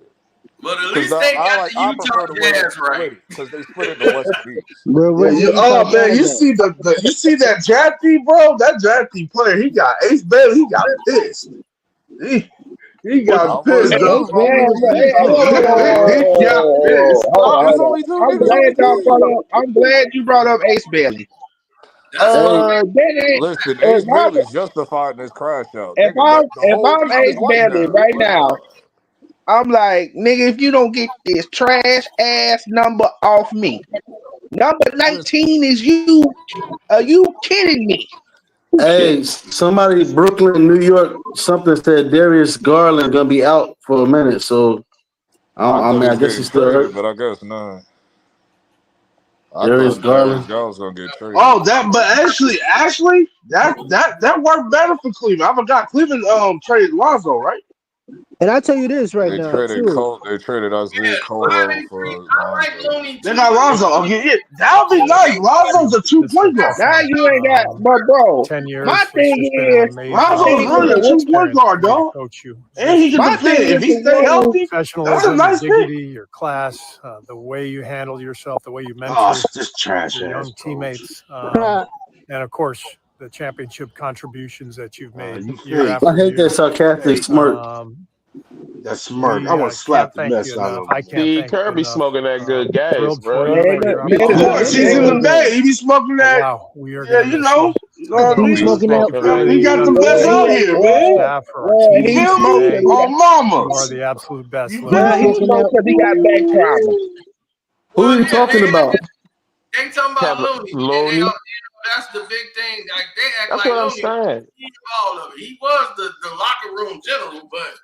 A: but at
E: Cause
A: least they got the
E: I
A: Utah
E: prefer the way they
A: Jazz right.
E: split it. Cause they split it in the West and East.
C: Bro,
K: Yeah,
C: where's the
K: you
C: Utah
K: man,
C: Jazz
K: you
C: at?
K: see you see that drafty, bro? That drafty player, he got Ace Bailey, he got pissed. He
J: What's
K: got
E: I'm one of the
K: pissed,
C: Ace
K: though.
E: dudes. My
C: Bailey
E: only
C: was
E: team
H: But
E: is
C: pissed too.
E: Utah.
K: He got pissed.
H: hold on,
E: There's
H: hold on.
E: only two niggas on the team.
H: I'm glad you brought up Ace Bailey.
A: That's
I: Hey,
A: crazy.
H: That ain't.
E: Listen,
H: If
E: Ace
H: I'm
E: Bailey's justified in this crash out,
H: if
E: nigga.
H: I'm
E: The
H: if
E: whole
H: I'm
E: team is
H: Ace
E: white
H: Bailey
E: now.
H: right
E: Like,
H: now, I'm like, nigga, if you don't get this trash ass number off me, number
E: listen,
H: 19 is you. Are you kidding me?
I: hey, somebody Brooklyn, New York, something said Darius Garland gonna be out for a minute. So
E: I
I: I
E: thought
I: mean,
E: he
I: I
E: was
I: guess
E: getting
I: he's still
E: traded,
I: hurt.
E: but I guess not. I
I: Darius
E: thought Darius
I: Garland.
E: Garland was gonna get traded.
K: Oh, but actually, that worked better for Cleveland. I forgot Cleveland traded Lonzo, right?
C: And I tell you this right now, too.
E: They traded
A: Yeah,
E: Isaiah
A: I
E: Colo
A: mean,
E: for
A: I like
E: Lonzo.
A: Looney
K: They
A: too,
K: got
A: but
K: Lonzo. Okay, yeah, that would be nice. Lonzo's a
B: This is
K: 2-point guard.
H: Now
B: Hassan.
H: you ain't got, but bro,
B: 10
H: my
B: years. It's
H: thing
B: just been an
H: is, my
B: amazing
K: Lonzo is
H: thing
K: really a
H: is,
K: two-point
B: experience
K: guard,
B: for me to
K: dog.
B: coach you.
K: And he
B: Just
K: can
H: my
K: defend.
H: thing
K: If
H: is
K: he
H: the
K: stay
H: one.
K: healthy, that's a
B: professionalism, your
K: nice pick.
B: dignity, your class, the way you handle yourself, the way you
K: Oh,
B: mentor
K: this trash
B: your
K: ass
B: young
K: coach.
B: teammates, and of course, the championship contributions that you've made
K: You
B: year
K: fake.
I: I
B: after
I: hate that
B: year.
I: sarcastic smirk.
K: That smirk. I
B: We
K: want to
B: can't
K: slap the
B: thank you
K: mess out
B: enough.
K: of him.
B: I can't
F: Steve
B: thank you
F: Kirby
B: enough.
F: smoking that good gas,
B: Thrilled for
F: bro.
B: you for your
K: Of course,
B: opportunity.
K: he's in the
C: Man,
K: bay. He be smoking
B: But
K: that.
B: wow, we are
K: Yeah,
B: going to miss you.
K: you know what I
E: Don't
C: he's
E: be
K: mean?
C: smoking that.
E: smoking that.
K: He got the
B: Not
K: best
B: only
K: out here,
B: for our
K: man.
B: staff, for our
K: You
B: team,
K: feel
B: for
K: me?
B: May,
K: On
B: you
K: mama.
B: are the absolute best.
K: You
B: Let me
C: He's
K: feel
B: tell
H: Well,
B: you.
H: he's
K: me?
C: smoking
H: supposed
C: that.
H: to. He got back problems.
I: Who
A: well,
I: are you
A: yeah,
I: talking about?
A: they talking about
F: Kevin
A: Looney.
F: Looney.
A: That's the big thing. Like they act
F: That's
A: like
F: what I'm
A: Looney was
F: saying.
A: all of it. He was the locker room general, but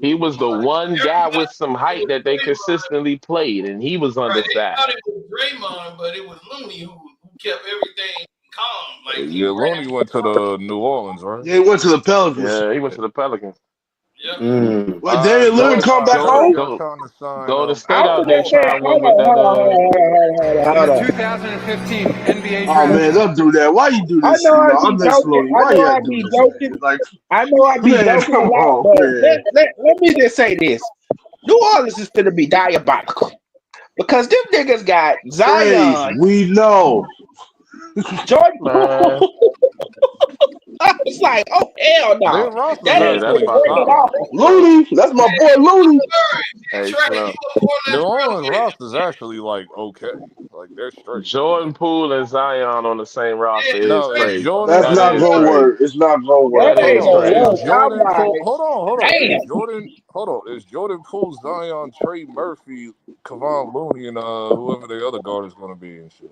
F: He was the one guy
A: everybody
F: with some height that they consistently played, and he was
A: right, they thought
F: undersized.
A: it was Draymond, but it was Looney who kept everything calm. Like he
E: Yeah, Looney
A: ran.
E: went to the New Orleans, right?
K: Yeah, he went to the Pelicans.
F: Yeah, he went to the Pelicans.
A: Yep.
I: Mm.
K: Well, Damian Lillard
F: Golden,
K: come back
E: Golden
K: home?
F: Golden,
E: got
F: Golden,
E: trying to sign
F: Golden
H: I
F: State
H: was
F: out there
H: gonna say,
F: trying to win with that.
L: In the
H: hold on.
L: 2015 NBA
K: Oh
L: Draft,
K: man, don't do that. Why you do
H: I
K: this,
H: know I
K: Cena?
H: be
K: I'm next
H: joking.
K: Looney. Why you gotta do this, man? Like,
H: I know I be
K: man,
H: joking a
K: come
H: lot,
K: on,
H: but
K: man.
H: let me just say this: New Orleans is gonna be diabolical because them niggas got
K: Hey,
H: Zion,
K: we know.
H: Jordan
F: Man,
H: Poole. It's like, oh hell
E: Their
H: no,
E: roster's
H: that
F: Yeah,
H: ain't
F: that's
E: actually
H: gonna work at
E: solid.
H: all.
K: Looney, that's my boy Looney.
F: hey
A: Trey, you
F: Slim.
A: a
E: New
A: Portland
E: Orleans
A: Trailblazer.
E: roster's actually like okay. Like they're straight.
F: Jordan Poole and Zion on the same roster
A: Yeah,
F: is
E: No,
A: Trey,
E: it's
F: crazy.
E: Jordan
K: That's
F: That
K: not
F: is
E: Poole.
K: gonna
F: crazy.
K: work. It's not gonna
H: That
K: work.
F: That
H: ain't
F: is
K: No,
H: gonna
E: It's
H: work.
F: crazy.
H: I'm
E: Jordan Poole.
H: like,
E: Hold on. It's
H: damn.
E: Jordan. Hold on. It's Jordan Poole, Zion, Trey Murphy, Kevon Looney, and whoever the other guard is going to be and shit.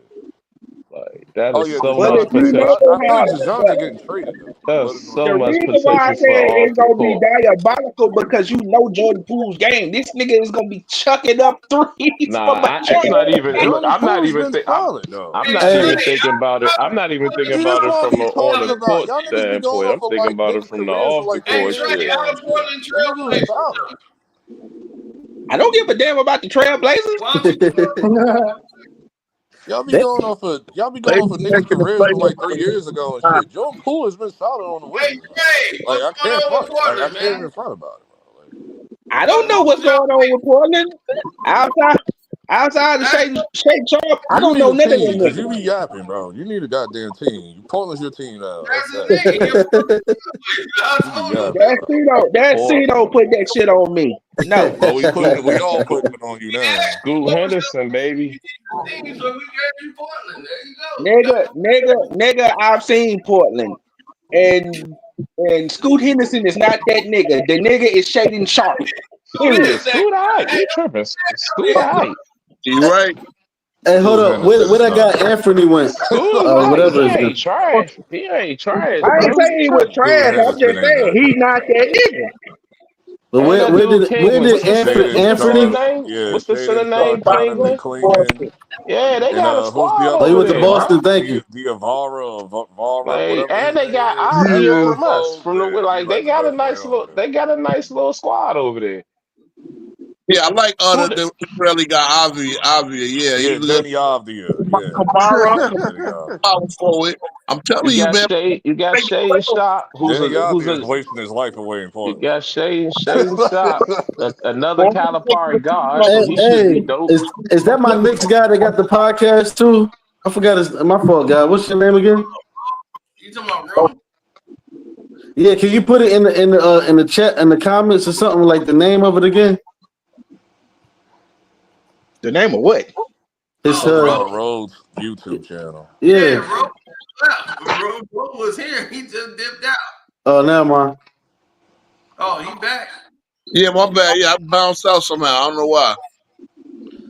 F: Like that
E: Oh
F: is
E: yeah,
F: so
H: But
F: much
H: if
E: Dejounte.
H: you know
F: potential.
E: I think
H: how,
E: Dejounte getting traded though.
F: There's
E: But
F: so
H: the
F: much
H: reason why I
F: potential
H: said
F: for
H: it's
F: off the
H: gonna be
F: court.
H: diabolical because you know Jordan Poole's game. This nigga is gonna be chucking up threes from
F: Nah,
H: a
F: it's not
H: trash
F: even. Look,
E: Jordan Poole's been solid though.
F: I'm
A: hey,
F: not
I: Hey,
F: even
A: Trey,
F: thinking about it. I'm not even thinking
E: See, this
F: about
E: is
F: it
E: what I
F: from
E: be
F: a on
E: talking
F: the
E: about.
F: court
E: Y'all niggas be going
F: standpoint.
E: off
F: I'm
E: of
F: thinking
E: like
F: about it
E: niggas'
F: from the
E: careers for
F: off the
E: like 3
A: hey,
F: court
E: years
A: Trey,
F: shit.
E: ago
A: how
E: and
A: the
E: shit.
A: Portland
E: Them niggas is
A: Trailblazers
E: solid.
A: doing?
H: I don't give a damn about the Trailblazers.
A: Why don't you
I: they
E: Y'all be
J: They
E: going off of niggas'
J: making the
E: careers from like 3 years ago and
J: playoffs.
E: shit. Jordan Poole has been solid on the
A: Hey,
E: Wizards though.
A: Trey,
E: Like
A: what's
E: I
A: going
E: can't
A: on with
E: front. I
A: Portland,
E: can't
A: man?
E: even front about it, bro. Like,
H: I don't
A: What
H: know
A: moves
H: what's
A: y'all
H: going on with Portland. Outside outside of
A: made?
H: Shake Sharp, I
E: you
H: don't
E: need
H: know
E: a
H: none of
E: team
H: them
E: because you
H: niggas.
E: be yapping, bro. You need a goddamn team. Portland's your team now. That's
A: That's his
E: that.
A: name. He a Portland Trailblazer. I
E: You be
A: told him.
E: yapping, bro.
H: That
F: Or
H: C don't put that shit on me. No.
E: Well, we all
F: Scoot,
E: putting it on you
A: He
E: now.
A: asked me
F: Scoot
A: what was
F: Henderson, baby.
A: your team, so we gave you Portland. There you go.
H: Nigga, I've seen Portland. And Scoot Henderson is not that nigga. The nigga is Shaden Sharp.
A: Who
H: Period.
F: Yeah,
A: is that?
F: Scoot Height.
A: Hey,
F: You tripping? Scoot
A: hey,
F: Height.
J: You right.
I: Hey, hold
E: Scoot
I: up.
E: Henderson
I: Where
E: is
I: that
E: not
I: guy
E: that.
I: Anthony went?
F: Scoot Height.
I: Whatever
F: He
I: his name.
F: ain't trash. He ain't trash,
H: I ain't
F: bro.
H: saying
F: You
H: he was
F: tripping?
E: Scoot
H: trash. I'm
E: Henderson
H: just
E: ain't
H: saying
E: that
H: he's
E: good.
H: not that nigga.
I: But
F: And that dude
I: where
F: Klingman.
I: did
E: Shaden
F: What's the center
E: Sharp,
F: name?
E: yeah,
F: What's the center
E: Shaden
F: name?
E: Sharp, Donovan
F: Klingman.
E: Klingman,
F: Yeah, they
E: and
F: got a
E: who's the
F: squad
E: other
I: he
F: over
E: one?
I: went to
F: there, bro.
I: Boston? Thank you.
E: Diavara or Vara,
F: Like,
E: whatever his
F: and they
E: name
F: got
E: is. That
F: Avdia
K: Yeah.
F: from us.
E: Info,
F: From the
E: yeah, he
F: like,
E: like
F: they
E: the
F: got a
E: best player
F: nice
E: on
F: little.
E: there.
F: They got a nice little squad over there.
J: Yeah, I like
F: Who the,
J: the Israeli guy, Avia. Yeah,
E: Yeah,
J: he's a
E: Danny Avdia, yeah,
J: Kamara
E: yeah, Danny Avdia.
J: power forward. I'm telling you, man.
F: You got
J: Make the
F: Shade and
J: playoffs.
F: Shot,
E: Danny
F: who's
E: Avdia is
F: a
E: wasting his life away in
F: you
E: Portland.
F: got Shade and Shot, another
J: Portland's making
F: Calipari
J: the
F: guard,
J: playoffs.
F: so
I: Hey,
F: he should be
I: hey,
F: dope.
I: is that my Knicks guy that got the podcast too? I forgot his my fault, guy. What's your name again?
A: you talking about Ro?
I: Yeah, can you put it in the chat in the comments or something like the name of it again?
H: The name of what?
I: It's
A: Oh, Ro.
E: Rhodes YouTube channel.
A: Yeah,
I: yeah.
A: Ro left. Ro was here. He just dipped out.
I: Oh, now mind.
A: Oh, he back.
J: Yeah, my bad. Yeah, I bounced out somehow. I don't know why.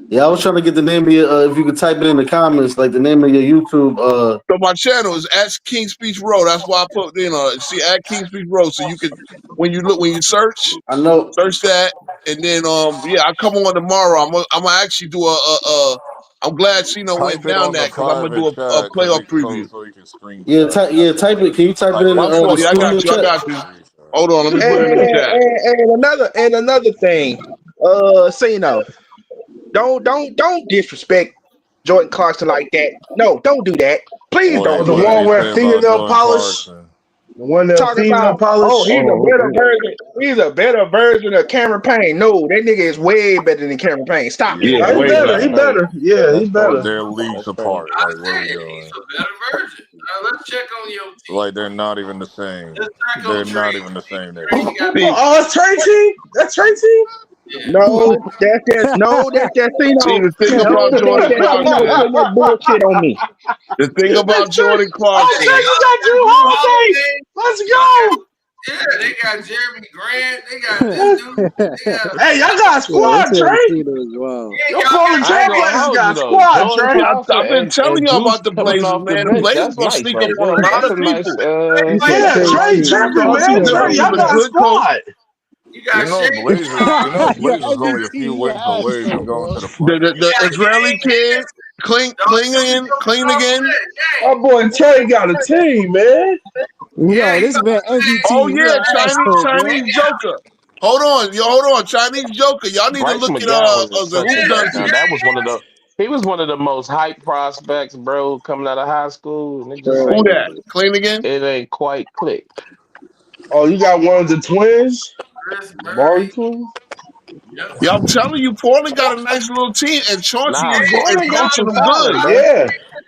I: Yeah, I was trying to get the name of your if you could type it in the comments, like the name of your YouTube.
J: So my channel is at King Speech Road. That's why I put see at King Speech Road. So you can when you search
I: I know.
J: that, and then yeah, I come on tomorrow. I'm gonna actually do I'm glad Cena went
E: Type it
J: down
E: on
J: that
E: the
J: because I'm gonna do
E: private
J: a
E: chat because
J: playoff preview.
E: so you can screenshot.
I: Type it. Can you type it
E: Type
I: in
E: it
J: My
E: in
I: the
J: fault. Yeah, I
I: studio
J: got you. I
I: chat?
J: got you. Hold on, let me put it in the chat.
H: And another thing. So you know, don't disrespect Jordan Clarkson like that. No, don't do that. Please
K: Oh,
H: don't
K: the
H: do
E: What
H: that.
E: did
K: one
E: he
K: where
E: say about
K: fingernail
E: Jordan
K: polish.
E: Clarkson?
K: The one that
H: Talking
K: fingernail
H: about, oh,
K: polish.
H: he's a
J: Hold on.
H: better version. He's a better version of Cameron Payne. No, that nigga is way better than Cameron Payne. Stop it.
J: Yeah,
F: Yeah,
K: He
J: way
F: yeah,
K: better.
F: that's
K: He
J: better.
F: crazy.
K: better. Yeah, he
F: That's
K: better.
F: crazy.
E: They're leagues
F: That's crazy.
E: apart.
A: I
E: Like, what are we
A: said he's
E: doing?
A: a better version. Let's check on your team.
E: Like, they're not even the same.
A: Let's check on
E: They're
A: Trey.
E: not even the same, nigga.
A: Trey, you got
J: See,
K: Oh, that's Tracy. That's Tracy.
A: yeah.
H: No, that's
J: see
H: Cino.
J: the thing
H: No,
J: about
H: that's
J: Jordan
H: Cino
J: Clarkson.
H: putting that bullshit on me.
J: The thing
K: That's
J: about
K: Tracy.
J: Jordan
K: Oh,
A: Hey,
J: Clarkson.
K: Tracy
A: y'all
K: got
A: got
K: Drew
A: Drew
K: Holiday.
A: Holiday.
K: Let's
A: Y'all got
K: go.
A: they got Jeremy Grant. They got this dude. They got
K: Hey, y'all got a
C: Yeah, this
K: squad,
C: man
K: Trey.
C: Cena is wild.
A: yeah,
K: Your
A: y'all
K: Portland
A: got
F: I ain't gonna
K: Trailblazers
F: hold
K: got
F: you
K: a
F: though.
K: squad,
F: Jordan
K: Trey.
F: Clarkson
J: I've been telling
F: and
J: y'all
F: Juice
J: about the
F: coming
J: Blazers,
F: off the
J: man. The
F: bench.
J: Blazers
F: That's
J: gonna
F: nice
J: sneak
F: right
J: up on a
F: there.
J: lot
F: That's
J: of
F: a nice.
J: people.
C: You said
K: Yeah,
C: Trey
K: Trey
C: King.
K: tripping,
J: Coach
K: man.
J: Steven
K: Trey,
J: Adams is
K: y'all
J: a
K: got a
J: good coach.
K: squad.
A: you
E: You
A: got
E: know,
A: Shea
E: Blazers
C: Yo,
E: only a few
C: MVT
E: wins away
C: asshole,
E: from going
C: bro.
E: to the play-in.
A: you
J: The
A: got
J: Israeli
A: Gang.
J: kid, clean again.
K: My boy Trey got a team, man.
A: Yeah,
C: Yo,
A: he
C: this
A: got
C: man
J: Oh
C: MVT, you
J: yeah,
C: an asshole, bro.
J: Chinese Joker. Hold on, Chinese Joker. Y'all need to
F: Bryce
J: look at
F: McGowan is such a
J: the
F: now that was one of the he was one of the most hyped prospects, bro, coming out of high school, and
J: who that? Clean again.
F: it ain't quite clicked.
K: Oh, you got one of the twins,
A: Chris
K: the Barty
A: Murray.
K: twins.
A: Yep.
J: Yeah, I'm telling you, Portland got a nice little team, and Chauncey
F: Nah,
J: is
F: Portland got
J: coaching
F: some
J: them good.
F: talent, bro.
K: Yeah.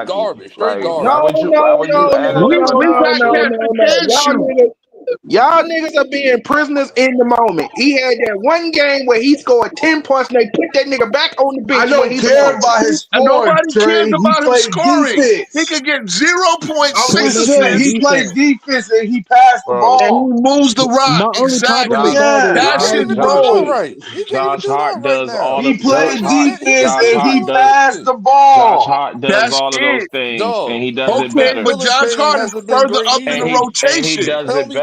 F: Exactly.
E: Garbage, straight
F: Like,
E: garbage.
F: why would you ask
D: We
F: him?
D: got cats against
H: Y'all
D: you.
H: niggas, y'all niggas are being prisoners in the moment. He had that one game where he scored 10 points and they put that nigga back on the
K: I
H: bench where
K: don't
H: he
K: care
H: belongs.
K: about his
J: And
K: scoring,
J: nobody cares
K: Trey. He
J: about him
K: played
J: scoring. He
K: defense.
J: could get 0.6
K: I'm
H: He
K: just
H: was
K: saying,
H: playing
K: he
J: assists
K: played
H: defense.
K: defense and he passed the
F: Bro,
J: and he
K: ball.
J: moves the rock.
I: My only problem
J: Exactly.
F: Josh,
I: about it,
K: Yeah,
J: That's
E: He
F: Josh,
J: his
E: can't
I: Alex,
E: even do it
F: Josh,
E: all
J: role.
E: right. He can't even
F: Josh
E: do it all
F: Hart
E: right
F: does all
E: now.
K: he
F: of
E: He,
F: Josh
K: played
E: he,
F: Hart.
E: he
K: defense
F: Josh
E: still
K: and
E: ain't
K: he
F: Hart
E: doing
F: does.
K: passed
E: nothing.
K: the
F: Josh
K: ball.
F: Hart does
J: That's
F: all of those
J: it.
F: things, and
E: Dog,
F: he does it
J: Okay,
E: Patrick
F: better.
J: but Josh
E: Willis
J: Hart is
E: hasn't been
J: further
E: great
J: up in
F: And
J: the
E: either.
F: he
J: rotation.
F: does
E: Tell
F: it
E: me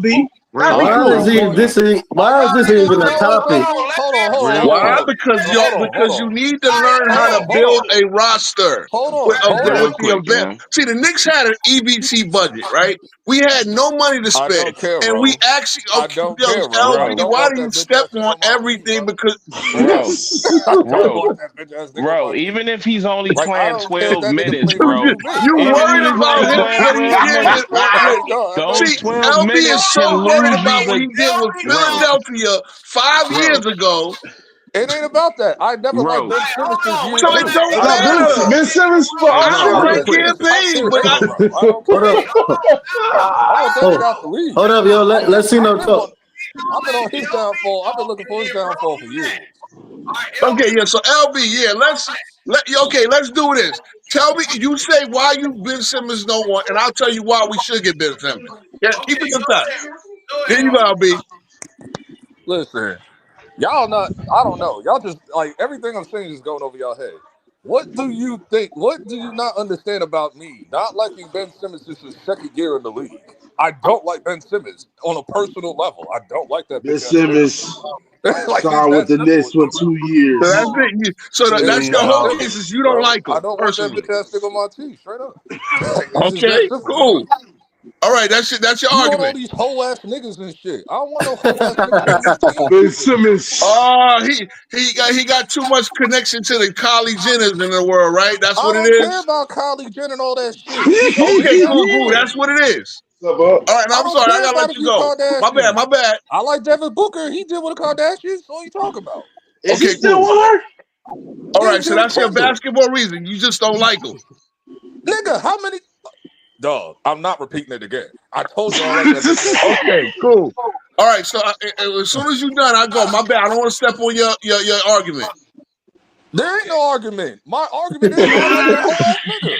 K: LB. That'd be
G: Real.
I: Why is
K: cool.
I: he? Why is this
E: Y'all
I: even
E: niggas
I: a
E: know what's
I: topic?
E: happening?
F: Real
J: Why?
F: quick.
J: Because you need to learn how to build a roster with
F: Real
J: the
F: quick,
J: event.
F: man.
J: See, the Knicks had an EBT budget, right? We had no money to
E: I
J: spend,
E: don't care,
J: and we
E: Ro.
J: actually
E: I
J: okay,
E: don't
J: yo,
E: care, Ro. I
J: LB,
F: Bro.
E: don't
J: why
E: want
J: do you
E: that bitch
J: step
E: ass nigga
J: on
E: on my team,
J: everything?
E: bro.
J: Because
F: Bro.
E: I don't
F: Bro.
E: want that bitch ass nigga on
F: Bro,
E: my team.
F: even if he's only
E: Like, I
F: playing
E: don't care if
F: 12
E: that nigga
F: minutes,
E: play for
F: bro.
J: you
E: QB.
J: you
E: I
F: Even
E: don't
F: if
J: worried
E: care.
F: he's
J: about
F: only
J: him
F: playing
J: what he
F: 12
J: did
F: minutes,
J: see,
F: those 12
J: LB is
F: minutes can
J: so worried
F: lose you
J: about what
F: the
J: he did with
F: bro.
J: Philadelphia 5 years
F: Bro.
J: ago.
E: It ain't about that. I never liked
F: Bro.
E: Ben Simmons since year
J: So it
E: two.
J: don't
E: I
K: No,
E: don't care.
J: matter.
K: Ben Simmons for
F: Hey,
J: I
K: all
J: don't
F: look,
K: right.
J: like
F: real
E: Listen,
F: quick.
J: his
E: this is top
J: thing,
E: tier
J: but
E: era, bro. I don't
I: Hold
E: care.
I: up,
E: I want that nigga
I: oh,
E: out the league.
I: hold up, yo. Let's see
E: I've
I: no
E: been
I: talk.
E: on. I've been on his downfall. I've been looking for his downfall for years.
J: okay, yeah. So LB, yeah, let's do this. Tell me, you say why you Ben Simmons don't want, and I'll tell you why we should get Ben Simmons. Yeah, keep it in touch. There you go, LB.
E: Listen, y'all not. I don't know. Y'all just like everything I'm saying is going over y'all head. What do you think? What do you not understand about me not liking Ben Simmons since his second year in the league? I don't like Ben Simmons on a personal level. I don't like that
K: Ben
E: bitch ass
K: Simmons
E: nigga. Like it's
K: signed with
E: that
K: the
E: simple.
K: Knicks for 2
J: So
K: years.
J: that's it. So
K: $10
E: It's
J: that's
K: million.
J: your
E: that
J: whole
E: simple,
J: case is you don't
E: bro.
J: like
E: I
J: him
E: don't want that
J: personally.
E: bitch ass nigga on my team. Straight up. Like, it's just that
J: Okay,
E: simple.
J: cool. All right, that's it. That's your
E: You want all
J: argument.
E: these whole ass niggas and shit. I don't want no whole ass niggas on this team.
K: Ben Simmons.
J: Oh, he got too much connection to the Kylie Jenners in the world, right? That's
E: I
J: what it
E: don't care
J: is.
E: about Kylie Jenner and all that shit. She's a
J: Okay,
E: bitch ass
J: cool.
E: nigga.
J: That's what it is.
K: What's up, bro?
J: All right, and
E: I
J: I'm
E: don't
J: sorry. I
E: care
J: gotta
E: about
J: let
E: a
J: you
E: few
J: go. My bad.
E: Kardashians.
J: My bad.
E: I like Devin Booker. He did with the Kardashians. So what you talking about?
K: Is he
J: Okay,
K: still
J: cool.
K: with her?
J: All
E: Yeah,
J: right,
E: he
J: so
E: did with
J: that's your
E: Kendall.
J: basketball reason. You just don't like him.
E: Nigga, how many? Dog, I'm not repeating it again. I told you I like that bitch ass nigga.
J: Okay, cool. All right, so as soon as you're done, I go. My bad. I don't want to step on your argument.
E: There ain't no argument. My argument is I like that whole ass nigga.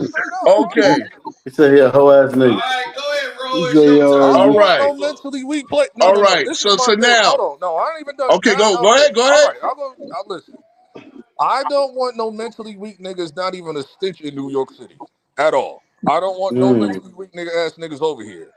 E: Straight up.
J: Okay.
I: He said he a whole ass
A: All
I: nigga.
A: right, go ahead,
K: He
A: Ro. It's
K: said,
A: your
K: yo,
E: I
A: turn.
J: All
E: don't
A: Be
E: want
J: right.
E: no
A: respectful.
E: mentally weak play. No,
J: All
E: no, no.
J: right.
E: This is my
J: So
E: thing.
J: now,
E: Hold on. No, I ain't even done.
J: okay,
E: Can I?
J: go ahead. Go
E: All
J: ahead.
E: right. I'll listen. I don't want no mentally weak niggas, not even a stitch in New York City at all. I don't want no
I: Mm.
E: mentally weak nigga ass niggas over here.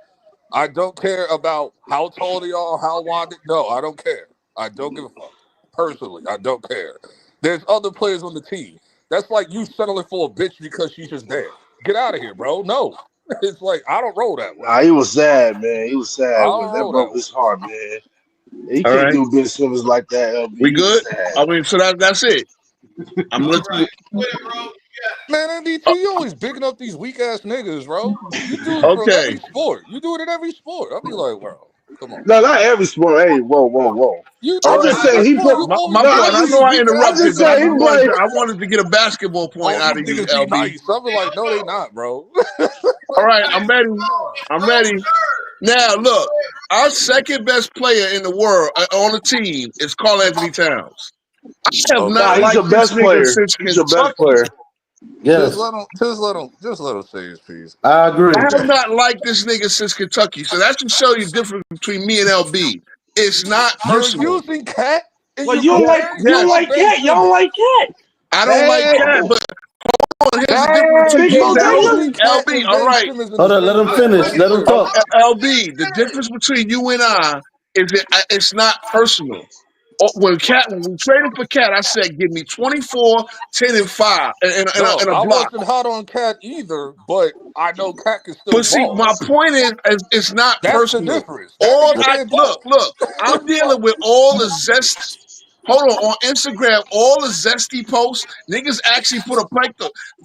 E: I don't care about how tall they are, how wide they. No, I don't care. I don't give a fuck. Personally, I don't care. There's other players on the team. That's like you settling for a bitch because she's just there. Get out of here, bro. No. It's like I don't roll that way.
K: nah, he was sad, man. He was
E: I
K: sad when
E: don't
K: that
E: roll that
K: broke
E: way.
K: his heart, man. He
J: All
K: can't
J: right.
K: do Ben Simmons like that, LB.
J: We
K: He was
J: good?
K: sad.
J: I mean, so that's it. I'm
A: All
J: listening.
A: right. Go ahead, Ro.
E: Man, NDT, you always bigging up these weak ass niggas, bro. You do it for
J: Okay.
E: every sport. You do it in every sport. I'll be like, bro, come on.
K: No, not every sport. Hey, whoa, whoa, whoa.
E: You
J: All
K: I'm
E: do it
J: right.
E: in
K: just
E: every
K: saying he
E: sport.
K: put.
E: You always
J: My
K: No,
E: bring
J: point.
K: I'm
E: up
J: I
E: these
J: know
K: just.
J: I
E: weak ass
K: I'm
J: interrupted,
K: just
J: but
E: niggas,
J: I
K: saying
J: just
K: he
E: bro.
J: wanted
K: played.
J: to. I wanted to get a basketball point
E: Oh,
J: out
E: these
J: of you,
E: niggas be
J: LB.
E: nice. I'll be like, no, they not, bro.
J: All
E: Like,
J: right.
A: Hey,
J: I'm ready.
A: Ro, it's
J: I'm
A: Ro's
J: ready.
A: turn.
J: Now,
A: Go
J: look,
A: ahead.
J: our second best player in the world on the team is Carl Anthony Towns. I have
K: Nah,
J: not
E: okay.
K: he's
J: liked
K: your
J: this
K: best
J: nigga
K: player.
J: since
K: He's your best
J: Kentucky.
K: player.
E: Just
I: Yes,
E: let him, say his piece.
I: I agree.
J: I have not liked this nigga since Kentucky. So that should show you the difference between me and LB. It's not
E: You're
J: personal.
E: using Cat and
K: Well,
E: you're
J: Yeah,
K: you don't
E: comparing him
J: yes.
E: to
K: like
E: Ben
K: cat. Y'all don't
E: Simmons.
K: like cat.
J: I don't like
K: Man,
J: Cat, but here's the difference
K: man,
J: between
K: big
J: me
K: bone
J: and
E: You're
K: nigga.
E: using
J: LB.
E: Cat
J: LB,
E: and
J: all
E: Ben
J: right.
E: Simmons in the
I: Hold on, let
E: same
I: him
E: breath.
I: finish.
E: Let me
I: Let him
E: finish.
I: talk.
J: LB, the difference between you and I is that it's not personal. When we traded for Cat, I said, give me 24, 10, and 5
E: Dog,
J: and a
E: I
J: block.
E: wasn't hot on Cat either, but I know Cat can still
J: But see,
E: ball.
J: my point is it's not
E: That's the
J: personal.
E: difference. That
J: All
E: nigga
J: I
E: can't
J: look,
E: ball.
J: look, I'm dealing with all the zest. Hold on Instagram, all the zesty posts. Niggas actually put a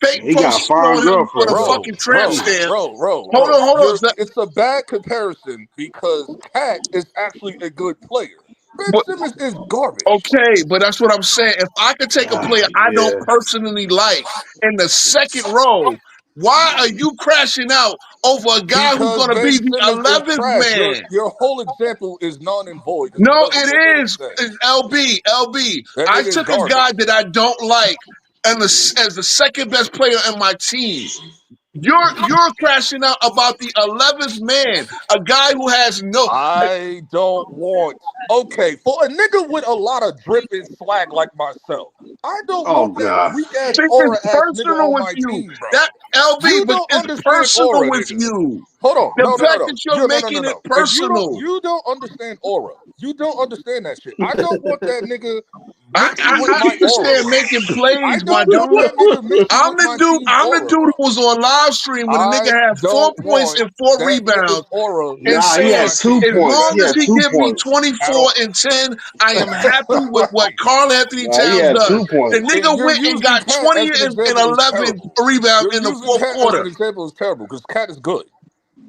J: fake
K: He got a
J: post
K: fine
J: on him with
K: girlfriend
J: a
K: though.
J: fucking tramp
K: Ooh.
J: stamp.
E: Bro.
J: Hold on.
E: It's a bad comparison because Cat is actually a good player. Ben
J: But,
E: Simmons is garbage.
J: okay, but that's what I'm saying. If I could take a player I don't
K: Yeah.
J: personally like in the second row, why are you crashing out over a guy who's
E: Because
J: going to
E: Ben
J: be the
E: Simmons is
J: 11th
E: trash.
J: man?
E: Your whole example is non and void because it
J: No,
E: doesn't make
J: it
E: any
J: is.
E: sense.
J: It's LB.
E: That
J: I
E: nigga is
J: took a guy
E: garbage.
J: that I don't like as the second best player in my team. You're crashing out about the 11th man, a guy who has no.
E: I don't want okay for a nigga with a lot of drip and swag like myself. I don't
K: Oh
E: want that
K: God.
E: weak ass
J: Think
E: aura
J: it's
E: ass nigga
J: personal
E: on
J: with
E: my
J: you.
E: team, bro.
J: That LB,
E: You
J: but
E: don't
J: it's
E: understand
J: personal
E: aura,
J: with
E: nigga.
J: you.
E: Hold on,
J: The fact
E: no.
J: that you're making it
E: No. If
J: personal.
E: you don't understand aura. You don't understand that shit. I don't want that nigga
J: I,
E: mixing
J: I,
E: with
J: I
E: my aura.
J: understand making
E: I
J: plays, my
E: don't want
J: dude.
E: that nigga mixing
J: I'm
E: with
J: the
E: my
J: dude.
E: team's
J: I'm the
E: aura,
J: dude
E: bro.
J: who was on live stream when a nigga
E: I
J: had 4
E: don't
J: points
E: want
J: and 4
E: that nigga's
J: rebounds
E: aura
J: and
K: Nah,
E: mixing
K: he
E: with
K: had
E: my
J: saying,
K: two
E: team's
J: as
K: points.
E: success
J: long
K: He
J: as
K: had
J: he
K: 2
J: give me
K: points.
J: 24
E: at
J: and 10, I am happy
E: all.
J: with what
E: Like,
J: Carl Anthony
K: Nah, he
J: Towns
K: had
J: does.
K: 2
J: The
K: points.
J: nigga
E: you're
J: went and
E: using
J: got
E: Cat
J: 20
E: as an
J: and
E: example is
J: 11
E: terrible.
J: rebounds
E: You're
J: in the
E: using
J: fourth
E: Cat as an
J: quarter.
E: example is terrible because Cat is good.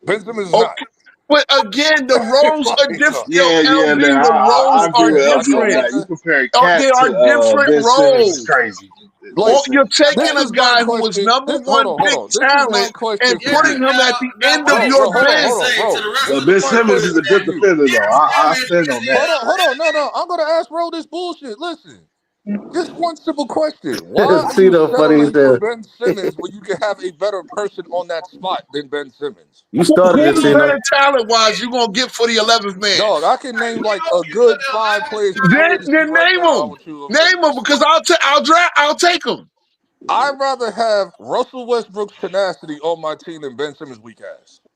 E: Ben Simmons is not.
J: Okay. But again, the roles are
E: Like,
J: different. Yo,
K: Yeah,
J: LB,
K: nah,
J: the roles
K: I agree
J: are
K: with
E: I
K: LB
E: don't
K: on
J: different.
E: want
K: that. You
E: that.
K: comparing
J: Oh, they
K: Cat
J: are
K: to
J: different
K: Ben Simmons is
J: roles.
K: crazy.
E: Like,
J: Or you're
E: this
J: taking a
E: is my
J: guy who was
E: question.
J: number
E: Hold
J: one
E: on, hold
J: pick
E: on. This is my
J: talent and
E: question for
A: Yeah.
J: putting
E: you.
J: him at the
A: Now,
J: end of
A: what
E: Bro,
A: did
J: your
E: bro,
A: Jordan
J: bench.
A: say to
E: bro.
A: the rest
E: This
K: But
A: of
E: is
K: Ben
A: the
E: my
K: Simmons
A: universe,
K: is a
E: question for
K: good
A: man?
E: you.
K: defender,
A: His
K: though. I
A: talent
K: stand on
A: is
K: that.
E: No. I'm gonna ask Ro this bullshit. Listen. Just one simple question. Why are you
I: Tito funny as
E: settling for
I: hell.
E: Ben Simmons when you can have a better person on that spot than Ben Simmons?
I: You
J: Who
I: started it,
J: better
I: Tino.
J: talent wise you gonna get for the 11th man?
E: Dog, I can name like a good 5 players in free agency
J: Then
E: right
J: name
E: now. I
J: him.
E: would choose over Ben
J: Name him
E: Simmons.
J: because I'll take him.
E: I'd rather have Russell Westbrook's tenacity on my team than Ben Simmons' weak ass.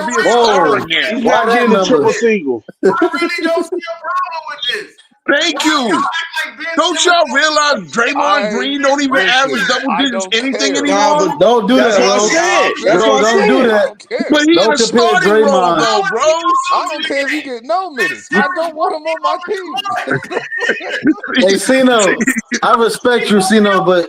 J: to be a
I: Whoa.
J: star again.
K: He's
I: Why
K: not
I: G
K: getting the triple
I: numbers?
K: single.
A: I really don't see a problem with this.
J: Thank
A: Why
J: you.
A: y'all act like Ben
J: Don't
A: Simmons
J: y'all
A: don't
J: realize Draymond
E: I
J: Green don't even average
E: listen.
J: double
E: I
J: digits
E: don't
J: anything
E: care.
K: Nah,
J: anymore?
K: but
I: Don't do
K: that's
I: that,
K: what I
I: Ro.
K: said.
E: I
K: That's
E: feel
K: what
E: you.
K: I
I: Don't do
K: said.
E: I
I: that.
E: don't care.
J: But he in
I: Don't
J: a
I: compare
J: starting role
I: Draymond.
J: though, bro.
E: I don't care if he get no minutes. I don't want him on my team.
I: Hey, Cino, I respect you, Cino, but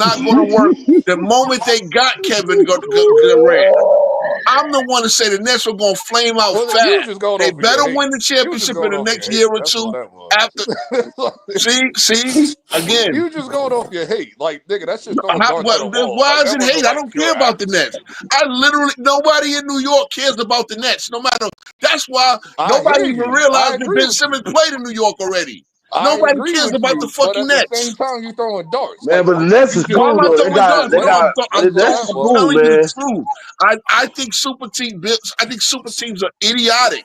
J: not going to work the moment they got Kevin Durant. I'm the one to say the Nets are going to flame out
E: Well,
J: fast.
E: you was just going
J: They
E: off of your
J: better
E: hate.
J: win the
E: You was just
J: championship in
E: going
J: the
E: off your
J: next
E: hate.
J: year or
E: That's all
J: two.
E: that was.
J: After, see, again.
E: You just going off your hate. Like, nigga, that's just throwing
J: Why
E: darts at a wall.
J: why
E: Like,
J: is
E: that
J: it
E: wasn't
J: hate? I
E: like
J: don't care
E: pure
J: about the
E: advocacy.
J: Nets. Nobody in New York cares about the Nets. No matter. That's why
E: I
J: nobody
E: hear
J: even
E: you. I
J: realized that
E: agree
J: Ben
E: with you.
J: Simmons played in New York already.
E: I
J: Nobody
E: agree
J: cares
E: with
J: about the
E: you. But
J: fucking
E: at the
J: Nets.
E: same time, you throwing darts.
K: Man,
E: Like,
K: but the Nets
E: you
K: is
E: just
J: Why am
K: cool
J: I
K: though. They
J: throwing
K: got
J: darts?
K: they
J: No,
K: got
J: I'm
K: the Nets is
E: well,
K: cool,
J: telling you the
K: man.
J: truth. I think super teams are idiotic.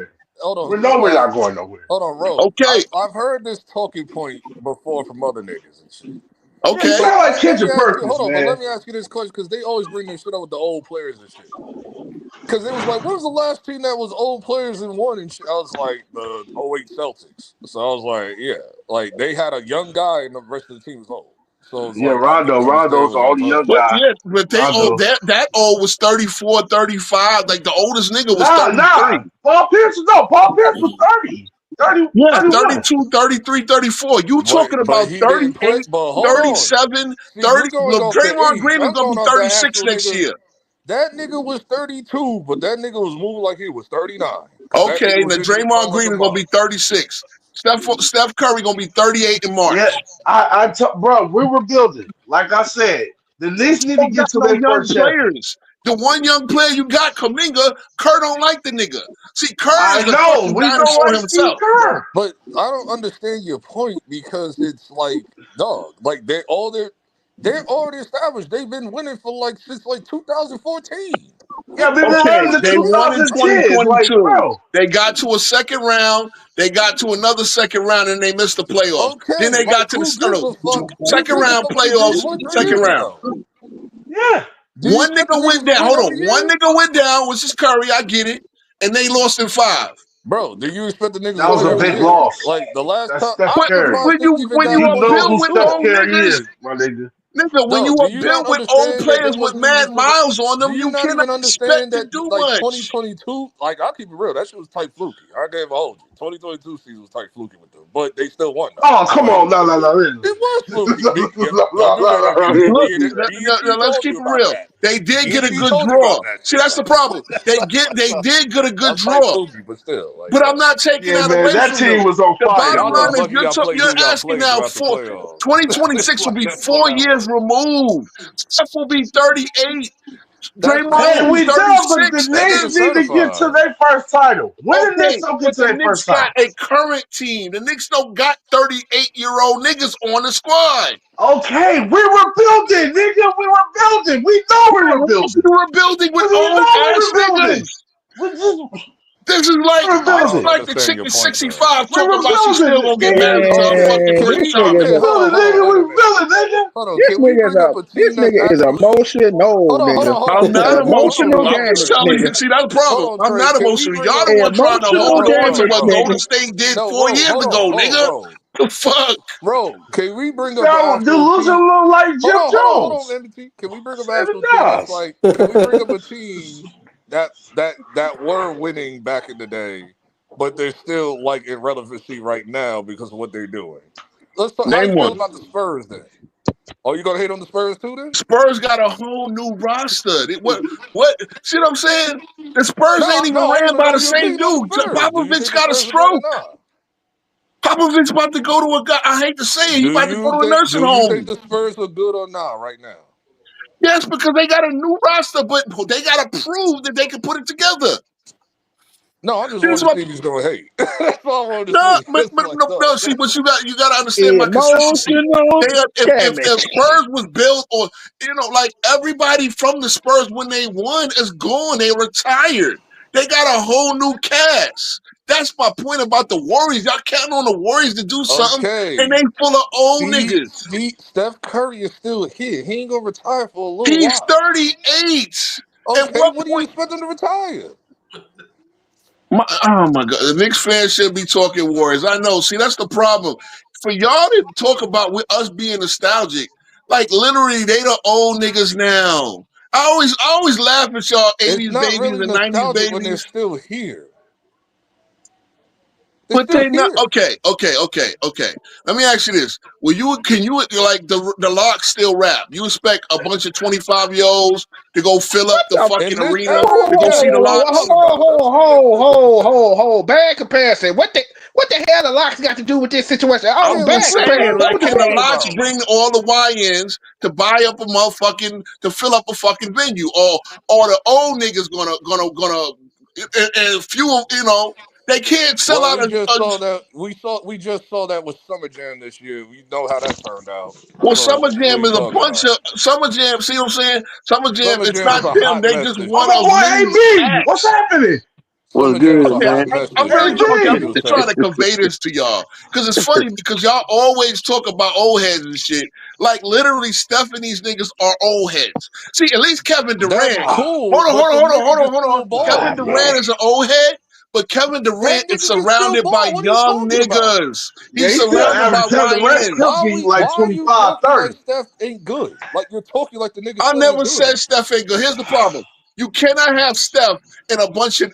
K: nowhere.
E: Hold on.
K: We know we're not going nowhere.
E: Hold on, Ro.
J: Okay,
E: I've heard this talking point before from other niggas and shit.
K: Yeah, you
J: okay.
E: So
K: sound like
E: let me
K: Kendrick
E: ask you.
K: Perkins,
E: Hold on, but
K: man.
E: let me ask you this question because they always bring this shit up with the old players and shit. Because it was like, when was the last team that was old players and won and shit? I was like, the '08 Celtics. So I was like, yeah. Like, they had a young guy and the rest of the team was old. So it's
K: Yeah,
E: like, I do understand
K: Rondo's the
E: what y'all
K: only
E: talking
K: young
E: about.
J: But
K: guy.
J: yeah, but they old
K: Rondo.
J: that old was 34, 35. Like the oldest nigga was
K: Nah.
J: 33.
K: Paul Pierce was 30. 30,
J: Yeah,
K: 31.
J: 32, 33, 34. You talking
E: But
J: about
E: he didn't play.
J: 38,
E: But hold on.
J: 37,
E: See,
J: 30.
E: we're going
J: Look,
E: off the
J: Draymond
E: age.
J: Green is
E: I'm
J: going to
E: going
J: be
E: off the
J: 36
E: actual
J: next
E: nigga.
J: year.
E: That nigga was 32, but that nigga was moving like he was 39. Because that
J: Okay,
E: nigga
J: and
E: was
J: the
E: hitting the
J: Draymond
E: ball like
J: Green
E: a
J: is going to be
E: mug.
J: 36. Steph Curry going to be 38 in
K: Yeah,
J: March.
K: bro, we were building. Like I said, the Knicks need to
J: Don't got
K: get to
J: no
K: their
J: young
K: first champion.
J: players. The one young player you got, Kaminga, Kerr don't like the nigga. See, Kerr
K: I
J: is a
K: know
J: fucking
K: we don't
J: dinosaur
K: like Steve
J: himself.
K: Kerr.
E: But I don't understand your point because it's like, dog, like they're already established. They've been winning for like since like 2014.
K: Yeah, they've been
J: Okay,
K: around the
J: they won in
K: 2010s. Like,
J: 2022.
K: bro.
J: They got to a second round. They got to another second round, and they missed the playoffs. Then
E: Okay,
J: they
E: like
J: got to
E: who gives a fuck? Who
J: second
E: gives a
J: round
E: fuck what he did
J: playoffs,
E: 2 or 3
J: second
E: years
J: round.
E: ago?
K: Yeah.
E: Do you
J: One
E: expect the
J: nigga
E: niggas
J: went
E: to
J: down.
E: win
J: Hold on.
E: every
J: One
E: year?
J: nigga went down, which is Curry. I get it. And they lost in 5.
E: Bro, do you expect the niggas
K: That
E: to
K: was
E: win
K: a
E: every
K: big
E: year?
K: loss.
E: Like the last
K: That's
E: time,
K: Steph
E: I'm
J: But
K: Curry.
E: surprised
J: when
E: they
J: you
E: even
J: when
E: got
J: you
K: You
J: are
E: to
K: know
J: built
K: who
J: with
K: Steph
J: old
E: 2.
K: Curry
J: niggas,
K: is, my nigga.
J: nigga, when
E: No,
J: you
E: do
J: are
E: you
J: built
E: not
J: with old
E: understand that they
J: players with
E: wasn't
J: mad
E: even for the?
J: miles on
E: Do
J: them,
E: you
J: you
E: not
J: cannot
E: even understand
J: expect to
E: that
J: do
E: like
J: much.
E: 2022? Like I'll keep it real, that shit was tight fluky. I gave a hold you. 2022 season was tight fluky with them, but they still won though.
K: Oh, come
E: Like
K: on. No, no, no.
E: it was fluky.
K: No,
E: Yep,
K: no,
E: I knew that
K: no,
E: MVT.
J: Look,
E: BNT
J: let's
E: told
J: keep
E: you
J: it
E: about
J: real.
E: that.
J: They did get a
E: BNT
J: good
E: told you
J: draw.
E: about that
J: See,
E: shit.
J: that's the
E: Like
J: problem. They did get a good
E: that's tight
J: draw.
E: fluky, but still, like
J: But I'm
E: yo.
J: not taking
K: yeah,
J: that
K: man.
J: away
K: That
J: from them.
K: team was on
J: The
K: fire,
J: bottom
E: Y'all
J: line
E: just
K: bro.
J: is
E: lucky y'all played
J: you're
E: who y'all
J: asking
E: played
J: now
E: throughout the
J: for
E: playoffs.
J: 2026 will
E: Like
J: be
E: that's all
J: 4
E: that
J: years
E: was.
J: removed. Steph will be 38.
E: That's
J: Draymond will
K: Hey,
J: be
E: cool.
K: we done, but the
J: 36,
E: That
K: Knicks
J: nigga.
E: nigga
K: need to get to
E: certified.
K: their first title. When the Knicks
J: Okay,
K: don't get
J: but
K: to
J: the
K: their
J: Knicks
K: first
J: got
K: title?
J: a current team. The Knicks don't got 38-year-old niggas on the squad.
K: Okay, we were building, nigga. We were building. We know we were building.
J: You were building with
K: What do you
J: old
K: know we
J: ass
K: were building?
J: niggas.
K: We just
J: This is
K: we were
E: I
J: this is
E: don't
K: building.
J: like the
E: understand
J: chick
E: your
J: at
E: point though.
J: 65
K: We
J: talking
K: were
J: about she still
K: building.
J: gonna get
E: Can
J: married to a fucking
G: Man,
E: can
J: pimp
G: this
E: we
J: shop.
G: nigga's
K: We
E: okay,
G: a
K: building,
E: hold on,
K: nigga.
E: wait a
K: We
E: minute.
K: building, nigga.
E: Hold on.
G: this
E: Can we
G: nigga's
E: bring
G: a
E: up a
G: this
E: team that's
G: nigga is
E: actually
G: emotional nigga.
J: I'm not emotional.
G: Emotional
J: I'm just
G: damage
J: telling you.
G: nigga.
J: See, that's the
E: hold
J: problem.
E: on,
J: I'm
E: Trey.
J: not
E: Can we
J: emotional.
E: bring
J: Y'all
E: up
J: the one trying to
G: Emotional
J: hold on to
G: damage
J: what
E: bro.
J: Golden
G: nigga.
J: State did
E: No,
J: 4
E: bro,
J: years
E: hold
J: ago,
E: on,
J: nigga.
E: bro.
J: The fuck?
E: Bro, can we bring up an
K: Yo,
E: actual
K: Delusion
E: team?
K: look like Jim
E: Hold on,
K: Jones.
E: MBT. Can we bring up an
K: Say
E: actual
K: the
E: team that's
K: Nas.
E: like can we bring up a team that were winning back in the day, but they're still like in relevancy right now because of what they're doing? Let's talk how
J: Name
E: you feel
J: one.
E: about the Spurs then? Oh, you gonna hate on the Spurs too then?
J: Spurs got a whole new roster. What? See what I'm saying? The Spurs ain't even
E: No, I
J: ran
E: want to
J: by
E: know
J: the
E: your
J: same
E: opinion on the
J: dude.
E: Spurs. Do you
J: Popovich
E: think the
J: got a
E: Spurs are good or
J: stroke.
E: not?
J: Popovich about to go to a guy. I hate to say it. He about to go to a nursing
E: Do you think
J: home.
E: the Spurs are good or not right now?
J: Yes, because they got a new roster, but they got to prove that they can put it together.
E: No, I just
J: This is
E: wanted to
J: what
E: see if he's gonna hate. That's all I wanted to
J: no,
E: see.
J: but
E: It's
J: but
E: like,
J: no.
E: dog.
J: See, but you got to understand my consistency.
G: Emotional
J: They are, if
G: damage.
J: Spurs was built on, like everybody from the Spurs when they won is gone. They retired. They got a whole new cast. That's my point about the Warriors. Y'all counting on the Warriors to do something, and
E: Okay.
J: they full of old niggas.
E: Steph Curry is still here. He ain't gonna retire for a little
J: He's
E: while.
J: 38. At
E: Okay,
J: what
E: what do you
J: point?
E: expect him to retire?
J: Oh my God, the Knicks fans should be talking Warriors. I know. See, that's the problem. For y'all to talk about with us being nostalgic, like literally, they the old niggas now. I always laugh at y'all
E: It's
J: 80s
E: not
J: babies
E: really
J: and 90s
E: nostalgic when they're
J: babies.
E: still here. They're
J: But
E: still
J: they not
E: here.
J: okay. Let me ask you this: can you like the Locks still rap? You expect a bunch of 25-year-olds to go fill up
G: What
J: the
G: the
E: In
J: fucking
E: this
J: arena
E: era,
J: to go
E: yeah,
J: see the
E: that's what I'm
J: Locks?
E: talking about. That's when they existed.
G: Bad comparison. What the hell the locks got to do with this situation? Oh,
J: I'm
E: Yeah, like
J: just
G: bad
E: what
J: saying,
G: comparison.
E: are
J: like,
E: we
G: What you
J: can the
E: talking
G: mean?
J: Locks
E: about?
J: bring all the YNs to buy up to fill up a fucking venue, or the old niggas gonna and a few of they can't sell
E: Well,
J: out
E: we just
J: a
E: saw that. We just saw that with Summer Jam this year. We know how that turned out.
J: well,
E: So
J: Summer
E: what are
J: Jam
E: you
J: is a
E: talking
J: bunch
E: about?
J: of Summer Jam. See what I'm saying? Summer Jam,
E: Summer
J: it's
E: Jam
J: not
E: was a
J: them.
E: hot
J: They
E: mess
J: just
E: this
K: Oh,
J: one
K: my
J: of
E: year.
K: boy,
J: many
K: AB. What's
J: acts.
K: happening?
E: Summer
I: What's
E: Jam was
I: good,
E: a
J: Okay,
E: hot
I: man?
E: mess
J: I'm
E: this
J: really
E: year.
J: talking.
E: That
J: I'm
K: AB.
E: shit was
J: just trying to
E: terrible.
J: convey this to y'all because it's funny because y'all always talk about old heads and shit. Like literally, Steph and these niggas are old heads. See, at least Kevin
E: That's
J: Durant.
E: cool,
J: Hold on,
E: but
J: hold on,
E: the
J: hold on,
E: nigga
J: hold
E: can
J: on, hold on.
E: still
J: Kevin
E: ball.
J: Durant is an old head, but Kevin
E: That
J: Durant is
E: nigga can still
J: surrounded by
E: ball. What are you
J: young
E: talking about?
J: niggas.
K: Yeah,
J: He's
K: he still
J: surrounded by
K: average. Kevin Durant
J: YNs.
K: still get you
E: Why
K: like
E: are you
K: 25,
E: talking like
K: 30.
E: Steph ain't good? Like you're talking like the nigga
J: I
E: still ain't
J: never
E: good.
J: said Steph ain't good. Here's the problem. You cannot have Steph and a bunch of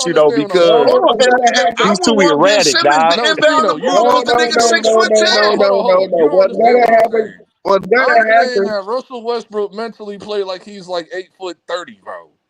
E: don't
H: with you though
E: understand what I'm
H: because
E: saying.
J: Oh, and I
H: he's
J: would
H: too
J: want Ben
H: erratic,
J: Simmons
H: dog.
J: to
E: No,
J: inbound
E: Chino,
J: the
E: you
J: ball
E: don't
J: because the
E: understand
J: nigga
E: what I'm saying.
J: 6'10".
E: Hold on. You don't
H: What's
E: understand
H: gonna
E: what I'm
H: happen?
E: saying.
H: What's
E: I'm
H: gonna
E: saying
H: happen?
E: that Russell Westbrook mentally play like he's like 8'30", bro.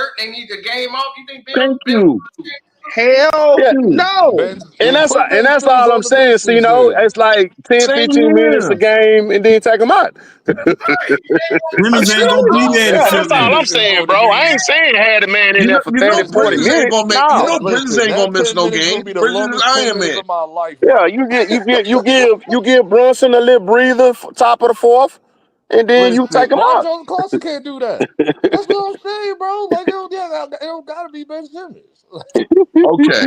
A: hurt. They need the game off. You think
J: Thank
A: Ben
J: you.
H: Hell
J: Yeah.
H: no.
E: And put Ben
J: And that's
E: Simmons
J: all
E: on
J: I'm
E: the
J: saying. So,
E: bench this year.
J: it's like 10, Same 15 minutes a here. game and then take them out.
M: Simmons ain't gonna be there to
J: Yeah,
M: fill
J: that's all
M: in.
J: I'm saying, bro. I ain't saying had a man in there for You 30, know 40
M: Yeah.
J: minutes.
M: Yeah.
J: No. Bridges
E: Listen,
J: ain't gonna
E: that
J: miss
E: 10
J: no
E: minutes
J: game.
E: gonna be the
J: Bridges is
E: longest 10
J: Iron
E: minutes
J: Man.
E: of my life,
J: Yeah,
E: bro.
J: you give Brunson a little breather top of the fourth, and then you take
E: Listen,
J: him
E: why
J: out.
E: Jordan Clarkson can't do that? That's what I'm saying, bro. Like, it don't gotta be Ben Simmons.
J: Okay.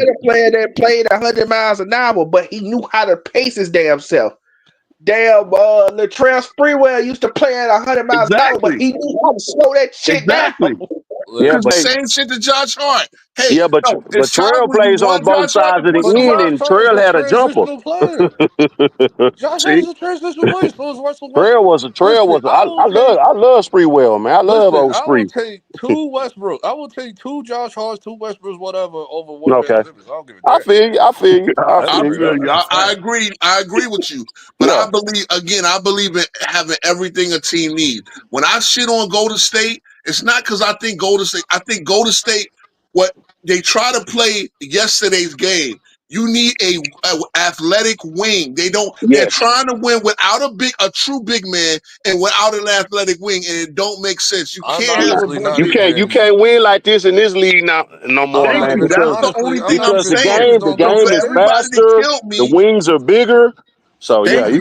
H: had a player that played 100 miles an hour, but he knew how to pace his damn self. Damn, Latrell Sprewell used to play at 100 miles an hour, but
J: Exactly.
H: he knew how to slow that shit down.
J: Exactly.
N: Yeah,
J: Because the
N: but
J: same shit to Josh Hart. Hey, yo,
N: but
J: it's times
N: Trail
J: when you
N: plays on
J: want
N: both
J: Josh Hart to
N: sides of
J: put
N: the
E: But
J: some
N: end,
J: up.
E: Josh
N: and
E: Hart is
N: Trail
E: a
N: had a jumper.
E: transitional player. Josh Hart
J: See?
E: is a transitional player. So is Russell
N: Trail
E: Westbrook.
N: was a
E: Listen,
N: I love Spreewell, man. I love old
E: I will
N: Spree.
E: take two Westbrook. I will take two Josh Harts, two Westbrooks, whatever, over one Ben
N: Okay.
E: Simmons. I don't give a
N: I
E: damn.
N: feel you. I feel you. I
E: That's
J: I
N: feel you.
E: straight
J: feel
E: up.
J: you.
E: That's a
J: I
E: fact.
J: agree. I agree with you. But
N: Yeah.
J: I believe in having everything a team needs. When I shit on Golden State, it's not because I think Golden State. I think Golden State, what they try to play yesterday's game. You need a athletic wing. They don't. They're
N: Yes.
J: trying to win without a true big man and without an athletic wing, and it don't make sense. You
E: I'm
J: can't have
E: honestly not
J: LeBron.
N: You
E: even.
N: can't win like this in this league no more,
E: I'm
J: Thank
E: not
N: man,
J: you.
E: even.
J: That's
N: because
J: the only
E: Honestly, I'm
J: thing
E: not
J: I'm
E: even
J: saying.
E: focused
N: the
E: on
J: So
E: Golden
N: game
J: for
N: is
E: State.
J: everybody to
N: faster,
J: kill
N: the
J: me,
N: wings are bigger. So yeah,
J: thank you.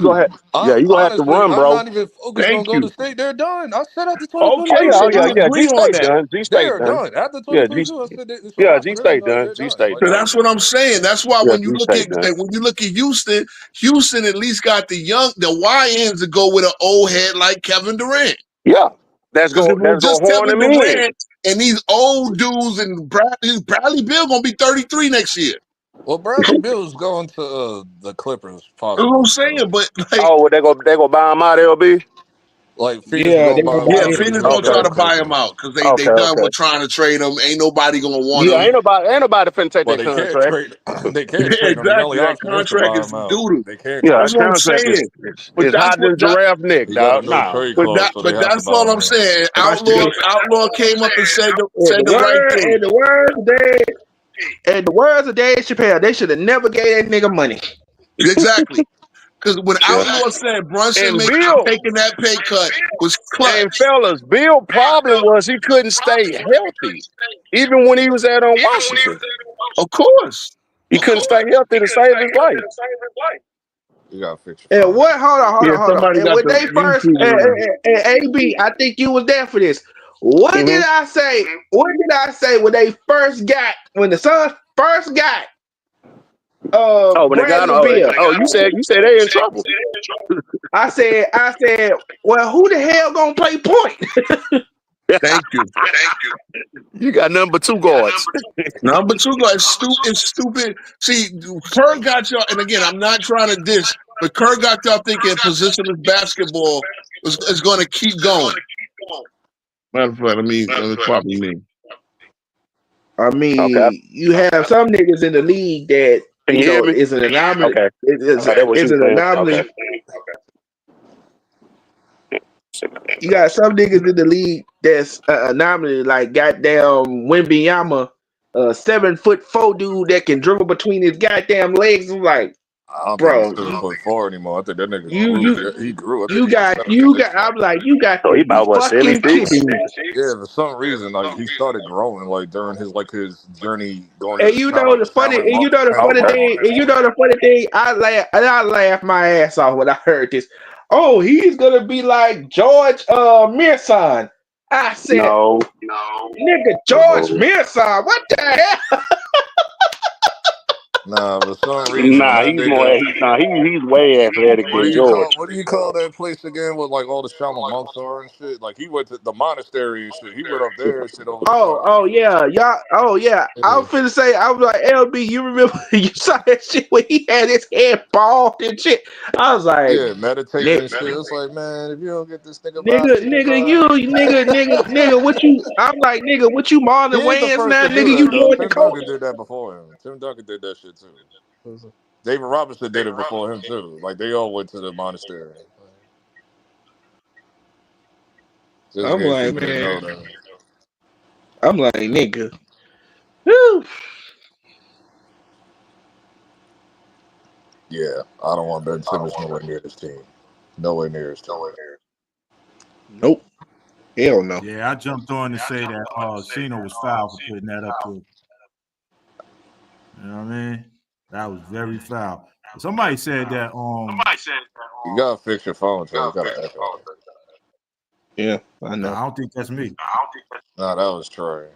N: you gonna have to run,
E: I'm
N: bro.
E: not even focused on
J: Thank you.
E: Golden State. They're done. I said after
N: Oh
E: 2022,
J: Okay,
N: yeah,
E: they're
J: so we
E: done.
N: G
J: agree on
N: State
J: that.
N: done. G
E: They
N: State
E: are
N: done.
E: done. After
N: Yeah, G
E: 2022, I said it's a
N: yeah,
E: wrap
N: G
E: for them.
N: State done.
E: They're
N: G
E: done.
N: State
E: Like
J: So
N: done.
J: that's what I'm saying. That's why
N: Yeah,
J: when you
N: G
J: look
N: State done.
J: at Houston at least got the YNs to go with an old head like Kevin Durant.
N: Yeah.
J: Because if it was
N: That's go
J: just
N: horn
J: Kevin
N: them in.
J: Durant and these old dudes and Bradley Bill gonna be 33 next year.
E: Well, Bradley Bill's going to the Clippers,
J: That's what I'm
E: possibly. So,
J: saying. But like,
N: Oh, they go buy him out, LB?
E: like, Phoenix is
K: Yeah,
E: going
K: they
E: to buy
K: gonna
E: him
K: buy
J: yeah,
E: out
K: him.
E: because
J: Phoenix
E: he's going
J: gonna
E: to go
J: try
E: to
J: to
E: the
J: buy him
E: Clippers.
J: out because they
N: Okay,
J: done
N: okay.
J: with trying to trade him. Ain't nobody gonna want
N: Yeah,
J: him.
N: ain't nobody finna take
E: Well,
N: that
E: they can't
N: contract.
E: trade. They can't
J: Yeah,
E: trade him. The only
J: exactly. That
E: option is to
J: contract
E: buy
J: is
E: him out.
J: doodle.
E: They can't
N: Yeah,
E: trade
J: That's
N: that
E: him.
J: what I'm
N: contract
J: saying.
N: is
J: But that's
N: hot
J: what
N: than giraffe neck,
E: He got a
N: dog.
E: no
N: Nah.
E: trade clause, so they have to
J: that's
E: buy
J: all
E: him
J: I'm
E: out.
J: saying.
K: Watch this.
J: Outlaw came up and
K: And
J: said the right thing.
H: the words of Dave Chappelle, they should have never gave that nigga money.
J: Exactly. Because when
N: Yeah.
J: Outlaw said Brunson
N: And Bill,
J: taking that pay cut was
N: and
J: clutch.
N: fellas, Bill problem was he couldn't stay healthy. Even when he was at Washington.
J: Of course.
N: He couldn't stay healthy to save his life.
E: You got to fix your
H: And
E: phone.
H: what?
J: Yeah,
H: Hold on.
J: somebody
H: And
J: got
H: when
J: the
H: they first,
J: YouTube on.
H: AB, I think you was there for this. What did I say? What did I say when when the Suns first got
N: Oh, when they got
H: Bradley Beal?
N: you said they in trouble.
H: I said, well, who the hell gonna play point?
J: Thank you.
N: You got number two guards.
J: Number two guy is stupid. See, Kerr got y'all, and again, I'm not trying to diss, but Kerr got y'all thinking positionless basketball is going to keep going. Matter of fact, let me copy me.
H: I
N: Okay.
H: mean, you have some niggas in the league that
N: Can you hear me?
H: is an anomaly.
N: Okay.
H: Is
N: That what you
H: an
N: saying?
H: anomaly.
N: Okay.
H: You got some niggas in the league that's an anomaly, like goddamn Wemby, 7'4" dude that can dribble between his goddamn legs. I'm like,
E: I don't think he's
H: bro,
E: 7'4" anymore. I think that nigga
H: you
E: grew.
H: you
E: He grew. I think
H: you
E: he's like
H: got
E: 7'6" now.
H: I'm like, you got
N: So
H: to
N: he
H: be
N: about what,
H: fucking
N: 76?
H: kidding me.
E: Yeah, for some reason, like he started growing like during his journey going
H: And
E: into
H: you know the funny,
E: talent
N: Okay.
H: thing, I laughed my ass off when I heard this. Oh, he's gonna be like George Mearson. I said,
N: No.
H: nigga, George
N: No.
H: Mearson, what the hell?
E: Nah, for some reason
N: Nah,
E: that
N: he's more
E: nigga.
N: he's way athletic than George.
E: What do you call that place again with like all the shaman monks are and shit? Like he went to the monastery and shit. He went up there and shit over the summer.
H: Oh yeah, y'all. Oh yeah, I was finna say. I was like, LB, you remember you saw that shit when he had his head bald and shit. I was like,
E: Yeah, meditating
H: nigga,
E: and shit. It's like, man, if you don't get this nigga out
H: nigga,
E: of here,
H: nigga,
E: bro.
H: nigga, what you? I'm like, nigga, what you
E: He
H: Marlon
E: ain't the
H: Wayans
E: first
H: now,
E: to do
H: nigga?
E: that
H: You
E: though.
H: joined the
E: Tim
H: coach.
E: Duncan did that before him. Tim Duncan did that shit too. David Robinson did it before him too. Like they all went to the monastery. Just in
H: I'm
E: case
H: like,
E: people didn't know
H: man,
E: that.
H: I'm like, nigga. Whew.
E: Yeah, I don't want Ben Simmons nowhere near this team. Nowhere near his team.
H: Nope. Hell no.
M: Yeah, I jumped on to say that Cena was foul for putting that up to. You know what I mean? That was very foul. Somebody said that.
E: You gotta fix your phone, so you gotta echo.
H: Yeah, I know.
M: I don't think that's me.
E: Nah, that was Troy.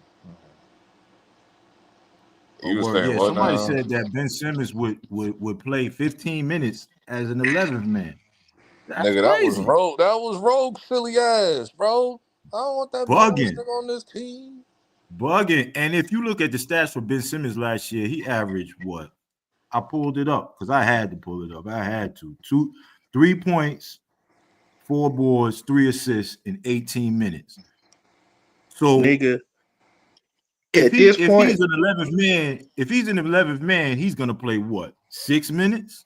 E: You was saying
M: Yeah,
E: what
M: somebody
E: now?
M: said that Ben Simmons would play 15 minutes as an 11th man. That's
E: Nigga,
M: crazy.
E: that was rogue silly ass, bro. I don't want that bitch
M: Bugging.
E: nigga on this team.
M: bugging. And if you look at the stats for Ben Simmons last year, he averaged what? I pulled it up because I had to pull it up. I had to. 3 points, 4 boards, 3 assists in 18 minutes. So
H: nigga.
M: if
H: At this point,
M: he's an 11th man, he's gonna play what? 6 minutes?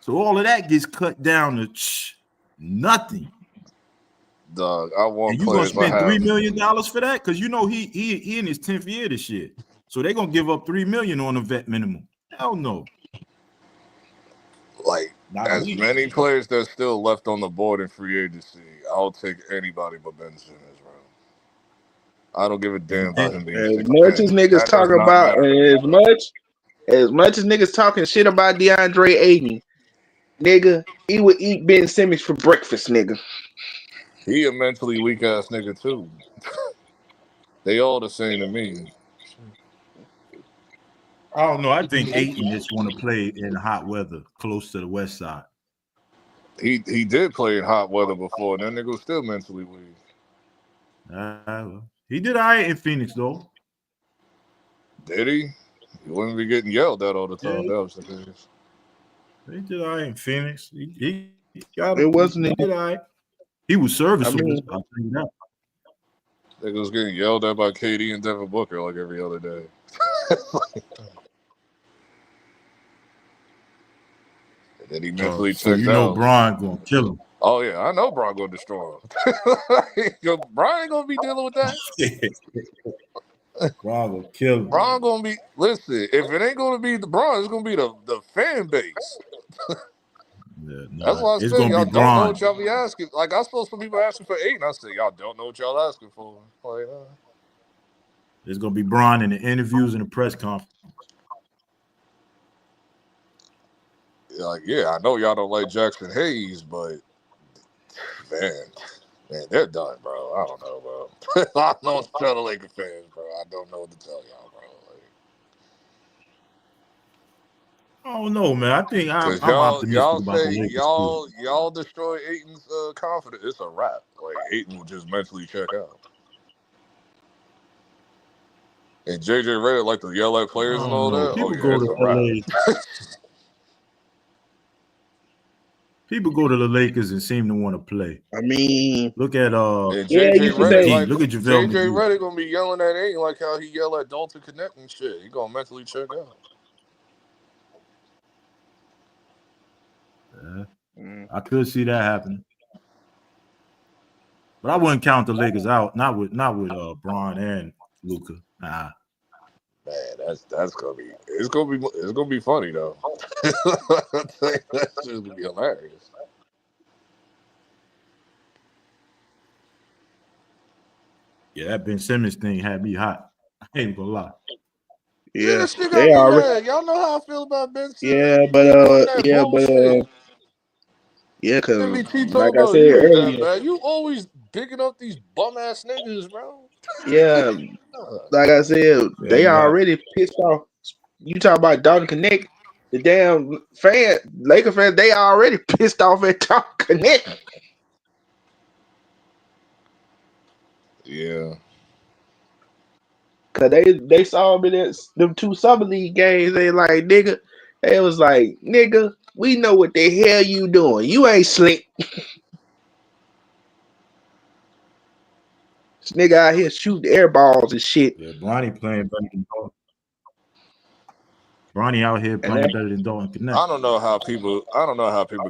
M: So all of that gets cut down to nothing.
E: Dog, I want
M: and you gonna
E: players to
M: spend $3
E: have.
M: million for that? Because you know he in his 10th year this year. So they're gonna give up $3 million on a vet minimum. Hell no.
E: Like,
M: Not
E: as
M: me.
E: many players that's still left on the board in free agency, I'll take anybody but Ben Simmons, bro. I don't give a damn about him being
H: as
E: 6'10".
H: much as niggas
E: That does
H: talk
E: not
H: about,
E: matter.
H: as much as niggas talking shit about DeAndre Ayton, nigga, he would eat Ben Simmons for breakfast, nigga.
E: He a mentally weak ass nigga too. They all the same to me.
M: I don't know. I think Ayton just want to play in hot weather, close to the west side.
E: He did play in hot weather before, and that nigga was still mentally weak.
M: He did all right in Phoenix, though.
E: Did he? He wouldn't be getting yelled at all the time.
M: Yeah.
E: That was the case.
M: He did all right in Phoenix. He got
H: It wasn't.
M: He did all right. He was serviceable.
H: I mean,
M: I'll tell you that.
E: Nigga was getting yelled at by KD and Devin Booker like every other day. And then he mentally
M: So
E: checked
M: you know
E: out.
M: Bron gonna kill him.
E: Oh yeah, I know Bron gonna destroy him. Yo, Bron ain't gonna be dealing with that.
M: Bron gonna kill him.
E: Bron gonna be listen. If it ain't gonna be the Bron, it's gonna be the fan base. That's why I
M: it's
E: said
M: gonna
E: y'all
M: be
E: don't know
M: Bron.
E: what y'all be asking. Like I saw some people asking for 8, and I said y'all don't know what y'all asking for. Like,
M: It's gonna be Bron in the interviews and the press conference.
E: yeah, I know y'all don't like Jackson Hayes, but man, they're done, bro. I don't know, bro. I know it's tell the Lakers fans, bro. I don't know what to tell y'all, bro.
M: I don't know, man. I think I'm
E: y'all
M: optimistic about the
E: say
M: Lakers.
E: y'all destroy Aiton's confidence. It's a wrap. Like Ayton will just mentally check out. And JJ Redick like to yell at players and all that.
M: People
E: Oh yeah,
M: go
E: it's
M: to
E: a wrap.
M: LA. People go to the Lakers and seem to want to play.
H: I mean,
M: look at
E: JJ Redick, like,
M: look at JaVale
E: JJ
M: McGee.
E: Redick gonna be yelling at Ayton like how he yell at Dalton Connect and shit. He gonna mentally check out.
M: I could see that happening, but I wouldn't count the Lakers out. Not with Bron and Luka. Nah.
E: Man, that's gonna be it's gonna be funny though. That's just gonna be hilarious.
M: Yeah, that Ben Simmons thing had me hot. I ain't gonna lie.
H: yeah,
E: This shit got
H: they
E: me
H: already.
E: mad. Y'all know how I feel about Ben Simmons.
H: Yeah, because like I said earlier,
E: man. You always bigging up these bum ass niggas, bro.
H: yeah, like I said, they already pissed off. You talk about Dalton Connect, the damn Laker fans, they already pissed off at Dalton Connect.
E: Yeah.
H: Cause they saw me in them 2 summer league games. They like, nigga, they was like, nigga, we know what the hell you doing. You ain't slick. This nigga out here shooting air balls and shit.
M: Yeah, Bronny playing better than Dalton. Bronny out here playing better than Dalton Connect.
E: I don't know how people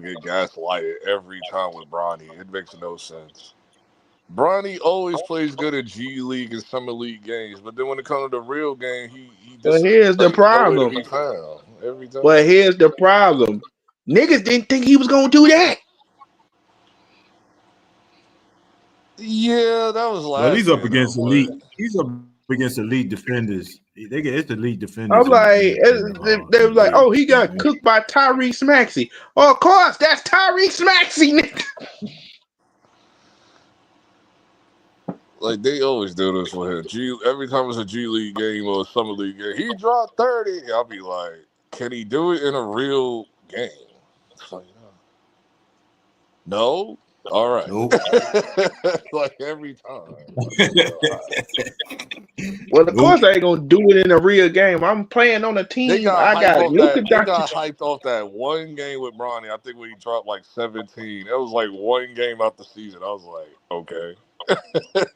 E: get gaslighted every time with Bronny. It makes no sense. Bronny always plays good at G League and Summer League games, but then when it comes to the real game, he
H: But
E: just
H: here's the
E: nowhere to
H: problem.
E: be found every time.
H: But here's the problem. Niggas didn't think he was gonna do that.
E: Yeah, that was last
M: Well, he's up
E: year,
M: against
E: though,
M: elite. He's up against elite defenders. It's elite defenders.
H: I'm like, they was like, oh, he got cooked by Tyrese Maxey. Oh, of course, that's Tyrese Maxey, nigga.
E: Like they always do this with him. Every time it's a G League game or a Summer League game, he dropped 30. I'll be like, can he do it in a real game? Like, no. All right.
M: Nope.
E: Like every time.
H: Well, of
M: Nope.
H: course I ain't gonna do it in a real game. I'm playing on a
E: They
H: team.
E: got
H: I
E: hyped
H: got
E: off
H: Luka
E: that. They
H: Doncic.
E: got hyped off that one game with Bronny. I think when he dropped like 17. It was like one game out the season. I was like, okay.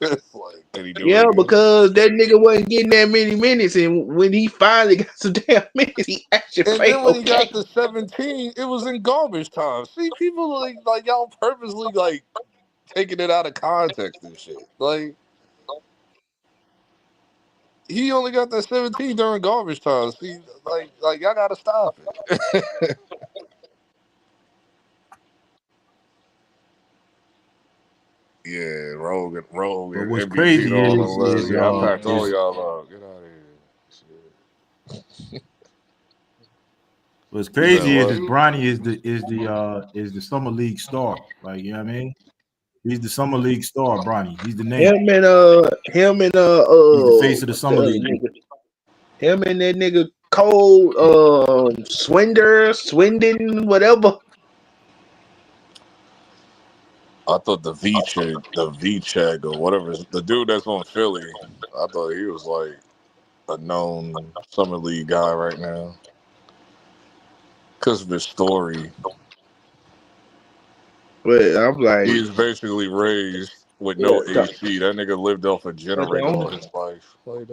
E: It's like, can he do it
H: Yeah,
E: again?
H: because that nigga wasn't getting that many minutes, and when he finally got some damn minutes, he actually
E: And
H: played
E: then when he
H: okay.
E: got to 17, it was in garbage time. See, people like y'all purposely like taking it out of context and shit. Like he only got that 17 during garbage time. See, like y'all gotta stop it. Yeah, Rogan,
M: But what's
E: MVP
M: crazy
E: all the
M: is
E: love. Yeah, I packed all y'all out. Get out of here.
M: what's
E: You said
M: crazy is
E: what?
M: Bronny is the summer league star. Like, you know what I mean? He's the summer league star, Bronny. He's the name.
H: Him and
M: He's the face of the
H: what's
M: summer
H: the other
M: league.
H: nigga? Him and that nigga Cole Swindon, whatever.
E: I thought the V-Check or whatever, the dude that's on Philly, I thought he was like a known summer league guy right now because of his story.
H: But I'm like,
E: He's basically raised with
H: yeah,
E: no AC. That nigga lived off a generator all his life. Like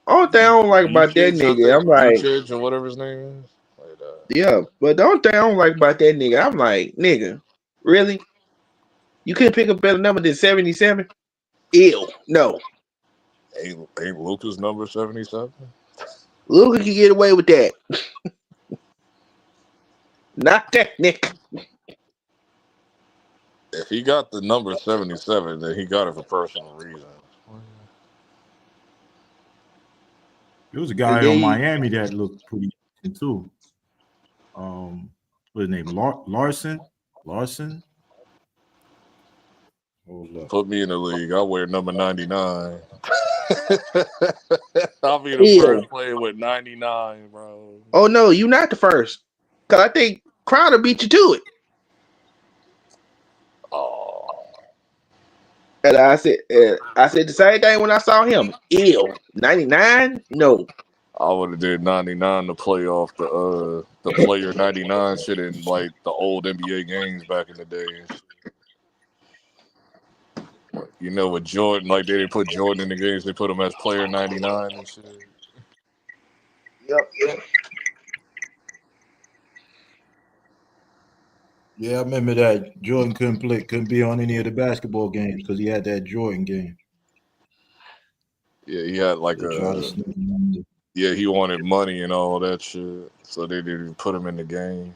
H: only thing I don't like about that
E: V-Chich, I
H: nigga, I'm
E: think
H: like,
E: V-Chich or whatever his name is. Like
H: yeah. But the only thing I don't like about that nigga, I'm like, nigga, really? You couldn't pick a better number than 77? Ew, no.
E: Ain't Luka's number 77?
H: Luka can get away with that. Not that nigga.
E: If he got the number 77, then he got it for personal reasons.
M: There was a guy on Miami that looked pretty decent too. What's his name? Larson.
E: Put me in the league. I'll wear number 99. I'll be the
H: Ew.
E: first player with 99, bro.
H: Oh no, you not the first. Cause I think Crowder beat you to it.
E: Oh.
H: And I said the same thing when I saw him. Ew. 99? No.
E: I would have did 99 to play off the player 99 shit in like the old NBA games back in the day. You know, with Jordan, like they didn't put Jordan in the games, they put him as player 99 and shit.
H: Yep.
M: Yeah, I remember that Jordan couldn't be on any of the basketball games because he had that Jordan game.
E: Yeah, he had like he wanted money and all that shit, so they didn't put him in the game.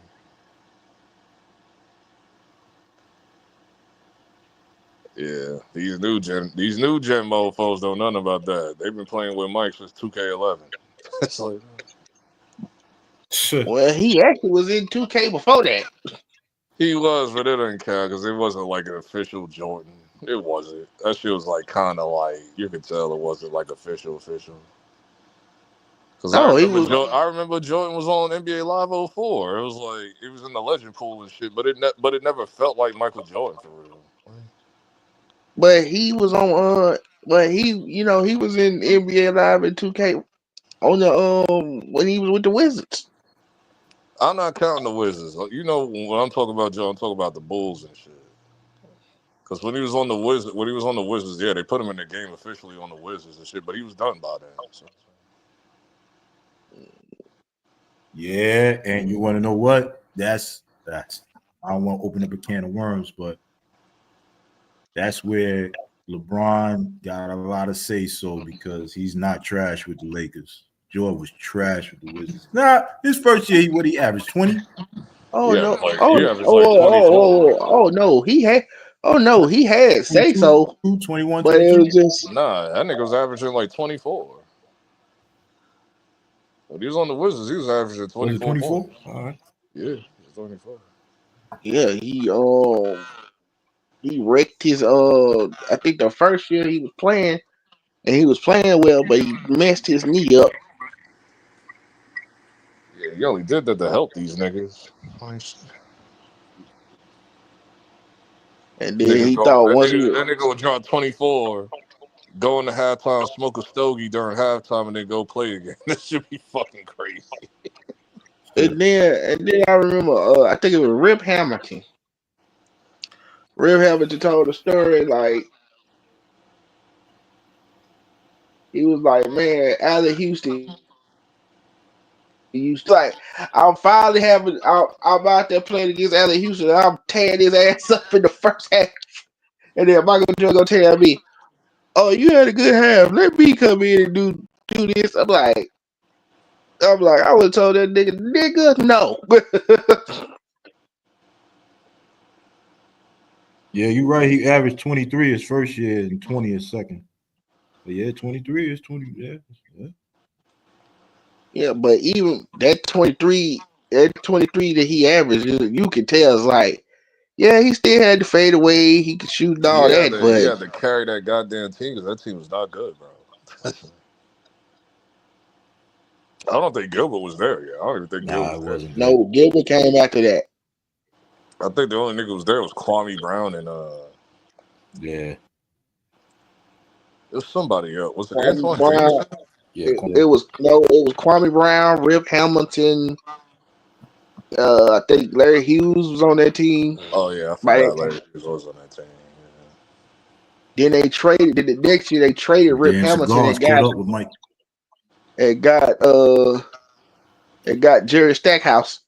E: Yeah, these new gen mofos don't know nothing about that. They've been playing with Mike since 2K11. It's like,
H: well, he actually was in 2K before that.
E: he was, but it doesn't count because it wasn't like an official Jordan. It wasn't. That shit was like kind of like you could tell it wasn't like official. Because
H: No,
E: I remember Jordan was on NBA Live 04. It was like it was in the legend pool and shit, but it never felt like Michael Jordan for real.
H: but he was on but he was in NBA Live in 2K on the when he was with the Wizards.
E: I'm not counting the Wizards. You know when I'm talking about Joe, I'm talking about the Bulls and shit. Because when he was on the Wizards, yeah, they put him in the game officially on the Wizards and shit, but he was done by then. So.
M: Yeah, and you want to know what? That's. I don't want to open up a can of worms, but that's where LeBron got a lot of say so because he's not trash with the Lakers. Jordan was trash with the Wizards. Nah, his first year, what he averaged 20.
H: Oh
E: Yeah,
H: no!
E: like,
H: Oh,
E: he averaged like 24.
H: No! He had. Oh no! He had say so.
M: 21,
H: but
M: 22.
H: it was just
E: Nah, that nigga was averaging like 24. When he was on the Wizards, he was averaging 24 points.
M: All right.
E: Yeah, he was 24.
H: yeah. He wrecked his I think the first year he was playing, and he was playing well, but he messed his knee up.
E: Yeah, he only did that to help these niggas.
H: And then he thought once he
E: that nigga would drop 24, go into halftime, smoke a stogie during halftime, and then go play again. This should be fucking crazy.
H: And then I remember, I think it was Rip Hamilton. Rip Hamilton told a story like he was like, man, Allen Houston used to like, I'm finally having, I'm out there playing against Allen Houston. And I'm tearing his ass up in the first half, and then Michael Jordan gonna tell me, "Oh, you had a good half. Let me come in and do this." I'm like, I would have told that nigga, no.
M: Yeah, you're right. He averaged 23 his first year and 20 his second. But yeah, 23 is 20. Yeah.
H: Yeah, but even that 23 that he averaged, you can tell it's like, yeah, he still had to fade away. He could shoot and all that,
E: He
H: but
E: had to carry that goddamn team because that team was not good, bro. I don't think Gilbert was there yet. I don't even think Gilbert
M: it
E: was
M: wasn't.
H: No, Gilbert came after that.
E: I think the only nigga who was there was Kwame Brown and
M: yeah.
E: It was somebody else. Was it
H: Kwame
E: Antoine
H: Brown.
E: Jameson?
M: Yeah,
H: It was Kwame Brown, Rip Hamilton. I think Larry Hughes was on that team.
E: Oh yeah, I forgot Larry Hughes was on that team.
H: Then they traded. The next year they traded Rip
M: Dan
H: Hamilton
M: Cigars caught up with Mike.
H: and got Jerry Stackhouse.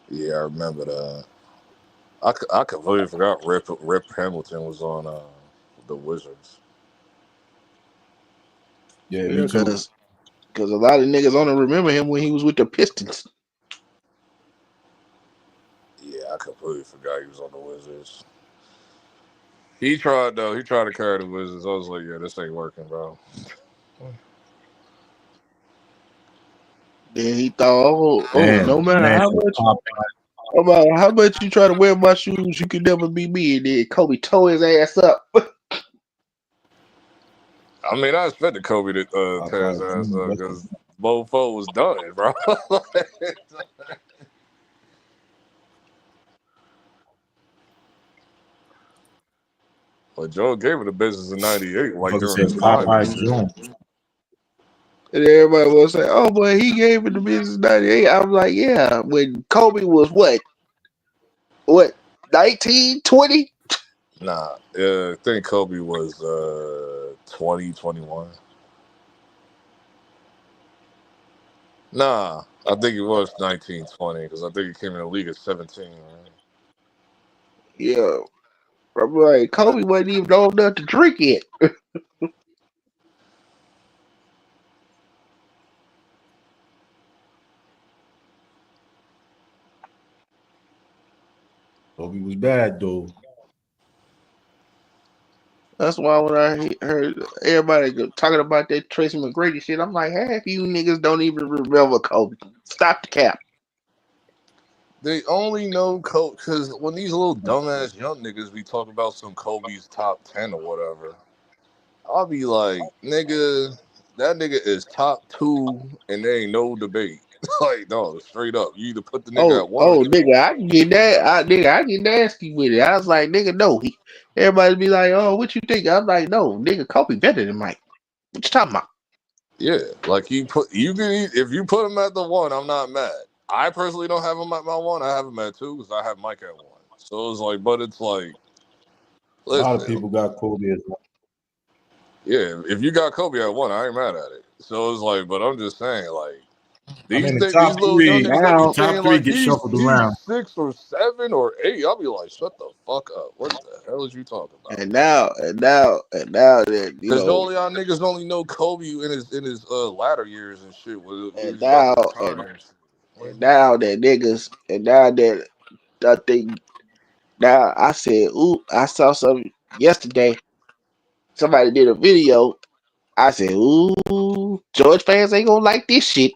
E: Yeah, I remember that. I completely forgot Rip Hamilton was on the Wizards.
M: Yeah, me too.
H: Because a lot of niggas only remember him when he was with the Pistons.
E: Yeah, I completely forgot he was on the Wizards. He tried though. He tried to carry the Wizards. I was like, yeah, this ain't working, bro.
H: Then he thought,
M: Damn,
H: no matter how much you try to wear my shoes, you can never be me. And then Kobe tore his ass up.
E: I mean, I expected Kobe to tear his ass up because Mofo was done, bro. But Joe gave it the business in '98, like during his prime.
H: And everybody was saying, oh, but he gave it the business 98. I was like, yeah, when Kobe was what, 19, 20?
E: Nah, I think Kobe was 20, 21. Nah, I think it was 19, 20 because I think he came in the league at 17. Right?
H: Yeah. I'm like, Kobe wasn't even old enough to drink it.
M: Kobe was bad though.
H: That's why when I heard everybody talking about that Tracy McGrady shit, I'm like, half you niggas don't even remember Kobe. Stop the cap.
E: They only know Kobe because when these little dumbass young niggas be talking about some Kobe's top 10 or whatever, I'll be like, nigga, that nigga is top 2 and there ain't no debate. Like, no, straight up. You either put the nigga at 1 or 2.
H: Nigga, I can get that. I get nasty with it. I was like, nigga, no. Everybody be like, oh, what you think? I'm like, no, nigga, Kobe better than Mike. What you talking about?
E: Yeah, like if you put him at the 1, I'm not mad. I personally don't have him at my 1. I have him at 2 because I have Mike at 1. So it's like, but it's like, listen,
M: a lot of people got Kobe as 1.
E: Yeah, if you got Kobe at 1, I ain't mad at it. So it's like, but I'm just saying, like, these little young niggas that be saying like he's 6 or 7 or 8, I'll be like, shut the fuck up. What the hell is you talking about?
H: And now that
E: because all y'all niggas only know Kobe in his latter years and shit.
H: And now that niggas, and now that I think, now I said, ooh, I saw something yesterday. Somebody did a video. I said, ooh, George fans ain't gonna like this shit.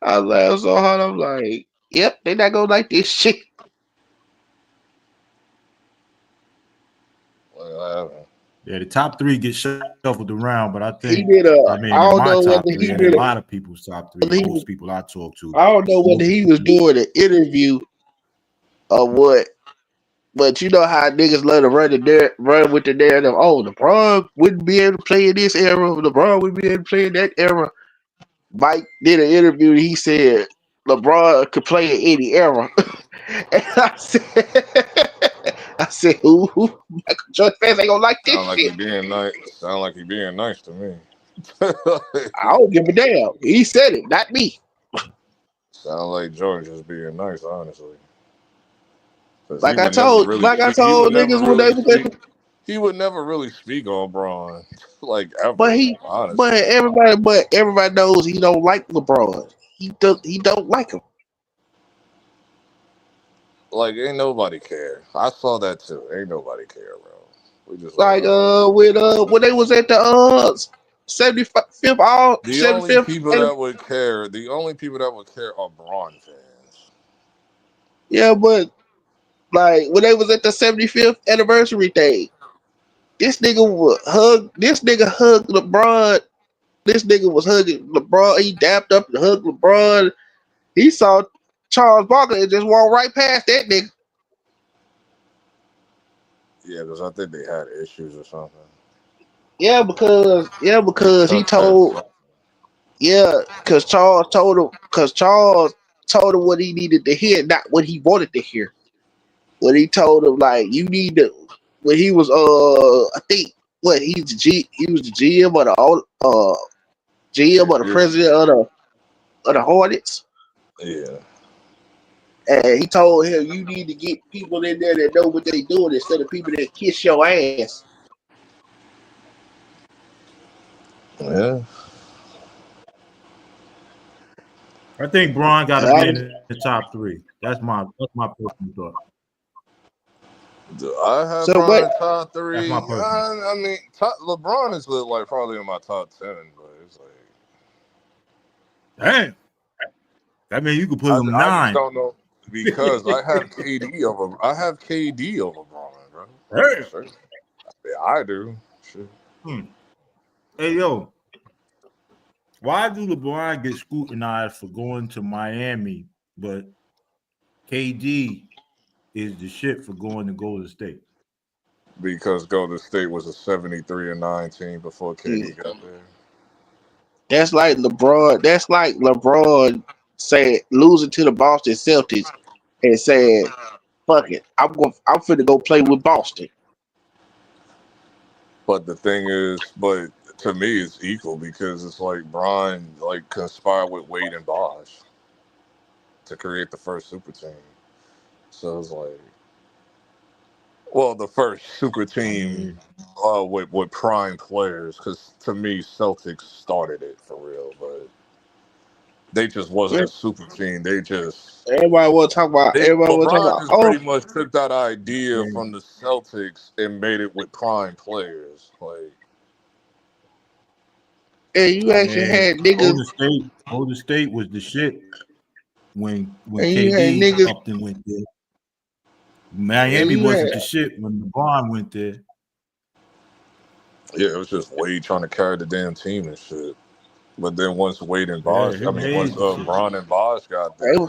H: I laughed so hard. I'm like, yep, they not gonna like this shit.
M: Yeah, the top 3 get shuffled around, but I think
H: he did
M: I don't know whether he did a lot of people's top 3. Most people I talk to.
H: I don't know whether he was doing an interview what. But you know how niggas love to run with the narrative. Oh, LeBron wouldn't be able to play in this era. LeBron wouldn't be able to play in that era. Mike did an interview. And he said LeBron could play in any era. And I said, ooh, Michael Jordan fans ain't gonna like this
E: Sound like he
H: shit.
E: being nice. Sound like he being nice to me.
H: I don't give a damn. He said it, not me.
E: Sound like Jordan just being nice, honestly. Because
H: Like I told
E: never
H: niggas when they
E: really
H: was at
E: speak. He would never really speak on Braun, like
H: but
E: ever.
H: he
E: Honestly,
H: but everybody knows he don't like LeBron. He don't like him.
E: like ain't nobody care. I saw that too. Ain't nobody care, bro. We just
H: Like when they was at the 75th all
E: the only
H: 75th
E: people that would care. The only people that would care are Braun fans.
H: yeah, but like when they was at the 75th anniversary thing, this nigga hugged LeBron. This nigga was hugging LeBron. He dapped up and hugged LeBron. He saw Charles Barkley and just walked right past that nigga.
E: Yeah, because I think they had issues or something.
H: Yeah, because he
E: Chuck said
H: told
E: something.
H: because Charles told him what he needed to hear, not what he wanted to hear. When he told him like you need to when he was I think what he was the GM or the GM or the president of the Hornets.
E: Yeah.
H: And he told him you need to get people in there that know what they doing instead of people that kiss your ass.
E: Yeah.
M: I think Braun got to be in the top 3. That's my personal thought.
E: I have
H: So
E: Braun
H: what?
E: in top 3.
M: That's my personal.
E: I mean, LeBron is like probably in my top 10, but it's like,
M: Damn. That means you could put him
E: I just
M: 9.
E: don't know because I have KD over Braun, bro.
M: Damn.
E: Sure. Yeah, I do. Shit.
M: Hey yo, why do LeBron get scrutinized for going to Miami, but KD is the shit for going to Golden State?
E: Because Golden State was a 73-19 before KD got there.
H: That's like LeBron. That's like LeBron saying losing to the Boston Celtics and saying, "Fuck it, I'm finna go play with Boston."
E: But the thing is, to me, it's equal because it's like Bron like conspired with Wade and Bosh to create the first super team. So it's like, well, the first super team with prime players. Because to me, Celtics started it for real, but they just wasn't a super team. They just
H: everybody was talking about.
E: LeBron just pretty much took that idea from the Celtics and made it with prime players, like.
H: And you actually had niggas.
M: Golden State was the shit when
H: you had
M: KD
H: niggas
M: up and went there. Miami wasn't the shit when LeBron went there.
E: Yeah, it was just Wade trying to carry the damn team and shit. But then once Wade and Bosh, once Bron and Bosh got there,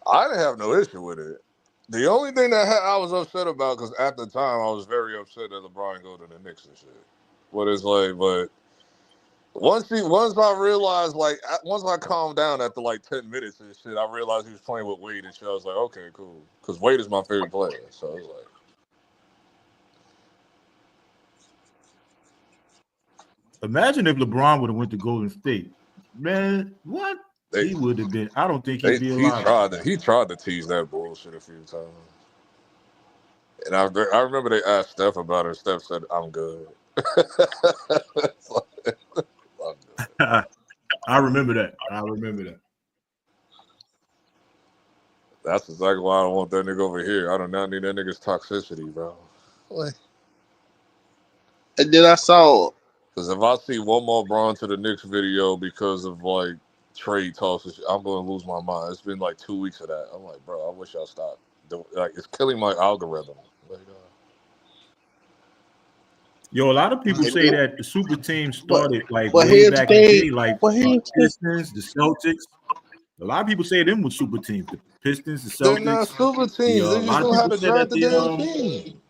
E: I didn't have no issue with it. The only thing that I was upset about, because at the time I was very upset that LeBron go to the Knicks and shit. But it's like, once I realized, like, once I calmed down after like 10 minutes and shit, I realized he was playing with Wade and shit. I was like, okay, cool, because Wade is my favorite player. So I was like.
M: Imagine if LeBron would have went to Golden State. Man, what? He would have been. I don't think he'd be alive.
E: He tried to tease that bullshit a few times. And I remember they asked Steph about it. Steph said, I'm good.
M: I remember that.
E: That's exactly why I don't want that nigga over here. I do not need that nigga's toxicity, bro. What?
H: And then I saw.
E: Because if I see one more Braun to the Knicks video because of like trade talks, I'm going to lose my mind. It's been like 2 weeks of that. I'm like, bro, I wish y'all stopped. Like, it's killing my algorithm. Like,
M: Yo, a lot of people say that the super team started like
H: but
M: way back in the day, like
H: the
M: Pistons, the Celtics. A lot of people say them were super teams. The Pistons, the
E: They're not
M: Celtics.
E: super teams.
M: A
E: They just
M: lot of
E: don't have
M: people
E: to
M: said that
E: draft the damn
M: the
E: team.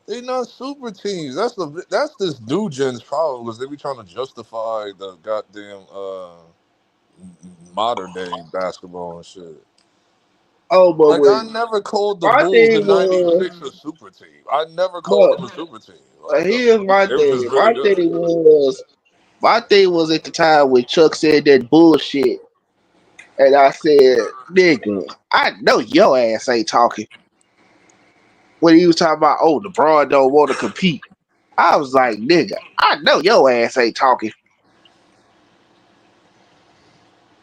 E: They not super teams. That's this new gen's problem because they be trying to justify the goddamn modern day basketball and shit.
H: Oh, but
E: Like I
H: with
E: never called the
H: my
E: Bulls
H: thing
E: in
H: was,
E: '96 a super team. I never called
H: but
E: them a super team. Like
H: here's my
E: they were just
H: thing.
E: really good.
H: My thing was at the time when Chuck said that bullshit, and I said, "Nigga, I know your ass ain't talking." When he was talking about, "Oh, LeBron don't want to compete," I was like, "Nigga, I know your ass ain't talking."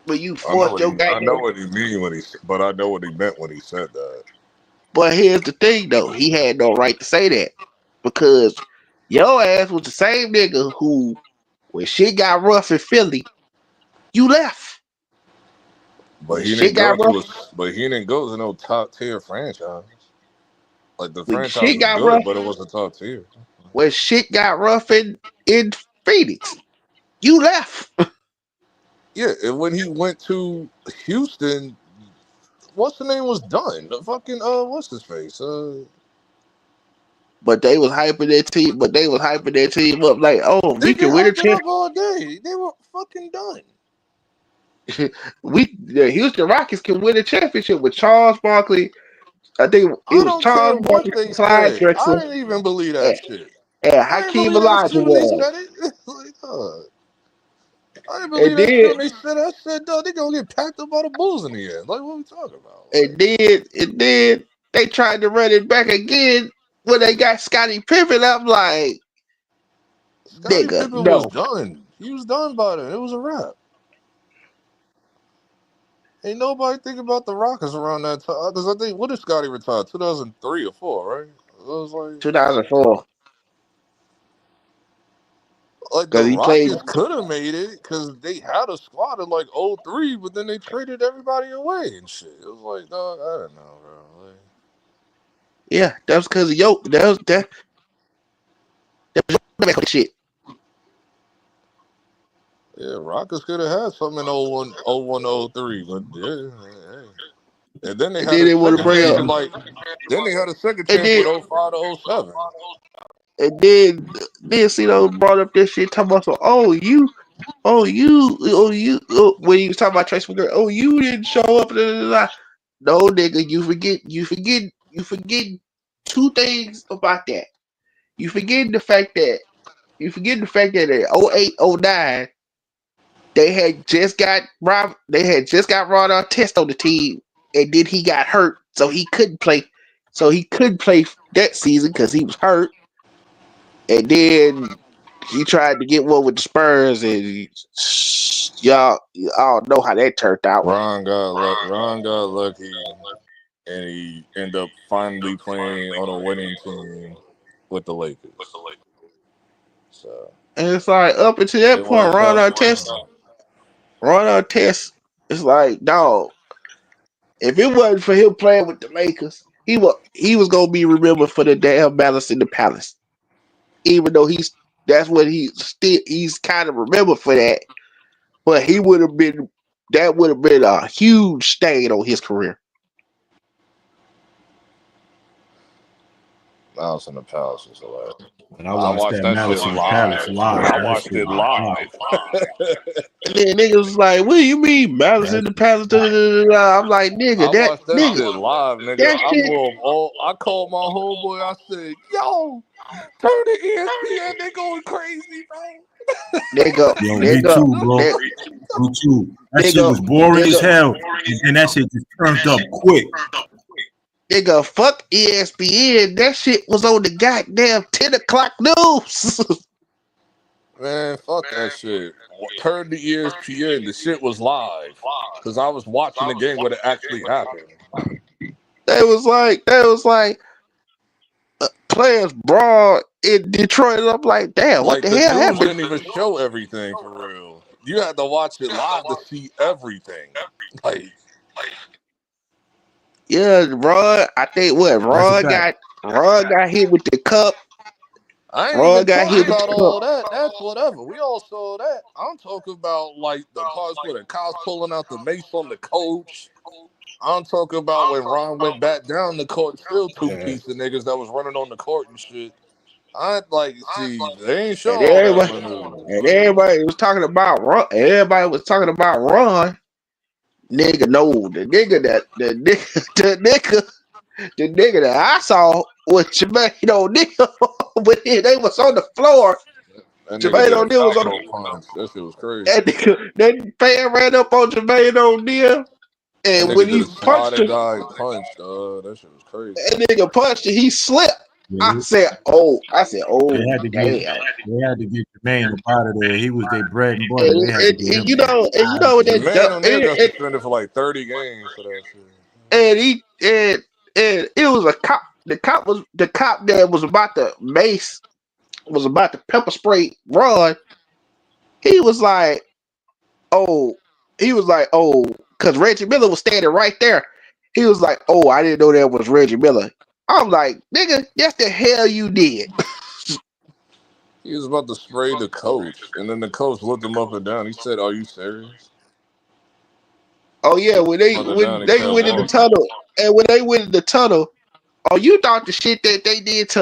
H: But you forced your
E: I know
H: goddamn.
E: what he mean when but I know what he meant when he said that.
H: But here's the thing, though. He had no right to say that because your ass was the same nigga who, when shit got rough in Philly, you left.
E: But
H: When
E: he
H: shit
E: didn't
H: got
E: go
H: rough,
E: to no top tier franchise. Like the
H: when
E: franchise
H: shit
E: was
H: got
E: good,
H: rough,
E: but it wasn't top tier.
H: when shit got rough in Phoenix, you left.
E: Yeah, and when he went to Houston, what's the name was done? The fucking what's his face?
H: But they was hyping their team. But they was hyping their team up like, "Oh,
E: They
H: we
E: get
H: can win a
E: hyped it
H: chip.
E: up all day. They were fucking done.
H: The Houston Rockets can win a championship with Charles Barkley. I think it
E: I
H: was
E: don't care
H: Charles
E: what
H: Barkley,
E: they
H: Clyde
E: said. I
H: Drexler,
E: didn't even believe that
H: and,
E: shit.
H: and
E: I didn't
H: Hakeem
E: believe that shit when they
H: Olajuwon.
E: said it. Like, I didn't
H: And
E: believe that shit
H: then
E: when they said it. I said, dog, they gonna get packed up by the Bulls in the end. Like, what are we talking about?
H: and then they tried to run it back again when they got Scottie Pippen. I'm like,
E: Scottie
H: nigga,
E: Pippen was
H: no.
E: done. He was done by then. It was a wrap. Ain't nobody think about the Rockets around that time. Because I think, what did Scottie retire? 2003 or 4, right? It was
H: 2004
E: like the
H: because he played.
E: Rockets could have made it because they had a squad in like '03, but then they traded everybody away and shit. It was like, dog, I don't know, bro. Like,
H: Yeah, that was because of that shit.
E: yeah, Rockets could have had something in '03, but yeah, hey. And then they
H: And
E: had
H: then
E: a
H: they want to
E: second
H: bring
E: chance
H: up,
E: in then they had a second
H: and
E: chance with
H: then
E: '05 to '07.
H: and then CeeDo brought up this shit talking about, so, when he was talking about Trace McGrady, oh, you didn't show up. Blah, blah, blah. No, nigga, you forget two things about that. You forget the fact that in 08, 09, they had just got Ron Artest on the team, and then he got hurt, so he couldn't play. So he couldn't play that season because he was hurt. And then he tried to get one with the Spurs, and y'all all know how that turned out.
E: Ron got lucky, and he ended up finally playing on a winning team with the Lakers. So
H: And it's like up until that
E: it
H: point,
E: worked out for him.
H: Ron Artest, it's like, dog, if it wasn't for him playing with the Lakers, he was gonna be remembered for the damn Malice in the Palace. Even though he's kind of remembered for that, but that would have been a huge stain on his career.
E: Malice in the Palace was hilarious.
M: And I
E: I
M: watched
E: watched
M: that
E: that shit
M: Malice in the Palace
E: live.
M: live.
E: I
M: That
E: watched
M: shit
E: it
M: was wild.
E: live.
H: And then niggas was like, "What do you mean, Malice in
M: That
H: the Palace?" Da, da, da, da. I'm like,
E: I
H: nigga,
E: watched that shit live, nigga.
H: that shit,
E: I called my homeboy. I said, "Yo, turn the ESPN. They going crazy, bro."
H: nigga,
M: Yo, me
H: nigga,
M: too, bro.
H: nigga,
M: Me too. That shit
H: nigga,
M: was boring as
H: nigga,
M: hell. And then that shit just turned up quick.
H: nigga, fuck ESPN. That shit was on the goddamn 10 o'clock news.
E: Man, fuck that shit. Turn the ESPN. The shit was live because I was watching the game when it actually happened.
H: They was like players brawl in Detroit. And I'm like, damn, what
E: Like
H: the
E: the
H: hell
E: news
H: happened?
E: didn't even show everything for real. You had to watch it live to see everything. Like
H: Yeah, Ron. I think what
M: That's a
H: Ron
M: fact.
H: got hit with the cup.
E: I ain't
H: Ron
E: even
H: got
E: talking
H: hit with
E: about
H: the
E: all that. That's whatever. We all saw that. I'm talking about like the parts where the cops pulling out the mace on the coach. I'm talking about when Ron went back down the court, still two piece of niggas that was running on the court and shit. I like see they ain't show
H: and
E: all that on
H: everybody
E: the news.
H: and everybody was talking about Ron. Everybody was talking about Ron. Nigga, no, the nigga that I saw was Jermaine O'Neal, but they was on the floor.
E: That nigga
H: Jermaine
E: did a
H: O'Neal was on
E: Falco punch. That shit was crazy.
H: that fan ran up on Jermaine O'Neal,
E: That
H: and
E: nigga
H: when
E: did
H: he
E: a
H: punched
E: slaughter
H: him,
E: guy punch, that shit was crazy.
H: that nigga punched him, he slipped.
M: Yeah,
H: I said, oh,
M: they had to get
H: damn.
M: Jermaine up out of there. He was their bread and butter.
H: And,
M: They had to
H: and,
M: get
H: and
M: him
H: you know, and you
M: out of
H: know what
M: there.
E: Jermaine
H: that
E: O'Neal got suspended for like 30 games for that shit.
H: and it was a cop. The cop that was about to pepper spray Ron. He was like, oh, because Reggie Miller was standing right there. He was like, oh, I didn't know that was Reggie Miller. I'm like, nigga, yes, the hell you did.
E: He was about to spray the coach, and then the coach looked him up and down. He said, "Are you serious?"
H: Oh yeah, when they
E: Further down, he kept
H: went in the
E: walking.
H: tunnel, and when they went in the tunnel, oh, you thought the shit that they did to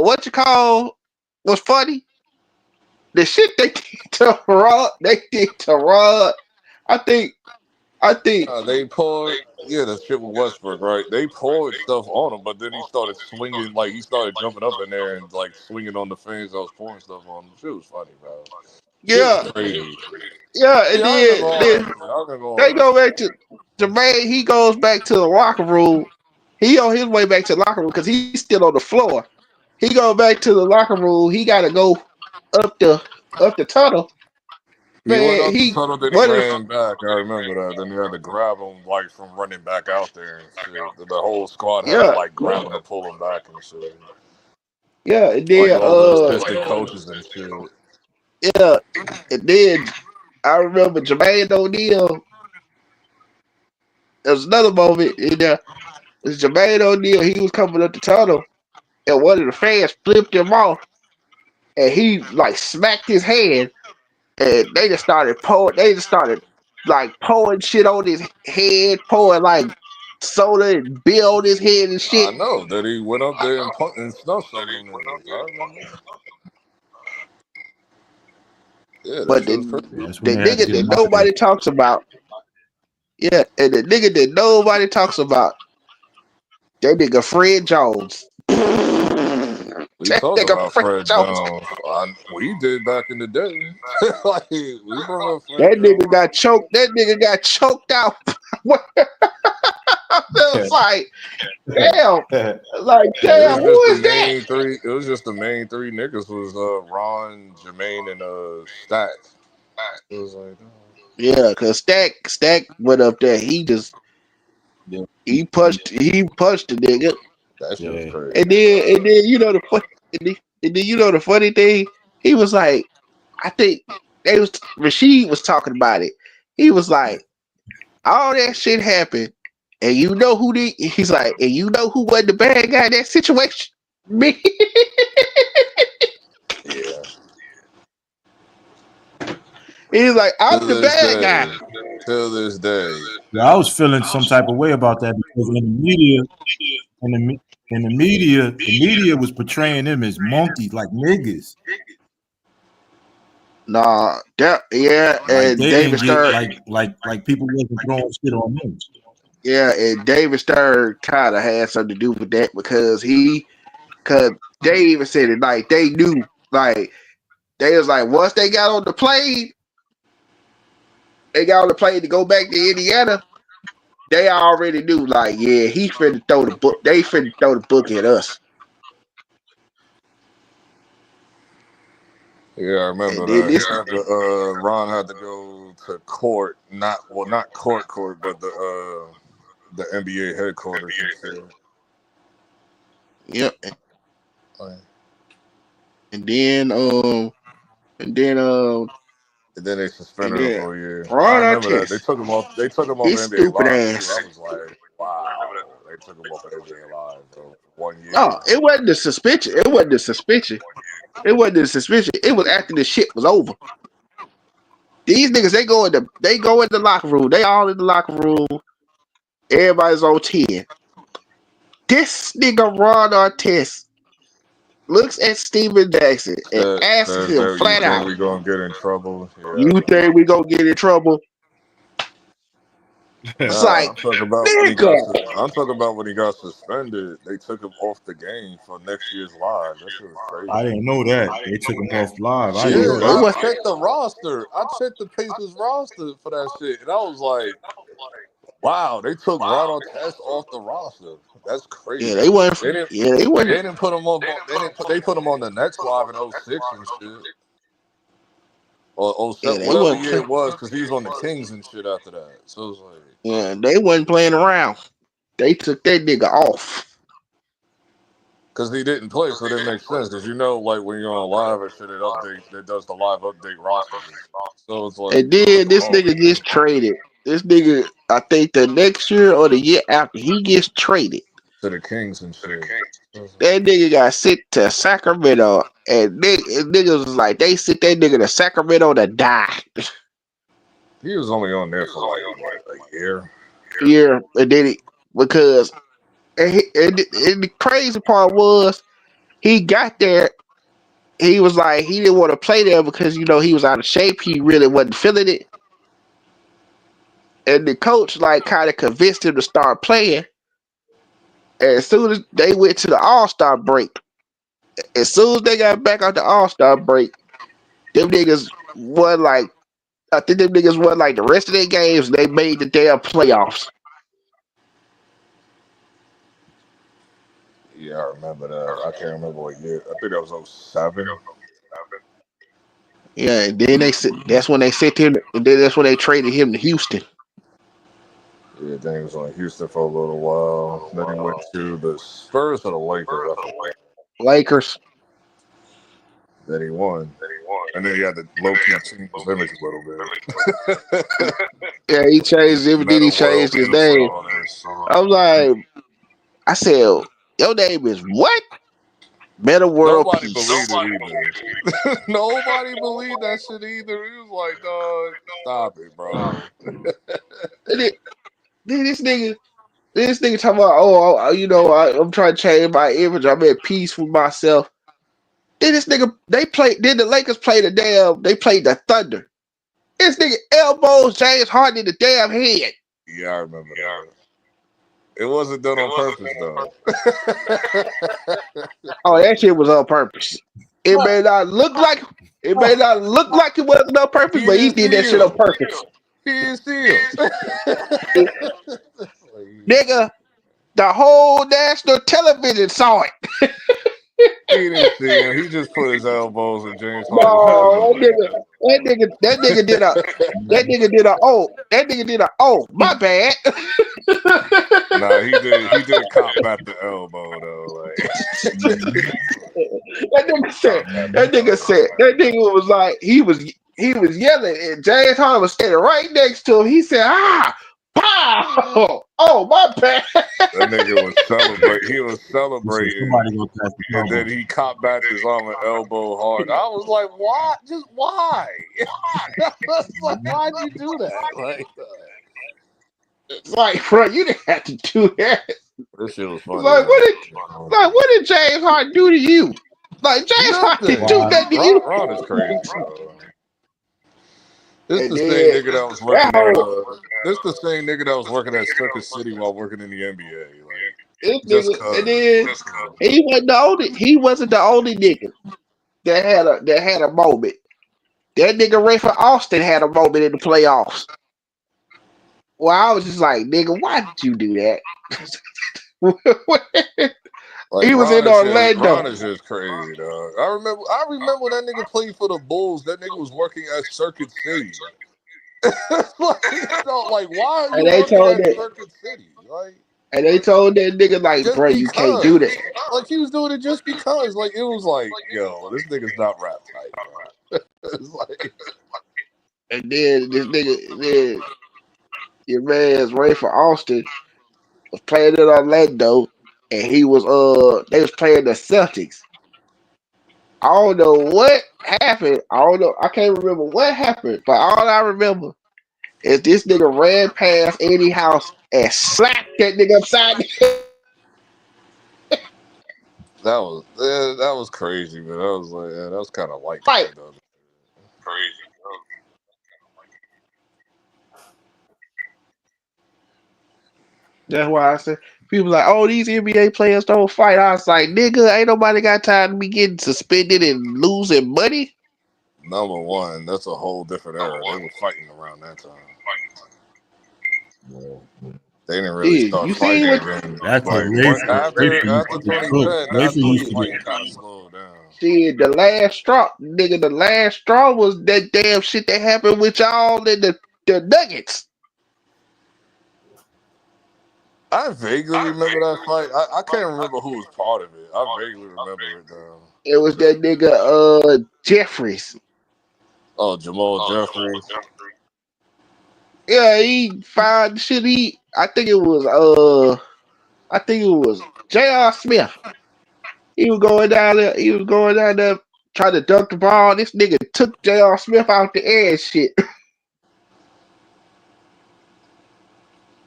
H: what you call was funny? The shit they did to Rod, I think,
E: They poured, yeah, the shit with Westbrook, right? They poured stuff on him, but then he started swinging, like he started jumping up in there and like swinging on the fans that was pouring stuff on him. Shit was funny, bro. Shit
H: yeah,
E: was crazy.
H: yeah, and
E: See, I ain't gonna go
H: then
E: all that. I ain't gonna go all
H: they
E: that.
H: go back to Jermaine. He goes back to the locker room. He on his way back to the locker room because he's still on the floor. He go back to the locker room. He got to go up the tunnel.
E: He went
H: Man,
E: up the
H: he
E: tunnel, then he
H: what if
E: ran back. I remember that. Then they had to grab him like from running back out there and shit. The whole squad had to
H: yeah,
E: like grab him and pull him back and shit.
H: yeah, and
E: Like
H: then
E: all the assistant coaches and shit.
H: yeah, and then I remember Jermaine O'Neal. There was another moment in there. It was Jermaine O'Neal. He was coming up the tunnel, and one of the fans flipped him off, and he like smacked his hand, and they just started pouring. They just started like pouring shit on his head, pouring like soda and beer on his head and
E: I
H: shit.
E: know that he went up there and and snuffed some of them niggas. I remember. Yeah, that
H: But
E: shit was crazy.
M: That's when
H: the
M: they had to
H: nigga
M: get him
H: that
M: out of there.
H: nobody talks about, yeah, and the nigga that nobody talks about, that nigga Fred Jones.
E: We
H: That
E: talk
H: nigga
E: about
H: Fred
E: Fred
H: Jones.
E: Jones. We did back in the day. Like we brought up Fred
H: That nigga
E: Jones.
H: got choked. That nigga got choked out. It was like, damn, like,
E: It
H: damn,
E: was
H: who
E: just the
H: is that?
E: main three. It was just the main three niggas was Ron, Jermaine, and Stack. It was like,
H: Yeah, cause Stack went up there.
M: Yeah,
H: he punched the nigga,
E: that shit was
M: yeah.
E: crazy.
H: and then you know the funny thing, he was like, I think Rashid was talking about it. He was like, all that shit happened, and you know he's like, and you know who was the bad guy in that situation? Me.
E: Yeah.
H: He's like,
E: To
H: I'm the
E: this
H: bad
E: day.
H: guy.
E: To this day.
M: Yeah, I was feeling some type of way about that because in the media, in the me- in the media was portraying them as monkeys, like niggas.
H: Nah, yeah,
M: Like
H: and
M: they
H: David
M: didn't get
H: Stern,
M: like people wasn't throwing shit on them.
H: yeah, and David Stern kind of had something to do with that because they even said it like they knew, like they was like once they got on the plane to go back to Indiana, they already knew like yeah, he finna throw the book, they finna throw the book at us,
E: Yeah, I remember
H: and then
E: that. He
H: this,
E: had to Ron had to go to court, not court, but the NBA headquarters and shit.
H: yep,
E: Like,
H: and then and then um
E: and then they
H: and
E: suspended him
H: then
E: for a year. I
H: Ron
E: remember that. They
H: Artest,
E: took him off. They took him off
H: his
E: NBA
H: stupid
E: Live too. I
H: ass.
E: was like, wow. They took him off NBA Live, bro. 1 year.
H: No, it wasn't the suspension. It wasn't the suspension. It wasn't a suspension. It was after the shit was over. These niggas, they go in the locker room. They all in the locker room. Everybody's on 10. This nigga Ron Artest looks at Steven Jackson and asks
E: Says
H: him
E: that you
H: flat
E: think
H: out,
E: we gonna get in trouble? Yeah.
H: "You think we gonna get in trouble?" It's
E: Nah,
H: like,
E: I'm talking about when he
H: nigga.
E: got. I'm talking about when he got suspended. They took him off the game for next year's live. That shit was crazy.
M: I didn't know that. They took him off live. I didn't
E: Yeah,
M: know
E: I
M: that.
E: checked the roster. I checked the Pacers roster for that shit, and I was like, "Wow, they took Ron Artest off the roster. That's crazy."
H: Yeah, they wasn't.
E: They didn't.
H: Yeah, they
E: They
H: wasn't.
E: didn't put him on. They put him on the next live in 06 and shit, or 07,
H: Yeah, they
E: whatever
H: wasn't.
E: year it was, because he was on the Kings and shit after that. So it was like,
H: Yeah, they wasn't playing around. They took that nigga off.
E: because he didn't play, so that makes sense. Because like when you're on live and shit, it does the live update rosters. So it's like,
H: And then this nigga gets traded. This nigga, I think the next year or the year after, he gets traded.
E: To the Kings and shit.
H: That nigga got sent to Sacramento, and niggas was like, they sent that nigga to Sacramento to die.
E: He was only on there for like a year.
H: Yeah, and then because and the crazy part was he got there. He was like he didn't want to play there because he was out of shape. He really wasn't feeling it, and the coach like kind of convinced him to start playing. And as soon as they went to the All-Star break, as soon as they got back out the All-Star break, them niggas won like I think them niggas won like the rest of their games. And they made the damn playoffs.
E: Yeah, I remember that. I can't remember what year. I think that was 07.
H: Yeah, and then that's when they sent him. And then that's when they traded him to Houston.
E: Yeah, then he was on Houston for a little while. Then he went to the Spurs or the Lakers. I forget.
H: Lakers.
E: Then he won. And then he had to low-key change his image a little bit.
H: Yeah, he changed him. Then he changed his name. I was like, I said, your name is what? Meta World
E: Nobody
H: Peace.
E: believed it either. Nobody believed that shit either. He was like, dog, stop it, bro.
H: Then this nigga talking about, I'm trying to change my image. I'm at peace with myself. Then this nigga, then the Lakers played they played the Thunder. This nigga elbows James Harden in the damn head.
E: Yeah, I remember that. It wasn't done on purpose, though.
H: Oh, that shit was on purpose. It may not look like it wasn't on purpose, but he did that shit on purpose.
E: He didn't see him.
H: Nigga, the whole national television saw it.
E: He didn't see him. He just put his elbows in James
H: No,
E: Harden's
H: that nigga did a my bad.
E: Nah, he did cop back the elbow though. Like
H: that nigga was like he was yelling and James Harden was standing right next to him. He said, pow! Oh, my bad.
E: That nigga was celebrating. He was celebrating. And then he caught back his arm and elbow hard. I was like, why? Just why? Like, why'd you do that?
H: Like, bro, you didn't have to do that.
E: This shit was funny.
H: Like, what did James Harden do to you? Like, James Harden didn't do that to you.
E: Ron is crazy, bro. This is the same nigga that was working at this the same nigga that was working at Circuit City while working in the NBA. Like,
H: and then he wasn't the only nigga that had a moment. That nigga Rafer Austin had a moment in the playoffs. Well, I was just like, nigga, why did you do that?
E: Like,
H: he was in Orlando.
E: Ron is just crazy, dog. I remember when that nigga played for the Bulls. That nigga was working at Circuit City. Like, why are you working at Circuit City? Like,
H: and they told that nigga, like, bro, you can't do that.
E: Like, he was doing it just because. Like, it was like, yo, this nigga's not rap type, bro. It's like,
H: and then this nigga, your man's Rafer Austin was playing in Orlando, and he was they was playing the Celtics. I don't know what happened. I don't know. I can't remember what happened, but all I remember is this nigga ran past Eddie House and slapped that nigga upside the head.
E: That was crazy, man. I was like, yeah, that was kind of light
H: Fight.
E: compared to other crazy.
H: That's why I said people like, oh, these NBA players don't fight. I was like, nigga, ain't nobody got time to be getting suspended and losing money.
E: Number one, that's a whole different era. They were fighting around that time. They didn't really
H: Dude,
E: start
H: you see
E: fighting
H: what?
E: again.
M: That's what
E: Like
M: Laker used
E: after
M: to cook.
E: 2010, that's
M: Laker
E: when the
M: used to be.
E: fighting kind of slowed down.
H: Shit, the last straw, nigga, the last straw was that damn shit that happened with y'all and the Nuggets.
E: I vaguely remember that fight. I can't remember who was part of it. I vaguely remember it though.
H: It was that nigga Jeffries.
E: Oh, Jamal Jeffries.
H: Yeah, he found shit. I think it was J.R. Smith. He was going down there. He was going down there trying to dunk the ball. This nigga took J.R. Smith out the air and shit.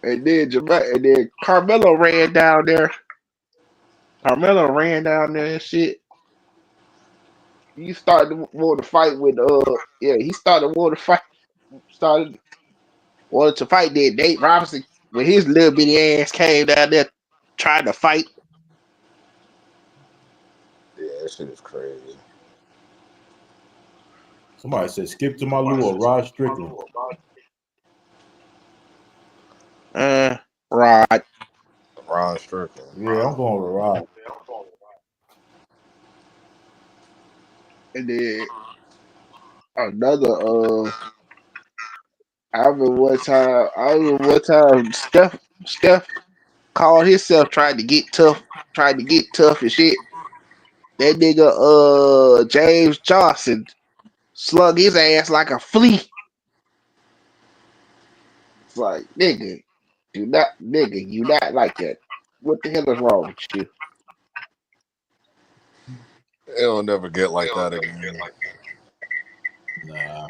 H: And then Carmelo ran down there. Carmelo ran down there and shit. He started to want to fight with he started wanting to fight. Started wanted to fight. Then Nate Robinson with his little bitty ass came down there trying to fight.
E: Yeah, that shit is crazy.
M: Somebody said, skip to my lure, Rod Strickland.
H: Rod.
E: Ron Strickland.
M: Yeah, I'm going with Rod.
H: And then another I remember one time Steph called himself trying to get tough and shit. That nigga James Johnson slug his ass like a flea. It's like, nigga, you not like that. What the hell is wrong with you?
E: It'll never get like that again.
M: Nah.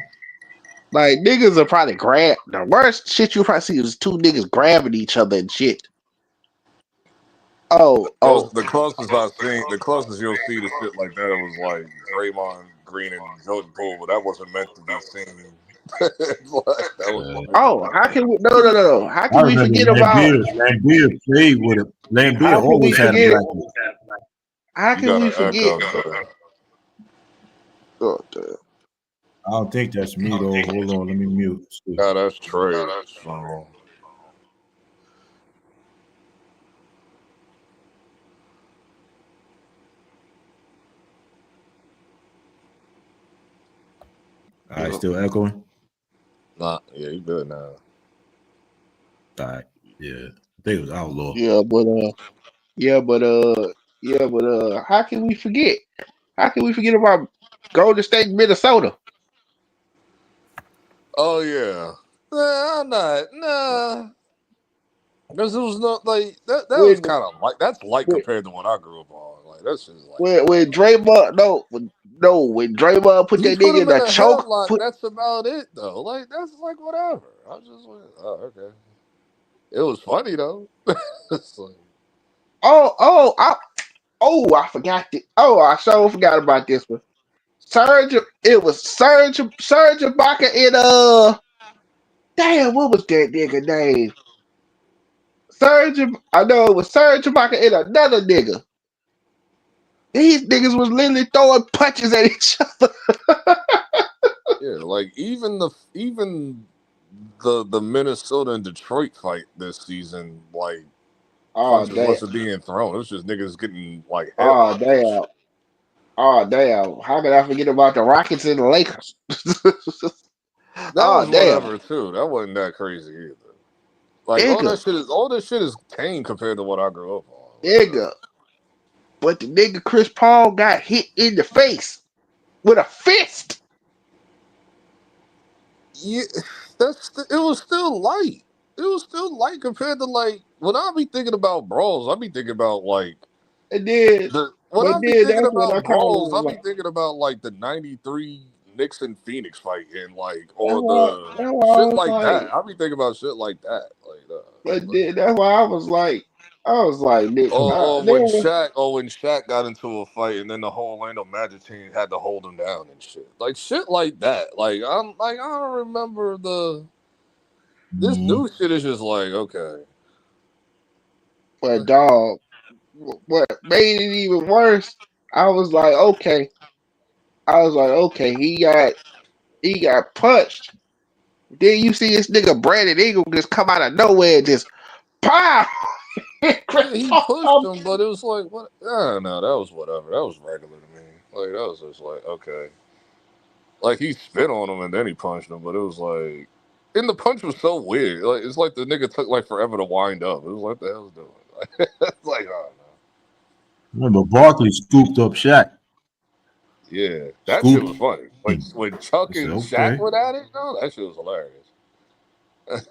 H: Like niggas are probably grab the worst shit you probably see is two niggas grabbing each other and shit.
E: The closest you'll see to shit like that was like Draymond Green and Jordan Poole, but that wasn't meant to be seen.
H: How can we no. How can
M: I
H: we
M: remember
H: forget about
M: Lambeer played with it. Lambeer
H: how can we
M: always had a
H: forget
M: black book.
H: how can we forget
M: I don't think that's me though. Hold on, let me mute.
E: No, that's Trey. So.
M: All right, still echoing?
E: Nah, yeah, you good now.
M: All right, yeah. I think it was Outlaw.
H: How can we forget? How can we forget about Golden State, Minnesota?
E: Oh yeah. Nah, I'm not. Nah. Because it was not like that was kind of like that's light compared to what I grew up on. Like that's just like
H: when Draymond when Draymond put
E: he
H: that
E: put
H: nigga
E: him
H: in
E: in
H: a
E: a
H: choke.
E: headlock. That's about it though. Like that's like whatever. I was just like, oh okay. It was funny though. It's like,
H: I forgot I so forgot about this one. Serge Ibaka in damn, what was that nigga name? I know it was Serge Ibaka and another nigga. These niggas was literally throwing punches at each other.
E: yeah, like even the Minnesota and Detroit fight this season, like punches wasn't being thrown. It was just niggas getting like headlocked.
H: Damn. How could I forget about the Rockets and the Lakers?
E: That was whatever too. That wasn't that crazy either. Like all this shit is tame compared to what I grew up on.
H: Nigga. But the nigga Chris Paul got hit in the face with a fist.
E: Yeah, it was still light. It was still light compared to like when I be thinking about brawls, I be thinking about like
H: and then
E: when
H: But
E: I be
H: then
E: thinking
H: that's when I
E: about
H: kind of
E: brawls,
H: was
E: I be
H: like,
E: thinking about like the '93 Knicks and Phoenix fight, and like or the
H: that's why I
E: shit
H: was
E: like
H: like,
E: that. I be thinking about shit like that,
H: but then that's why I was like, Nick,
E: or when Shaq got into a fight, and then the whole Orlando Magic team had to hold him down and shit, like shit like that. Like I'm like I don't remember this new shit is just like okay.
H: but dog, what made it even worse? I was like, okay, he got punched. Then you see this nigga Brandon Ingram just come out of nowhere and just pow.
E: Yeah, he pushed him, but it was like, what? I don't know. That was whatever. That was regular to me. Like, that was just like, okay. Like, he spit on him and then he punched him, but it was like, and the punch was so weird. Like, it's like the nigga took like forever to wind up. It was like, what the hell's doing? It's like, oh no.
M: Remember, Barkley scooped up Shaq.
E: Yeah, that shit was
M: Scooped.
E: funny. When Chuck
M: I said,
E: and Shaq
M: okay.
E: were at it, no, that shit was hilarious.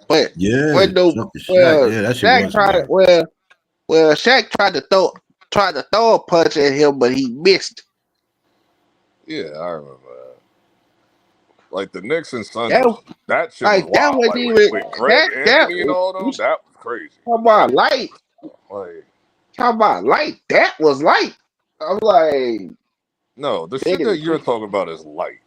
H: But
M: Yeah,
H: when the
M: Chuck the Shaq. Yeah, that shit
H: Shaq
M: was
H: tried
M: hilarious.
H: Shaq tried to throw a punch at him, but he missed.
E: Yeah, I remember that. Like the Knicks and Suns, that shit was
H: Like that
E: wild.
H: wasn't
E: Like
H: even
E: with Greg Anthony and all them, that was crazy.
H: Talk about light. That was light. I'm like,
E: no, the shit that you're talking about is light.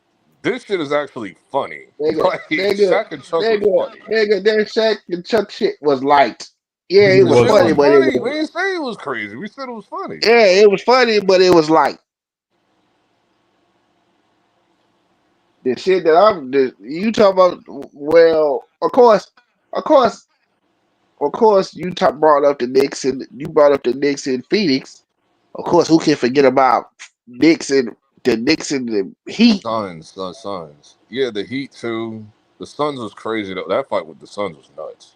E: This shit is actually funny.
H: Nigga,
E: Shaq and Chuck was funny.
H: that Shaq and Chuck shit was light. Yeah, it
E: The
H: was
E: shit
H: funny,
E: was
H: but
E: funny.
H: it
E: We didn't say it was crazy. We said it was funny.
H: yeah, it was funny, but it was light. The shit that you talk about. Well, of course, you brought up the Knicks and Phoenix. Of course, who can forget about the Knicks and the Heat?
E: Suns. Yeah, the Heat too. The Suns was crazy though. That fight with the Suns was nuts.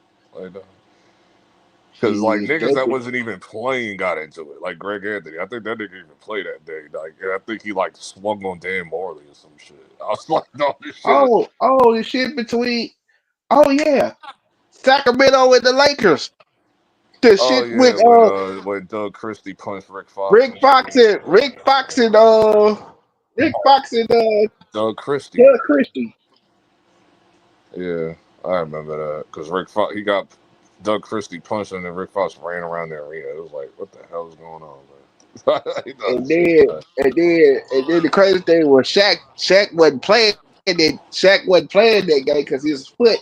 E: Because like niggas that wasn't even playing got into it. Like Greg Anthony, I think that nigga even played that day. Like, and I think he like swung on Dan Morley or some shit. I was like, no, this shit.
H: The shit between. Oh yeah, Sacramento and the Lakers. The shit with
E: when Doug Christie punched Rick Fox.
H: Rick Fox and
E: Doug Christie.
H: Doug Christie.
E: Yeah, I remember that because Rick Fox he got Doug Christie punched and then Rick Fox ran around the arena. It was like, what the hell is going on, man?
H: and then the crazy thing was Shaq wasn't playing that game because his foot.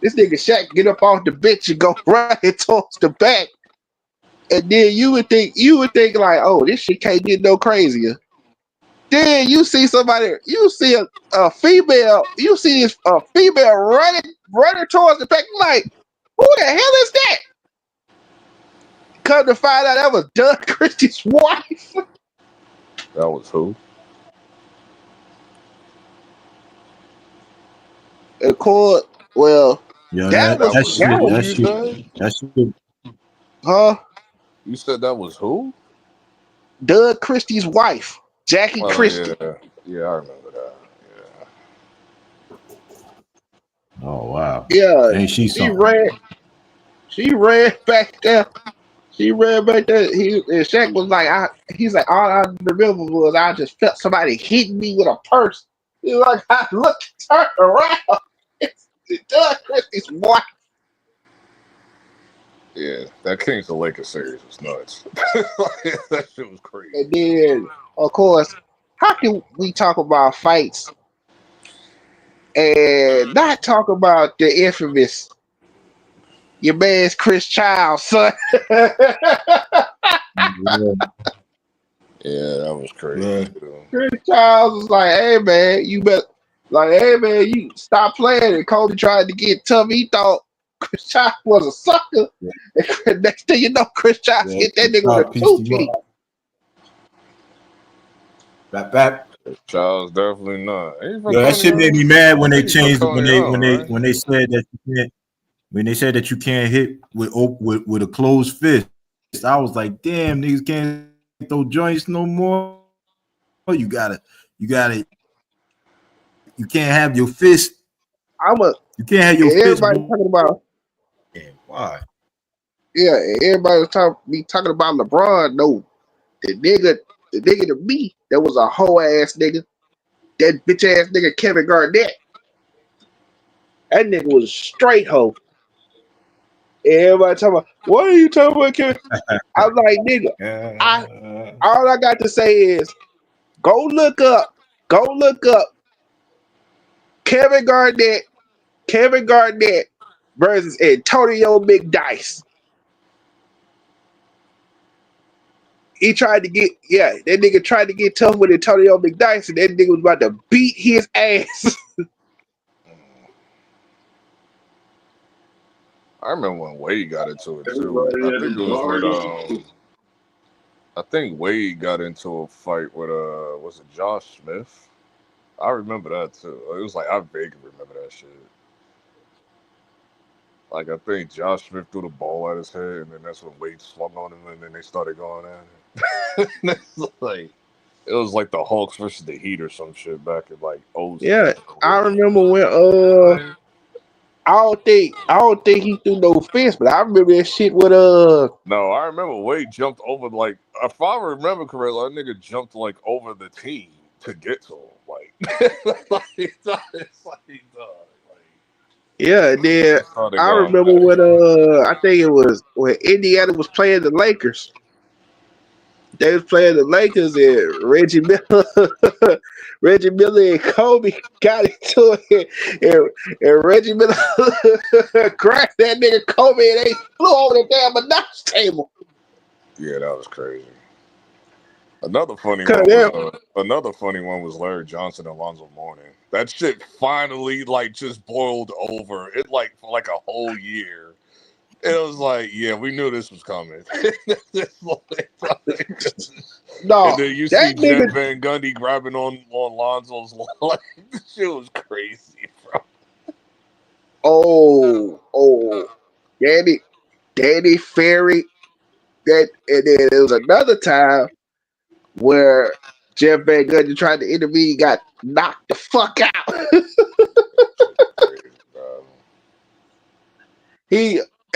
H: This nigga Shaq get up off the bench and go right towards the back. And then you would think like, oh, this shit can't get no crazier. Then you see a female, a female running towards the back, like, who the hell is that? Come to find out that was Doug Christie's wife.
E: That was who?
H: Of course, well,
M: Yeah,
H: that
M: shit.
H: Huh?
E: You said that was who?
H: Doug Christie's wife, Jackie Christie.
E: Yeah, I remember that. Yeah.
M: Oh wow.
H: Yeah,
M: ain't she
H: ran back there. She ran back there. And Shaq was like, he's like, all I remember was I just felt somebody hitting me with a purse. He was like, I looked, turned around. It's Doug Christie's wife.
E: Yeah, that Kings to Lakers series was nuts. That shit was crazy.
H: And then, of course, how can we talk about fights and not talk about the infamous your man's Chris Childs, son?
E: Yeah, that was crazy.
H: Chris Childs was like, hey man, you stop playing. And Kobe tried to get tough. He thought Chris Childs was a sucker. And next thing you know, Chris Childs hit that nigga with a 2-feet.
E: Childs definitely not.
M: Yo, that shit made me mad when they changed when they said that you can't you can't hit with a closed fist. I was like, damn, niggas can't throw joints no more. You can't have your fist. You can't have your fist.
H: Everybody talking about.
M: Damn, why?
H: Yeah, everybody was talking about LeBron. No, the nigga the nigga to me, that was a whole ass nigga. That bitch ass nigga Kevin Garnett. That nigga was a straight hoe. And everybody talking about, what are you talking about, Kevin? I'm like, nigga, all I got to say is go look up Kevin Garnett versus Antonio McDyess. He tried to get, that nigga tried to get tough with Antonio McDyess, and that nigga was about to beat his ass.
E: I remember when Wade got into it too. I think it was with I think Wade got into a fight with was it Josh Smith? I remember that too. It was like I vaguely remember that shit. Like I think Josh Smith threw the ball at his head, and then that's when Wade swung on him, and then they started going at it. Like it was like the Hawks versus the Heat or some shit back in like
H: Yeah, I remember when I don't think he threw no fence, but I remember that shit with
E: No, I remember Wade jumped over like if I remember correctly, that nigga jumped like over the team to get to him. Like, it's like,
H: yeah. Then
E: started
H: I
E: going
H: remember
E: at it.
H: when I think it was when Indiana was playing the Lakers. They was playing the Lakers and Reggie Miller and Kobe got into it, and Reggie Miller cracked that nigga Kobe, and they flew over the damn announce table.
E: Yeah, that was crazy. Another funny
H: Cause
E: one was Larry Johnson and Lonzo Mourning. That shit finally like just boiled over. It like for like a whole year. It was like, yeah, we knew this was coming. And
H: no,
E: then you see
H: that
E: Jeff
H: nigga.
E: Van Gundy grabbing on Lonzo's line. This shit was crazy, bro.
H: Oh, Danny Ferry. That, and then there was another time where Jeff Van Gundy tried to intervene, he got knocked the fuck out.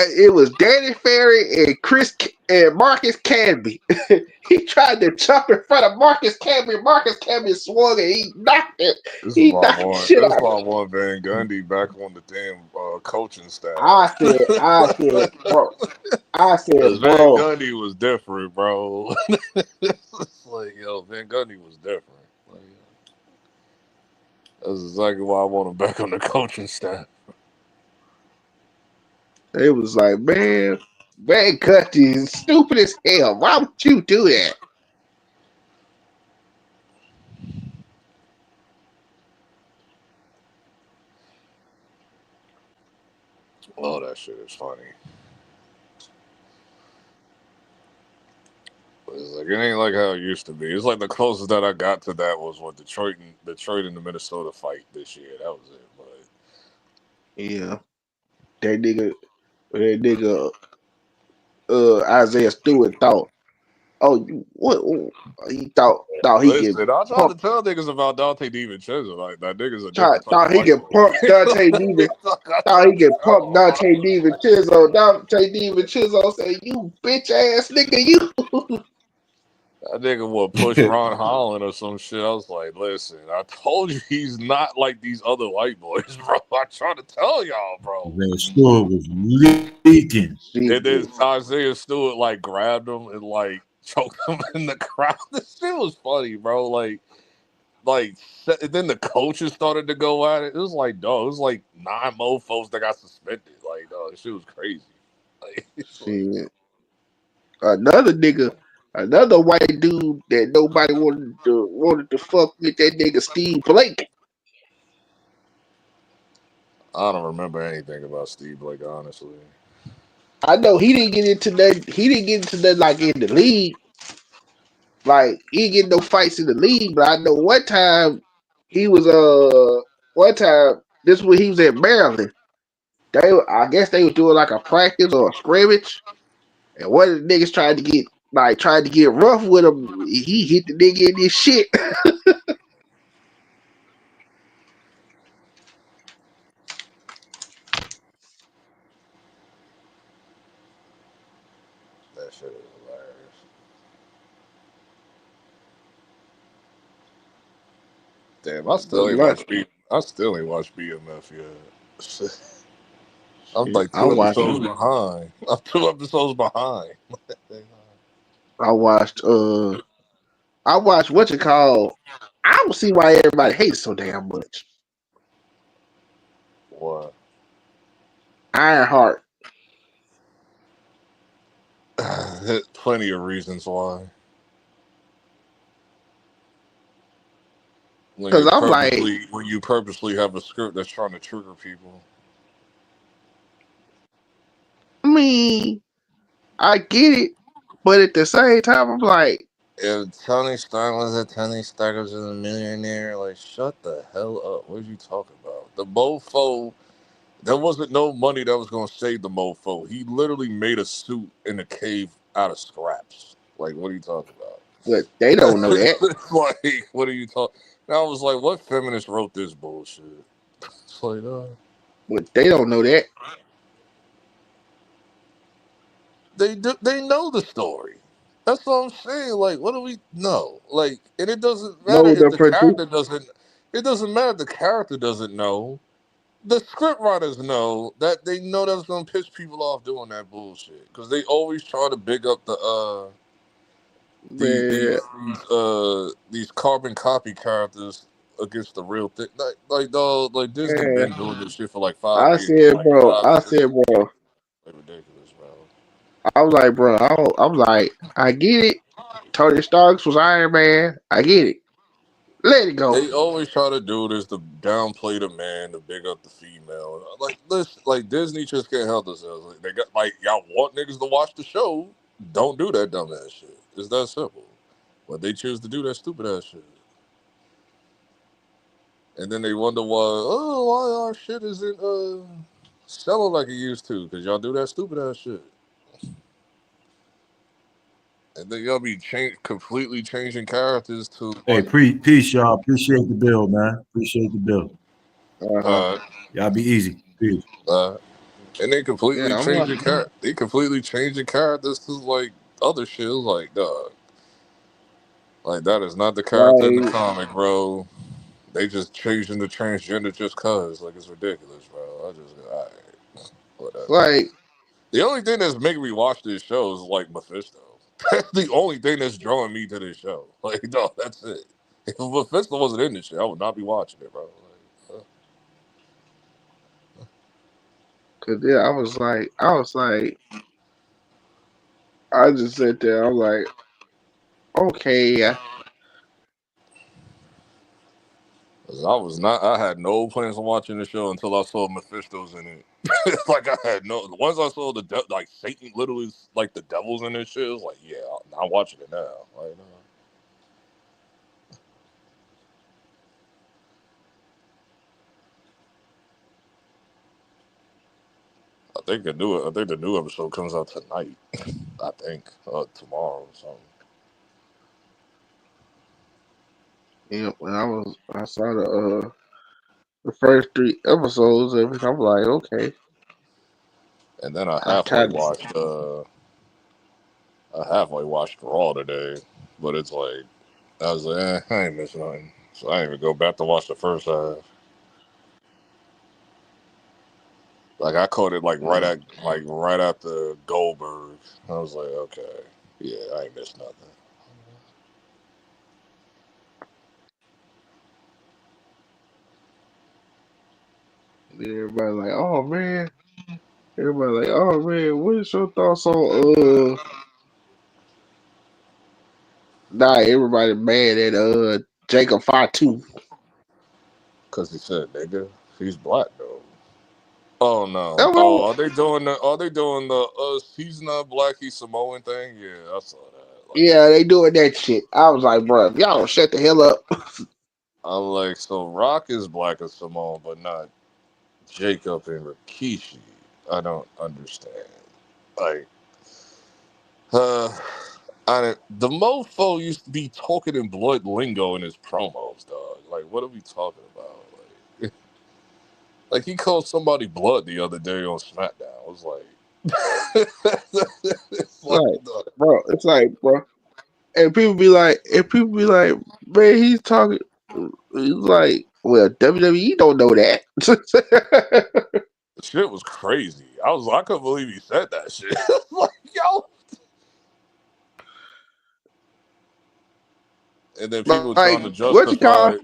H: It was Danny Ferry and Marcus Camby. He tried to jump in front of Marcus Camby. Marcus Camby swung and he knocked it.
E: This is
H: He
E: why
H: knocked the shit out of
E: I
H: him.
E: want Van Gundy back on the damn coaching staff.
H: I said, bro.
E: Because Van Gundy was different, bro. It's like, yo, Van Gundy was different. Like, that's exactly why I want him back on the coaching staff.
H: It was like, man, Van Gundy is stupid as hell. Why would you do that?
E: Oh, that shit is funny. It's like it ain't like how it used to be. It's like the closest that I got to that was what Detroit and the Minnesota fight this year. That was it. But
H: Yeah, that nigga, Isaiah Stewart thought, oh, what? He thought he could
E: listen, I tried to
H: pump.
E: tell niggas about Dante DiVincenzo. Like that nigga's a different type
H: Thought
E: of
H: he
E: white
H: could
E: boy.
H: pump Dante Diva. Thought he could pump Dante DiVincenzo. Dante DiVincenzo said, "You bitch ass nigga, you."
E: That nigga would push Ron Holland or some shit. I was like, listen, I told you he's not like these other white boys, bro. I tried to tell y'all, bro.
M: The store was leaking.
E: And then Isaiah Stewart like grabbed him and like choked him in the crowd. This shit was funny, bro. Like then the coaches started to go at it. It was like, dog, it was like 9 mofos that got suspended. Like, dog, this shit was crazy. Like,
H: Shit. Another white dude that nobody wanted to fuck with, that nigga Steve Blake.
E: I don't remember anything about Steve Blake, honestly.
H: I know he didn't get into that. He didn't get into that like in the league. Like he didn't get no fights in the league. But I know one time he was this when he was at Maryland. I guess they were doing like a practice or a scrimmage, and one of the niggas tried to get rough with him. He hit the nigga in his shit.
E: That shit is hilarious. Damn, I still
H: But
E: ain't
H: like,
E: watched BMF yet. I'm
H: shit,
E: like
H: I watched.
E: behind. I'm 2 episodes behind.
H: I I watched what you call. I don't see why everybody hates so damn much.
E: What?
H: Ironheart.
E: Plenty of reasons why.
H: Because I'm like,
E: When you purposely have a script that's trying to trigger people.
H: I mean, I get it, but at the same time, I'm like,
E: If Tony Stark was a millionaire, like shut the hell up. What are you talking about? The mofo, there wasn't no money that was gonna save the mofo. He literally made a suit in a cave out of scraps. Like, what are you talking about?
H: but they don't know that.
E: Like, what are you talking? And I was like, what feminist wrote this bullshit? It's like,
H: But they don't know that.
E: they know the story. That's what I'm saying. Like, what do we know? Like, and it doesn't matter
H: No,
E: if
H: the
E: the
H: producer.
E: character doesn't. It doesn't matter if the character doesn't know. The script writers know that they know that's gonna piss people off doing that bullshit because they always try to big up
H: Man,
E: these carbon copy characters against the real thing. Like Disney
H: man,
E: been doing this shit for like 5 years, like
H: I
E: 6
H: said, bro,
E: years. Like ridiculous, bro.
H: I was like, bro, I'm like, I get it. Tony Starks was Iron Man. I get it. Let it go.
E: They always try to do this to downplay the man, to big up the female. Like, listen, like Disney just can't help themselves. Like, they got like y'all want niggas to watch the show. Don't do that dumbass shit. It's that simple. But they choose to do that stupid ass shit. And then they wonder why our shit isn't selling like it used to, because y'all do that stupid ass shit. And then y'all be completely changing characters to
M: Hey,
E: like
M: peace, y'all. Appreciate the bill, man. Appreciate the bill. Y'all be easy. Peace.
E: and they completely
H: Yeah, I'm like,
E: changing characters to like other shit. Like, dog, like that is not the character in the
H: like,
E: comic, bro. They just changing the transgender just cause. Like, it's ridiculous, bro. Alright, whatever.
H: like,
E: The only thing that's making me watch this show is like Mephisto. That's the only thing that's drawing me to this show. Like, no, that's it. If Mephisto wasn't in this shit, I would not be watching it, bro. Like,
H: cause yeah, I just sat there. I'm like, okay, yeah.
E: 'cause I had no plans on watching the show until I saw Mephisto's in it. Like, I had no, once I saw like Satan literally, like the devil's in this shit, it was like, yeah, I'm watching it now. Like, I think the new episode comes out tonight. I think tomorrow or something.
H: Yeah, when I saw the first 3 episodes of it, I'm like, okay.
E: And then
H: I kind of
E: I halfway watched Raw today, but it's like I was like, I ain't missing nothing, so I didn't even go back to watch the first half. Like, I caught it like right after Goldberg. I was like, okay, yeah, I ain't missed nothing.
H: everybody like, oh man. Everybody like, oh man, what's your thoughts on Nah, everybody mad at Jacob Fatu.
E: Cause he said, nigga, he's black though. Oh no!
H: That
E: Oh,
H: was,
E: are they doing the he's not black, he's Samoan thing? Yeah, I saw that. Like,
H: yeah, they doing that shit. I was like, bro, y'all don't shut the hell up.
E: I'm like, so Rock is black as Samoan, but not Jacob and Rikishi. I don't understand. Like, uh, the mofo used to be talking in blood lingo in his promos, dog. Like, what are we talking about? Like, like he called somebody blood the other day on SmackDown. I was like, it's like,
H: It's like, bro. And people be like, man, he's talking. He's like, well, WWE don't know that.
E: The shit was crazy. I couldn't believe he said that shit. Like, yo. And then people
H: Like,
E: trying to
H: what you
E: justify
H: call?
E: it.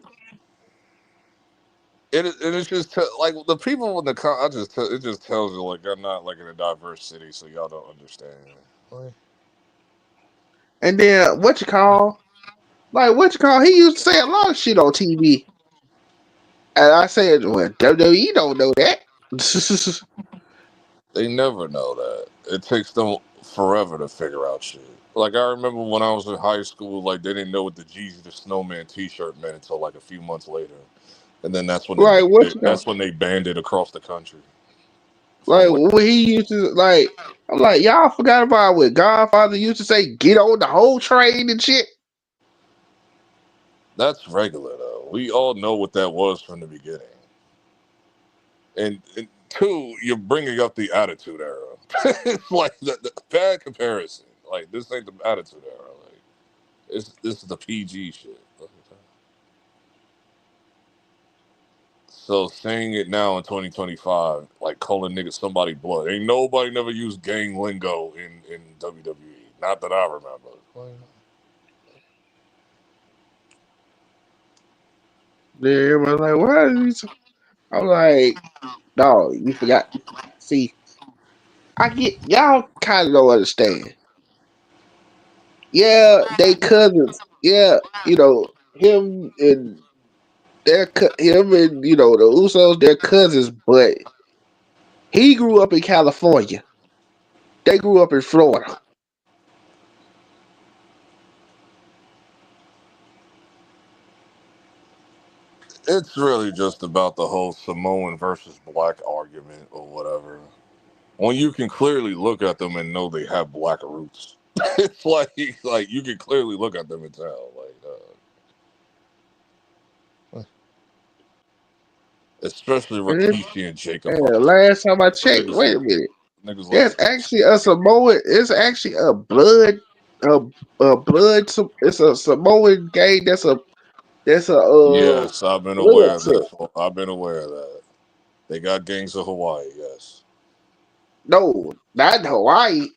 E: And it's just like the people in the it just tells you like I'm not like in a diverse city, so y'all don't understand. Like,
H: And then what you call? Like, what you call? He used to say a lot of shit on TV. And I said, well, WWE don't know that.
E: they never know that. It takes them forever to figure out shit. Like I remember when I was in high school, like they didn't know what the Jeezy the Snowman T-shirt meant until like a few months later, and then that's when they
H: Like,
E: banned
H: what
E: it.
H: you call?
E: That's when they banned it across the country. For
H: Like,
E: what?
H: when he used to, like, I'm like, y'all forgot about what Godfather used to say, get on the whole train and shit.
E: That's regular though. We all know what that was from the beginning. And two, you're bringing up the Attitude Era. It's like the bad comparison. Like this ain't the Attitude Era. Like this is the PG shit. So saying it now in 2025, like calling niggas somebody blood, ain't nobody never used gang lingo in WWE. Not that I remember.
H: Then everybody's like, what is he? I'm like, no, you forgot. See, I get y'all kind of don't understand. Yeah, they cousins. Yeah, him and him and the Usos, they're cousins, but he grew up in California. They grew up in Florida.
E: It's really just about the whole Samoan versus black argument or whatever. When you can clearly look at them and know they have black roots. It's like you can clearly look at them and tell. Especially
H: And it's,
E: Rikishi and Jacob
H: and
E: Funk.
H: last time I
E: Them
H: checked,
E: niggas
H: wait a
E: like
H: minute.
E: niggas like
H: There's actually a Samoan. It's actually a it's a Samoan gang. That's a
E: yes, I've been aware of
H: realtor.
E: this. I've been aware of that. They got gangs of Hawaii, yes.
H: No, not in Hawaii.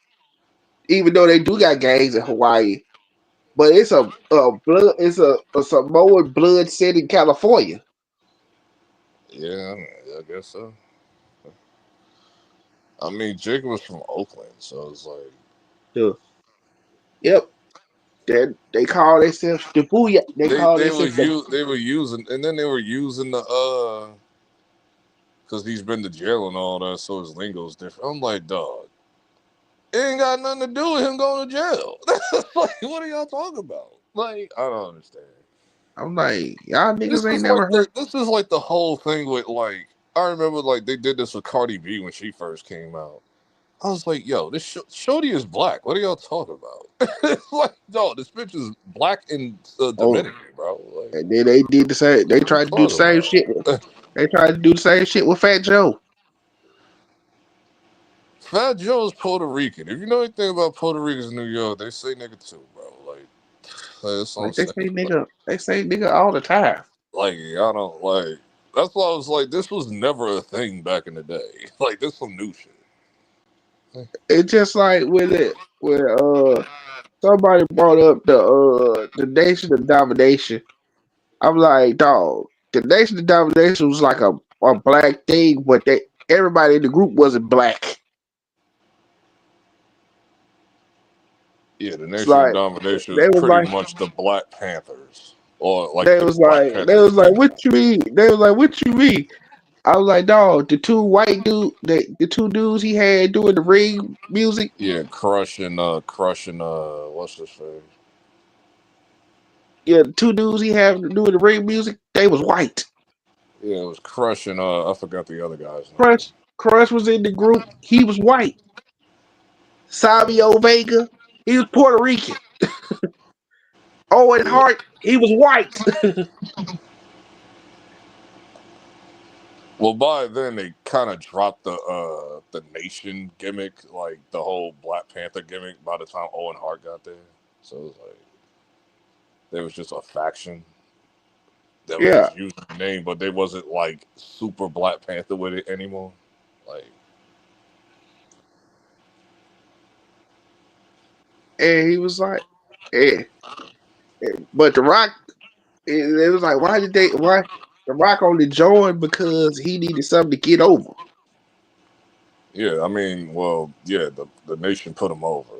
H: Even though they do got gangs in Hawaii, but it's a Samoan blood set in California.
E: Yeah, I guess so. I mean, Jacob was from Oakland, so it's like
H: Yeah. Yep. They call themselves the booyah. They call themselves the
E: they were using and then they were using the because he's been to jail and all that, so his lingo's different. I'm like, dog, it ain't got nothing to do with him going to jail. Like, what are y'all talking about? Like, I don't understand.
H: I'm like, y'all niggas ain't never heard.
E: This is like the whole thing with like I remember like they did this with Cardi B when she first came out. I was like, yo, this Shorty is black. What are y'all talking about? It's like, no, this bitch is black and
H: Oh,
E: Dominican, bro. Like,
H: and then they did the same. They
E: what are you
H: tried to do the
E: talking
H: same shit.
E: about?
H: They tried to do the same shit with Fat Joe.
E: Fat Joe's Puerto Rican. If you know anything about Puerto Ricans in New York, they say nigga too, bro. That's what I'm
H: Like they
E: saying.
H: say nigga, they say nigga all the time.
E: Like, I don't like. That's why I was like, this was never a thing back in the day. Like, this some new shit.
H: It's just like when somebody brought up the Nation of Domination. I'm like, dog, the Nation of Domination was like a black thing, but everybody in the group wasn't black.
E: Yeah, the
H: It's
E: Nation of
H: like
E: Domination is
H: they was
E: pretty
H: like
E: much the Black Panthers, or like
H: they
E: the
H: was
E: Black
H: like they
E: Panthers
H: was like,
E: came
H: what
E: out.
H: you mean? They was like, what you mean? I was like, dog, the two dudes he had doing the ring music,
E: Yeah, crushing, what's his face?
H: yeah, the two dudes he had doing the ring music, they was white.
E: Yeah, it was crushing. I forgot the other guy's name.
H: Crush was in the group, he was white. Savio Vega, he was Puerto Rican. Owen
E: Yeah.
H: Hart, he was white.
E: Well, by then they kind of dropped the nation gimmick, like the whole Black Panther gimmick. By the time Owen Hart got there, so it was like there was just a faction. that was
H: Yeah,
E: just using the name, but they wasn't like super Black Panther with it anymore. Like,
H: and he was like, eh. But The Rock, it was like, why The Rock only joined because he needed something to get over,
E: yeah, I mean, well, yeah, the nation put him over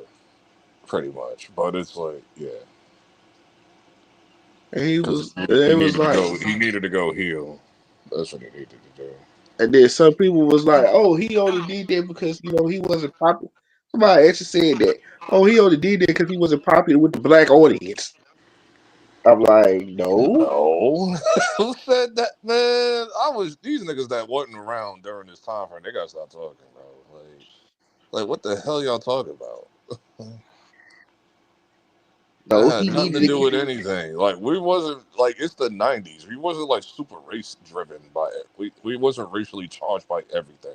E: pretty much, but it's like, yeah,
H: and
E: because
H: it
E: he
H: was
E: needed to
H: like,
E: go, he needed to go heal. That's what he needed to do.
H: and then some people was like, oh, he only did that because he wasn't popular. Somebody actually said that, oh, he only did that because he wasn't popular with the black audience. I'm like, no,
E: No, who said that, man? I was these niggas that wasn't around during this time frame. They gotta stop talking, bro. Like what the hell y'all talking about? That
H: no,
E: had
H: he
E: nothing
H: needed
E: to
H: to
E: do
H: keep.
E: with anything. Like we wasn't like it's the '90s. We wasn't like super race driven by it. We wasn't racially charged by everything.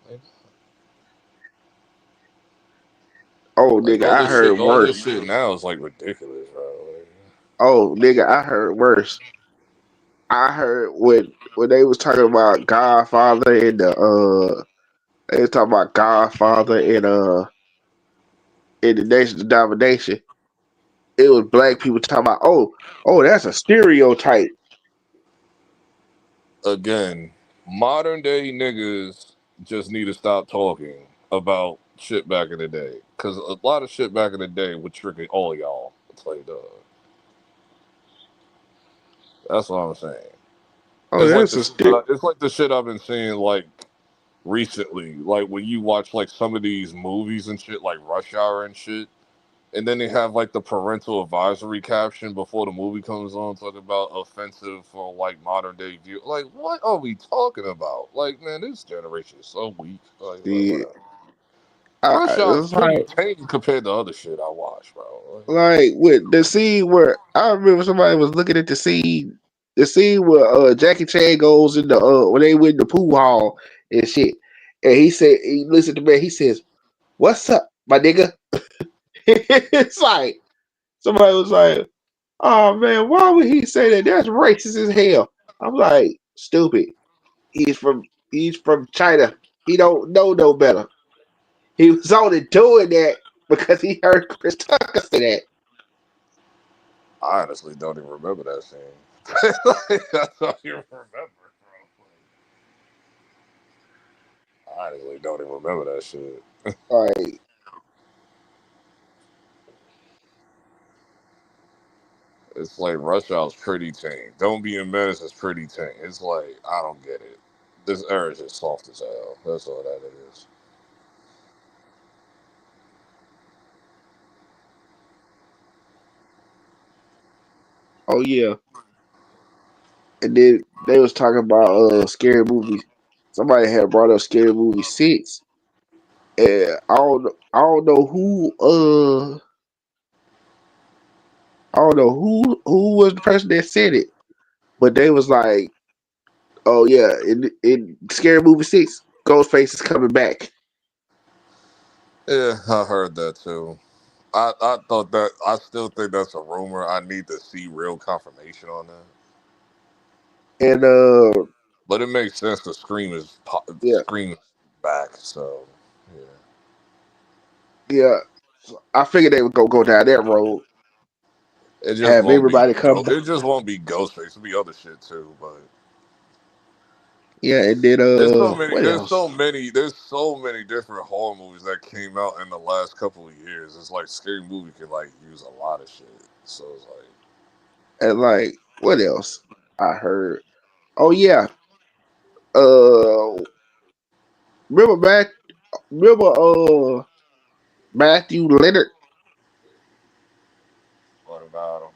E: Like,
H: Oh,
E: like
H: nigga, I heard
E: all this
H: worse.
E: shit now is like ridiculous, bro.
H: Oh, nigga, I heard worse. I heard when they was talking about Godfather and they was talking about Godfather in the Nation of Domination. It was black people talking about, oh, that's a stereotype.
E: Again, modern day niggas just need to stop talking about shit back in the day. Cause a lot of shit back in the day would trigger all of y'all. It's like, that's what I'm saying.
H: Oh, that's a
E: It's like the shit I've been seeing like recently. Like when you watch like some of these movies and shit, like Rush Hour and shit, and then they have like the parental advisory caption before the movie comes on, talking about offensive for like modern day view. Like, what are we talking about? Like, man, this generation is so weak. Like,
H: shit.
E: whatever. Rush Hour is
H: It's
E: pretty
H: like
E: tame compared to other shit I watch, bro.
H: with the scene where I remember somebody was looking at the scene where Jackie Chan goes in the when they went in the pool hall and shit, and he listened to me. He says, "What's up, my nigga?" It's like somebody was like, "Oh man, why would he say that? That's racist as hell." I'm like, "Stupid. He's from China. He don't know no better. He was only doing that because he heard Chris Tucker say that."
E: I honestly don't even remember that scene. I don't even remember, bro. I honestly don't even remember that shit.
H: Like,
E: It's like Rush Hour's pretty tame. Don't Be a Menace is pretty tame. It's like I don't get it. This era is just soft as hell. That's all that it is.
H: oh yeah. And then they was talking about scary movies. Somebody had brought up Scary Movie 6. And I don't know who was the person that said it, but they was like, "Oh yeah, in Scary Movie 6, Ghostface is coming back."
E: Yeah, I heard that too. I thought that I still think that's a rumor. I need to see real confirmation on that.
H: And
E: But it makes sense because
H: yeah,
E: Scream is back. So yeah,
H: yeah. So I figured they would go down that road,
E: it just
H: have
E: won't be.
H: everybody come back.
E: It just won't be Ghostface. It'll be other shit too. But
H: Yeah, and then
E: there's so many.
H: what else?
E: There's so many different horror movies that came out in the last couple of years. It's like Scary Movie can like use a lot of shit. So it's like
H: And like what else? I heard. Oh yeah. Uh, remember Matt? Remember Matthew Leonard?
E: what about him?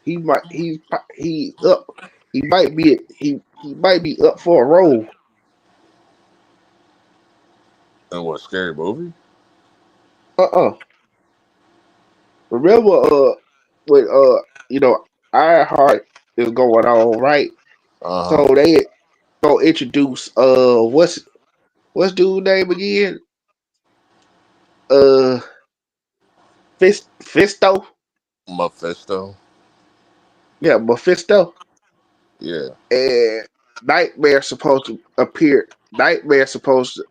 H: He might he up. He might be up for a role.
E: And what Scary Movie?
H: Uh. Remember when Ironheart is going on, right?
E: Uh
H: So
E: huh.
H: they go introduce what's dude name again? Uh, Fisto.
E: Mephisto.
H: Yeah, Mephisto
E: Yeah,
H: and Nightmare supposed to appear. Nightmare supposed to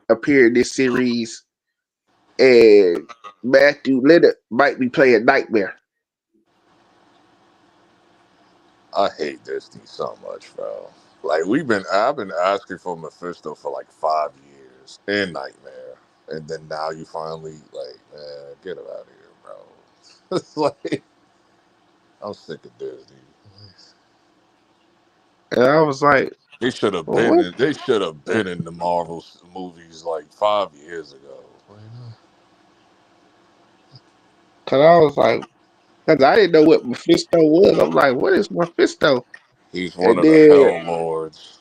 H: appear in this series, and Matthew Leonard might be playing Nightmare.
E: I hate Disney so much, bro. Like I've been asking for Mephisto for like 5 years and Nightmare, and then now you finally like, man, get him out of here, bro. It's like I'm sick of Disney.
H: And I was like,
E: They should have
H: well,
E: been
H: what?
E: in. They should have been in the Marvel movies like 5 years ago.
H: Cause I was like, cause I didn't know what Mephisto was. I'm like, what is Mephisto?
E: He's one
H: And
E: of the Hell Lords.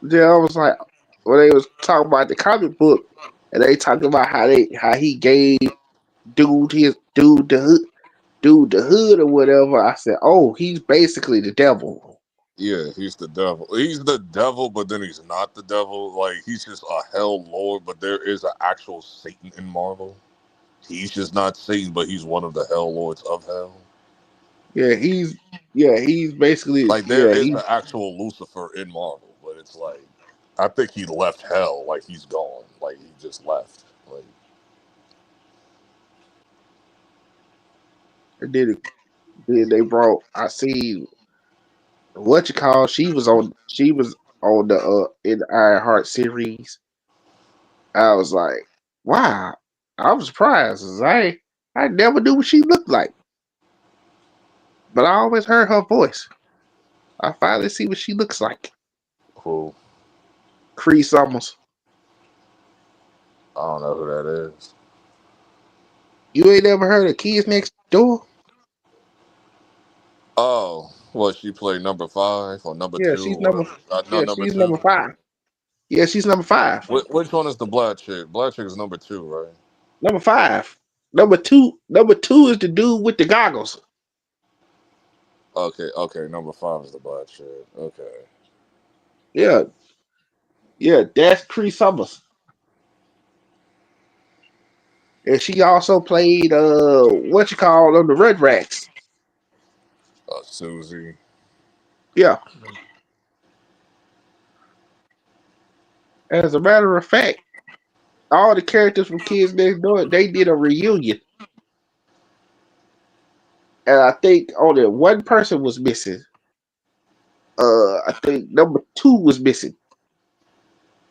H: then I was like, when they was talking about the comic book, and they talked about how he gave dude the hood or whatever. I said, oh, he's basically the devil.
E: Yeah, he's the devil. He's the devil, but then he's not the devil. Like he's just a Hell Lord, but there is an actual Satan in Marvel. He's just not Satan, but he's one of the Hell Lords of Hell.
H: He's basically
E: Like there is an actual Lucifer in Marvel, but it's like I think he left Hell. Like he's gone. Like he just left. Like
H: and then they brought. I see what you call. She was on the in the Iron Heart series. I was like, wow. I was surprised. 'Cause I never knew what she looked like, but I always heard her voice. I finally see what she looks like.
E: who?
H: Cree Summers.
E: I don't know who that is.
H: You ain't ever heard of Kids Next Door?
E: Oh, well, she played number 5 or number
H: Yeah,
E: 2
H: she's
E: or
H: number.
E: whatever. No,
H: Yeah,
E: number
H: she's
E: 2.
H: number 5. Yeah, she's number 5.
E: Which one is the black chick? Black chick is number 2, right?
H: Number 5. Number two. Number 2 is the dude with the goggles.
E: Okay. Number 5 is the black chick. Okay.
H: Yeah, yeah, that's Cree Summers, and she also played what you call on the Red Rats.
E: Susie.
H: Yeah. As a matter of fact, all the characters from Kids Next Door they did a reunion, and I think only one person was missing. I think number 2 was missing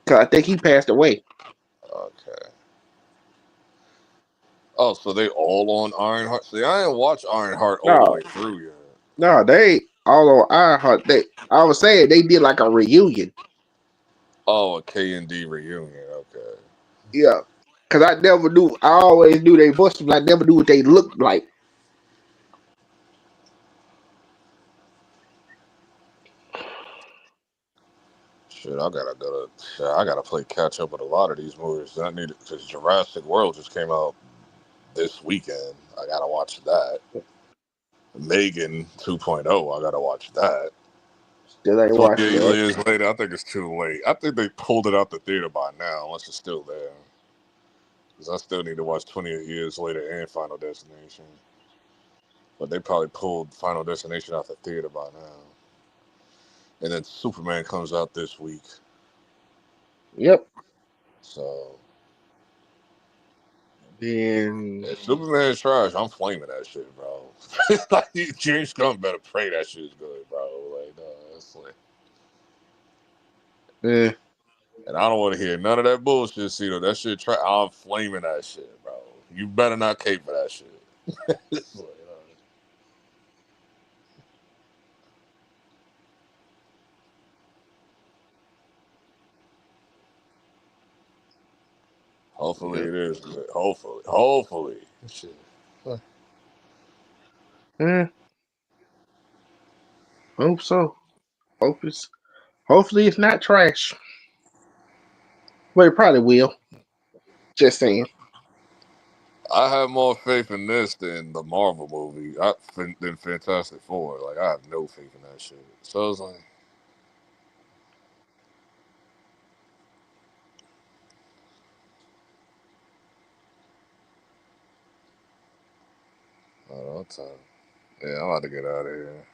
H: because I think he passed away.
E: Okay. Oh, so they all on Ironheart? See, I didn't watch Ironheart all the
H: No,
E: way through yet.
H: no, they all on Ironheart. I was saying they did like a reunion.
E: Oh, a K&D reunion. Okay.
H: Yeah, because I never knew. I always knew they voices, but I never knew what they looked like.
E: Shit, I gotta play catch up with a lot of these movies. I need because Jurassic World just came out this weekend. I gotta watch that. Megan 2.0. I gotta watch that.
H: Still ain't watched
E: 28
H: that.
E: years later, I think it's too late. I think they pulled it out the theater by now, unless it's still there. Because I still need to watch 28 Years Later and Final Destination. But they probably pulled Final Destination out the theater by now. And then Superman comes out this week.
H: Yep.
E: So
H: Then
E: if Superman is trash, I'm flaming that shit, bro. Like James Gunn better pray that shit's good, bro. Like, no, it's like,
H: yeah,
E: and I don't want to hear none of that bullshit, Cito. That shit I'm flaming that shit, bro. You better not cape for that shit. It's like, hopefully
H: yep.
E: it is good. Hopefully. Shit.
H: Yeah, hope so. Hopefully it's not trash. But it probably will. Just saying.
E: I have more faith in this than the Marvel movie. Than Fantastic Four. Like I have no faith in that shit. So it's like, I don't know. Yeah, I'm about to get out of here.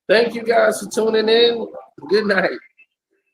A: Thank you guys for tuning in. Good night.